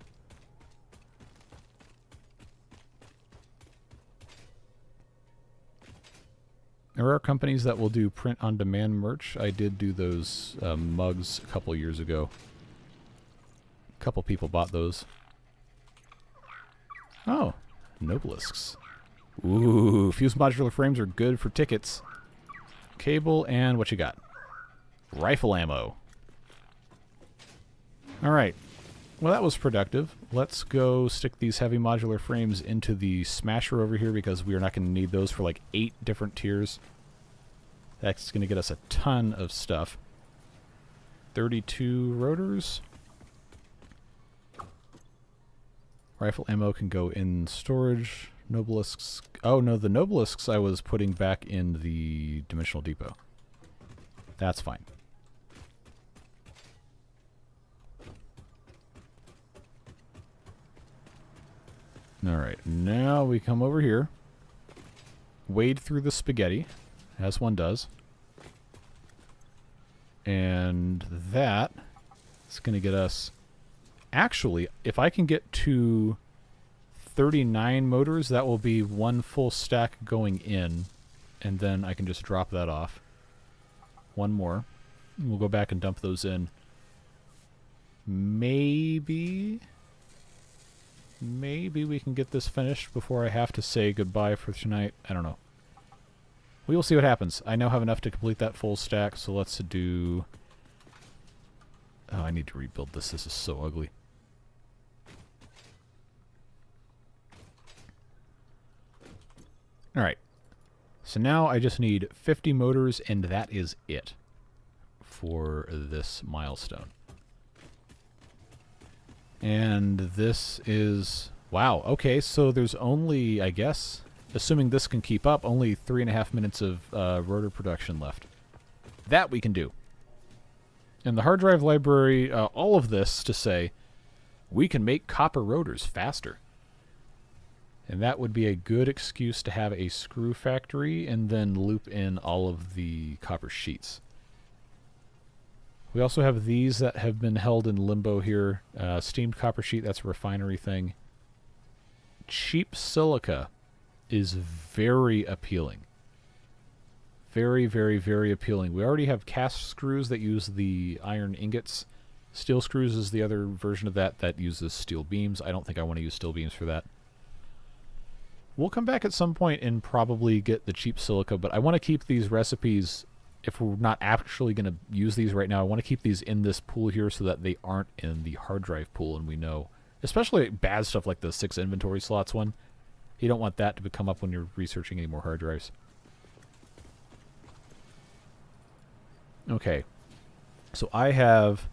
There are companies that will do print-on-demand merch. I did do those mugs a couple years ago. A couple people bought those. Oh, Nobelisks. Ooh, fused modular frames are good for tickets. Cable, and what you got? Rifle ammo. Alright. Well, that was productive. Let's go stick these heavy modular frames into the smasher over here because we are not going to need those for like 8 different tiers. That's going to get us a ton of stuff. 32 rotors. Rifle ammo can go in storage. Nobelisks. Oh no, the Nobelisks I was putting back in the Dimensional Depot. That's fine. Alright, now we come over here. Wade through the spaghetti, as one does. And that is going to get us... Actually, if I can get to 39 motors, that will be one full stack going in. And then I can just drop that off. One more. We'll go back and dump those in. Maybe we can get this finished before I have to say goodbye for tonight. I don't know. We will see what happens. I now have enough to complete that full stack, so let's do... Oh, I need to rebuild this. This is so ugly. Alright. So now I just need 50 motors, and that is it for this milestone. And this is... Wow, okay, so there's only, I guess, assuming this can keep up, only 3.5 minutes of rotor production left. That we can do. In the hard drive library, all of this to say, we can make copper rotors faster. And that would be a good excuse to have a screw factory and then loop in all of the copper sheets. We also have these that have been held in limbo here. Steamed copper sheet, that's a refinery thing. Cheap silica is very appealing. Very, very, very appealing. We already have cast screws that use the iron ingots. Steel screws is the other version of that that uses steel beams. I don't think I want to use steel beams for that. We'll come back at some point and probably get the cheap silica, but I want to keep these recipes... If we're not actually going to use these right now, I want to keep these in this pool here so that they aren't in the hard drive pool, and we know. Especially bad stuff like the 6 inventory slots one. You don't want that to come up when you're researching any more hard drives. Okay. So I have...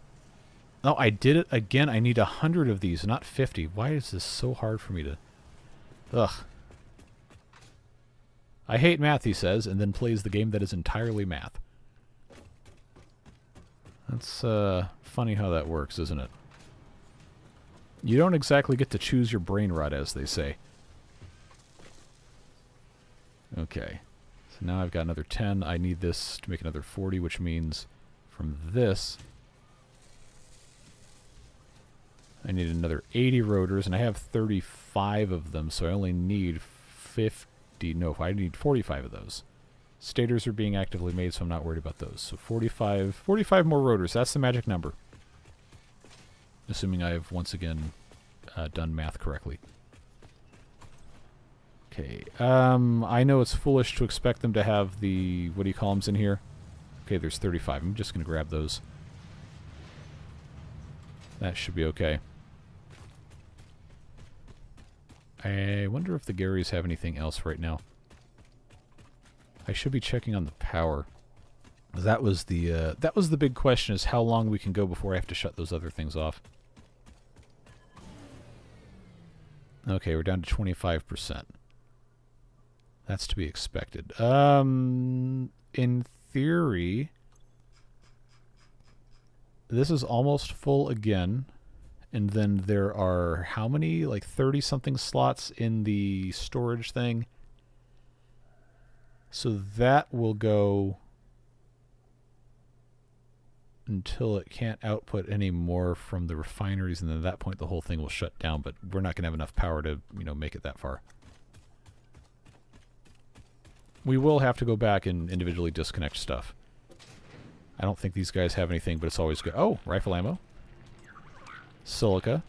Oh, I did it again. I need 100 of these, not 50. Why is this so hard for me to... Ugh. I hate math, he says, and then plays the game that is entirely math. That's funny how that works, isn't it? You don't exactly get to choose your brain rot, as they say. Okay. So now I've got another 10. I need this to make another 40, which means from this... I need another 80 rotors, and I have 35 of them, so I only need 50. No, I need 45 of those. Stators are being actively made, so I'm not worried about those. So 45 more rotors. That's the magic number. Assuming I have, once again, done math correctly. Okay. I know it's foolish to expect them to have the, what do you call them in here? Okay, there's 35. I'm just going to grab those. That should be okay. I wonder if the Garys have anything else right now. I should be checking on the power. That was the big question, is how long we can go before I have to shut those other things off. Okay, we're down to 25%. That's to be expected. In theory, this is almost full again. And then there are, how many? Like 30-something slots in the storage thing. So that will go until it can't output any more from the refineries. And then at that point, the whole thing will shut down. But we're not going to have enough power to, make it that far. We will have to go back and individually disconnect stuff. I don't think these guys have anything, but it's always good. Oh, rifle ammo. Silica,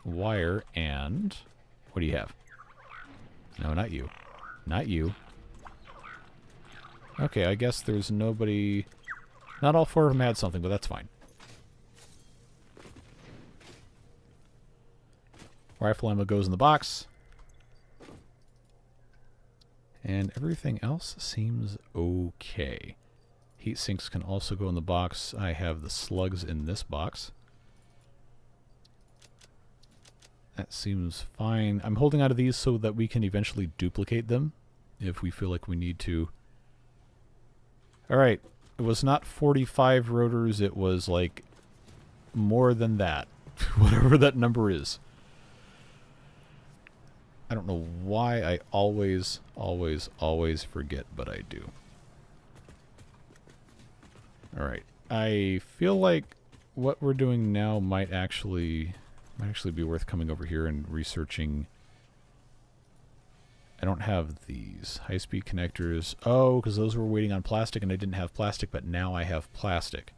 wire, and what do you have? No, not you. Not you. Okay, I guess there's nobody... Not all 4 of them had something, but that's fine. Rifle ammo goes in the box. And everything else seems okay. Heat sinks can also go in the box. I have the slugs in this box. That seems fine. I'm holding out of these so that we can eventually duplicate them if we feel like we need to. Alright, It was not 45 rotors, it was like more than that. Whatever that number is. I don't know why I always forget, but I do. Alright. I feel like what we're doing now might actually be worth coming over here and researching. I don't have these high-speed connectors. Oh, because those were waiting on plastic and I didn't have plastic, but now I have plastic.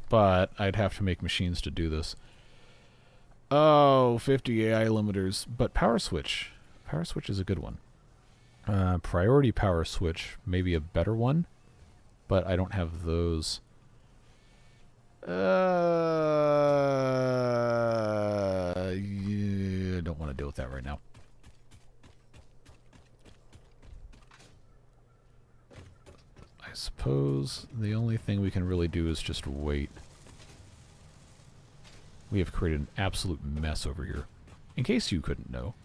But I'd have to make machines to do this. Oh, 50 AI limiters. But power switch. Power switch is a good one. Priority power switch, maybe a better one. But I don't have those. Yeah, I don't want to deal with that right now. I suppose the only thing we can really do is just wait. We have created an absolute mess over here. In case you couldn't know.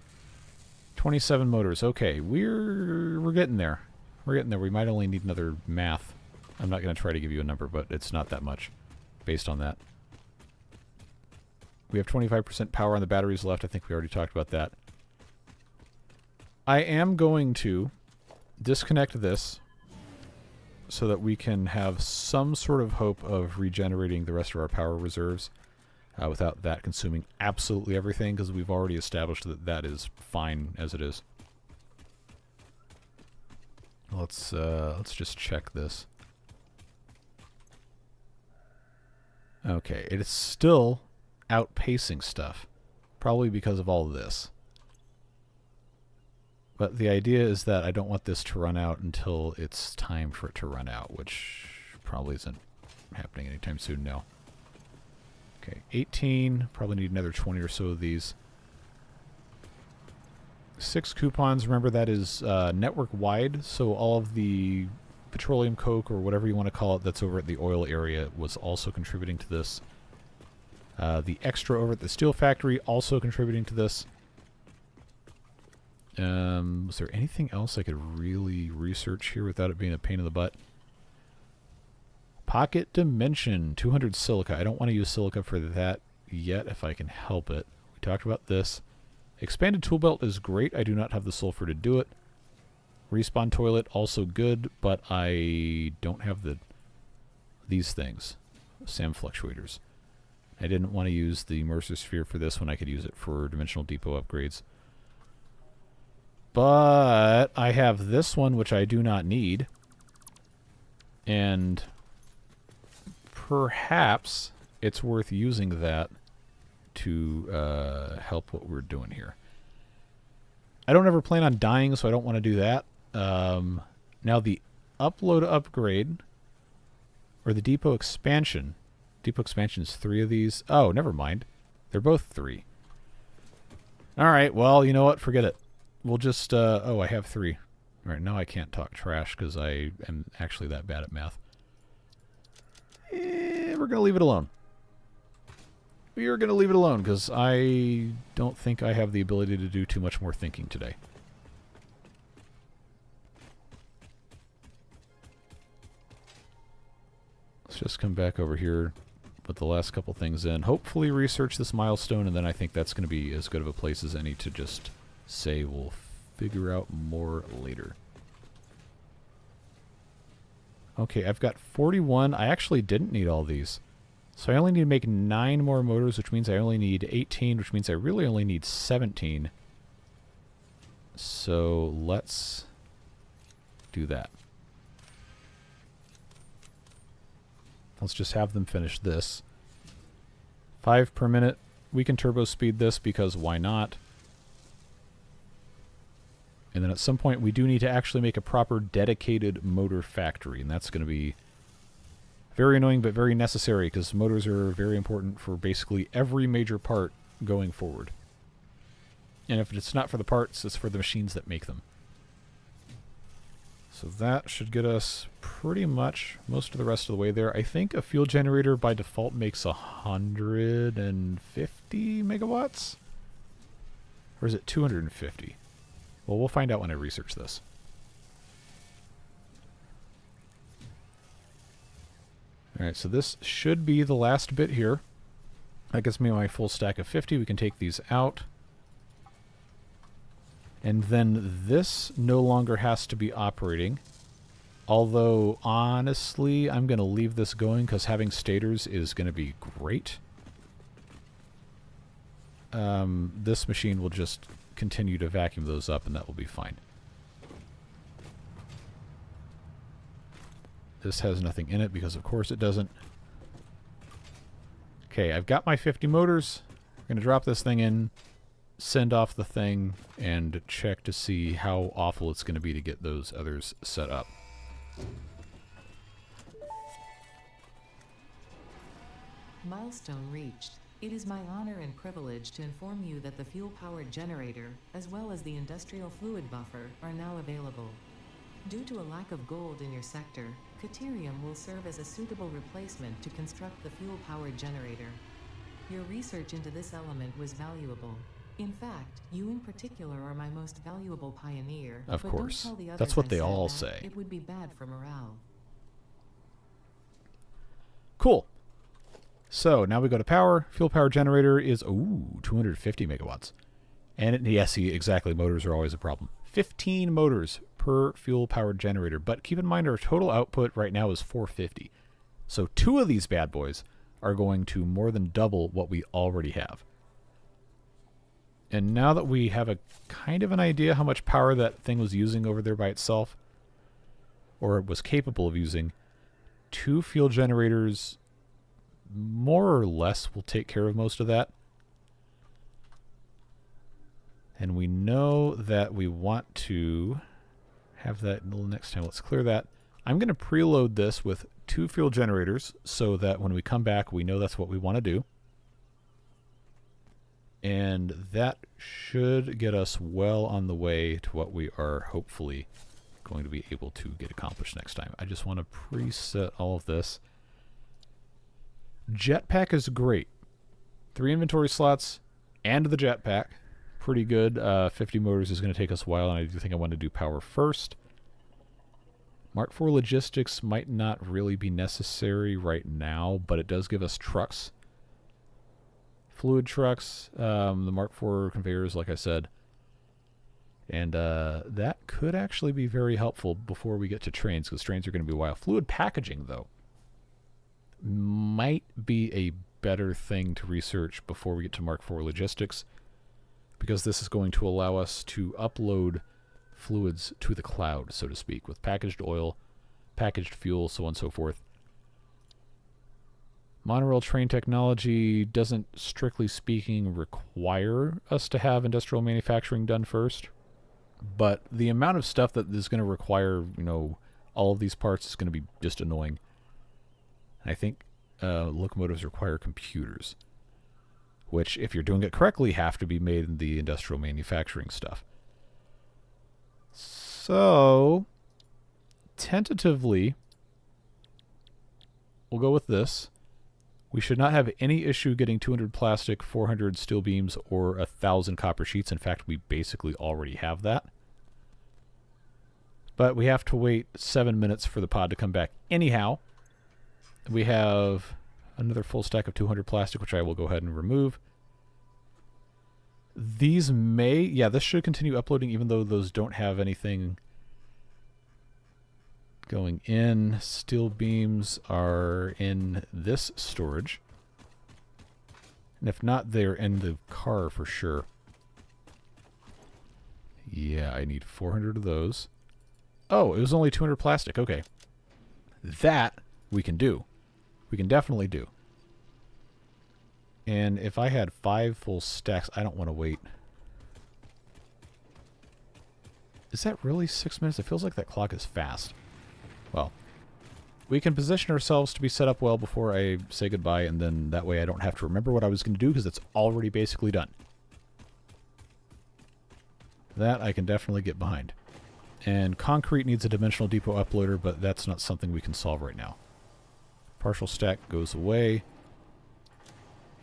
27 motors. Okay, we're getting there. We're getting there. We might only need another math. I'm not going to try to give you a number, but it's not that much based on that. We have 25% power on the batteries left. I think we already talked about that. I am going to disconnect this so that we can have some sort of hope of regenerating the rest of our power reserves without that consuming absolutely everything, because we've already established that that is fine as it is. Let's just check this. Okay, it is still outpacing stuff, probably because of all of this. But the idea is that I don't want this to run out until it's time for it to run out, which probably isn't happening anytime soon now. Okay, 18. Probably need another 20 or so of these. 6 coupons. Remember, that is network-wide, so all of the petroleum coke, or whatever you want to call it, that's over at the oil area was also contributing to this. The extra over at the steel factory also contributing to this. Was there anything else I could really research here without it being a pain in the butt? Pocket dimension, 200 silica. I don't want to use silica for that yet if I can help it. We talked about this. Expanded tool belt is great. I do not have the sulfur to do it. Respawn toilet, also good, but I don't have these things. SAM fluctuators. I didn't want to use the Mercer sphere for this when I could use it for dimensional depot upgrades. But I have this one, which I do not need. And perhaps it's worth using that to help what we're doing here. I don't ever plan on dying, so I don't want to do that. Now the upload upgrade, or the depot expansion. Depot expansion is 3 of these. Oh, never mind. They're both 3. Alright, well, you know what? Forget it. We'll just, oh, I have 3. Alright, now I can't talk trash because I am actually that bad at math. We're going to leave it alone. We are going to leave it alone because I don't think I have the ability to do too much more thinking today. Let's just come back over here, put the last couple things in, hopefully research this milestone, and then I think that's going to be as good of a place as any to just say we'll figure out more later. Okay, I've got 41. I actually didn't need all these. So I only need to make 9 more motors, which means I only need 18, which means I really only need 17. So let's do that. Let's just have them finish this. 5 per minute. We can turbo speed this because why not? And then at some point we do need to actually make a proper dedicated motor factory, and that's going to be very annoying but very necessary because motors are very important for basically every major part going forward. And if it's not for the parts, it's for the machines that make them. So that should get us pretty much most of the rest of the way there. I think a fuel generator by default makes 150 megawatts? Or is it 250? Well, we'll find out when I research this. Alright, so this should be the last bit here. That gives me my full stack of 50. We can take these out. And then this no longer has to be operating. Although, honestly, I'm going to leave this going because having stators is going to be great. This machine will just continue to vacuum those up, and that will be fine. This has nothing in it because, of course, it doesn't. Okay, I've got my 50 motors. I'm going to drop this thing in, send off the thing, and check to see how awful it's going to be to get those others set up. Milestone reached. It is my honor and privilege to inform you that the fuel-powered generator, as well as the industrial fluid buffer, are now available. Due to a lack of gold in your sector, Caterium will serve as a suitable replacement to construct the fuel-powered generator. Your research into this element was valuable. In fact, you in particular are my most valuable pioneer. Of but course. Don't tell the others That's what I they said all that. say. It would be bad for morale. Cool. So now we go to power. Fuel power generator is 250 megawatts. And yes, see, exactly, motors are always a problem. 15 motors per fuel powered generator. But keep in mind our total output right now is 450. So 2 of these bad boys are going to more than double what we already have. And now that we have a kind of an idea how much power that thing was using over there by itself, or it was capable of using, 2 fuel generators more or less will take care of most of that. And we know that we want to have that next time. Let's clear that. I'm going to preload this with 2 fuel generators so that when we come back, we know that's what we want to do. And that should get us well on the way to what we are hopefully going to be able to get accomplished next time. I just want to preset all of this. Jetpack is great. 3 inventory slots and the jetpack. Pretty good. 50 motors is going to take us a while, and I do think I want to do power first. Mark IV logistics might not really be necessary right now, but it does give us trucks. Fluid trucks, the Mark IV conveyors, like I said. And that could actually be very helpful before we get to trains, because trains are going to be a while. Fluid packaging, though, might be a better thing to research before we get to Mark IV logistics, because this is going to allow us to upload fluids to the cloud, so to speak, with packaged oil, packaged fuel, so on and so forth. Monorail train technology doesn't, strictly speaking, require us to have industrial manufacturing done first, but the amount of stuff that is going to require, you know, all of these parts is going to be just annoying. I think locomotives require computers, which, if you're doing it correctly, have to be made in the industrial manufacturing stuff. So, tentatively, we'll go with this. We should not have any issue getting 200 plastic, 400 steel beams, or 1,000 copper sheets. In fact, we basically already have that. But we have to wait 7 minutes for the pod to come back. Anyhow, we have another full stack of 200 plastic, which I will go ahead and remove. These may... yeah, this should continue uploading even though those don't have anything going in. Steel beams are in this storage. And if not, they're in the car for sure. Yeah, I need 400 of those. Oh, it was only 200 plastic. Okay. That we can do. We can definitely do. And if I had 5 full stacks, I don't want to wait. Is that really 6 minutes? It feels like that clock is fast. Well, we can position ourselves to be set up well before I say goodbye, and then that way I don't have to remember what I was going to do because it's already basically done. That I can definitely get behind. And concrete needs a dimensional depot uploader, but that's not something we can solve right now. Partial stack goes away.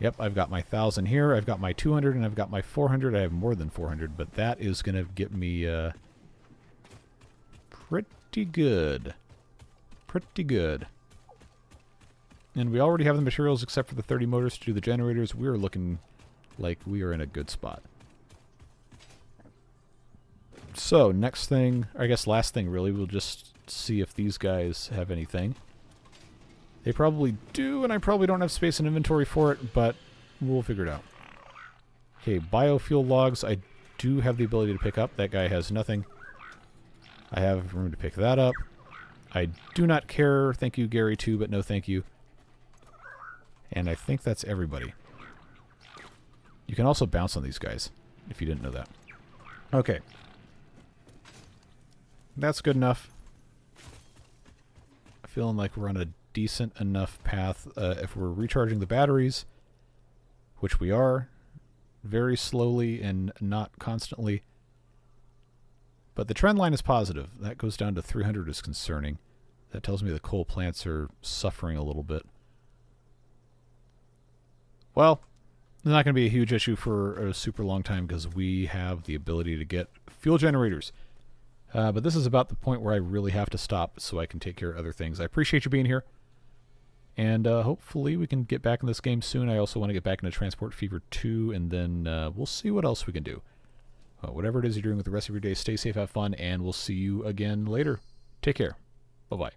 Yep, I've got my 1,000 here, I've got my 200, and I've got my 400. I have more than 400, but that is going to get me pretty good. Pretty good. And we already have the materials except for the 30 motors to do the generators. We are looking like we are in a good spot. So, next thing, or I guess last thing really, we'll just see if these guys have anything. They probably do, and I probably don't have space in inventory for it, but we'll figure it out. Okay, biofuel logs, I do have the ability to pick up. That guy has nothing. I have room to pick that up. I do not care. Thank you, Gary, too, but no thank you. And I think that's everybody. You can also bounce on these guys, if you didn't know that. Okay. That's good enough. Feeling like we're on a decent enough path. If we're recharging the batteries, which we are, very slowly and not constantly. But the trend line is positive. That goes down to 300 is concerning. That tells me the coal plants are suffering a little bit. Well, it's not going to be a huge issue for a super long time because we have the ability to get fuel generators. But this is about the point where I really have to stop so I can take care of other things. I appreciate you being here. And hopefully we can get back in this game soon. I also want to get back into Transport Fever 2, and then we'll see what else we can do. Whatever it is you're doing with the rest of your day, stay safe, have fun, and we'll see you again later. Take care. Bye-bye.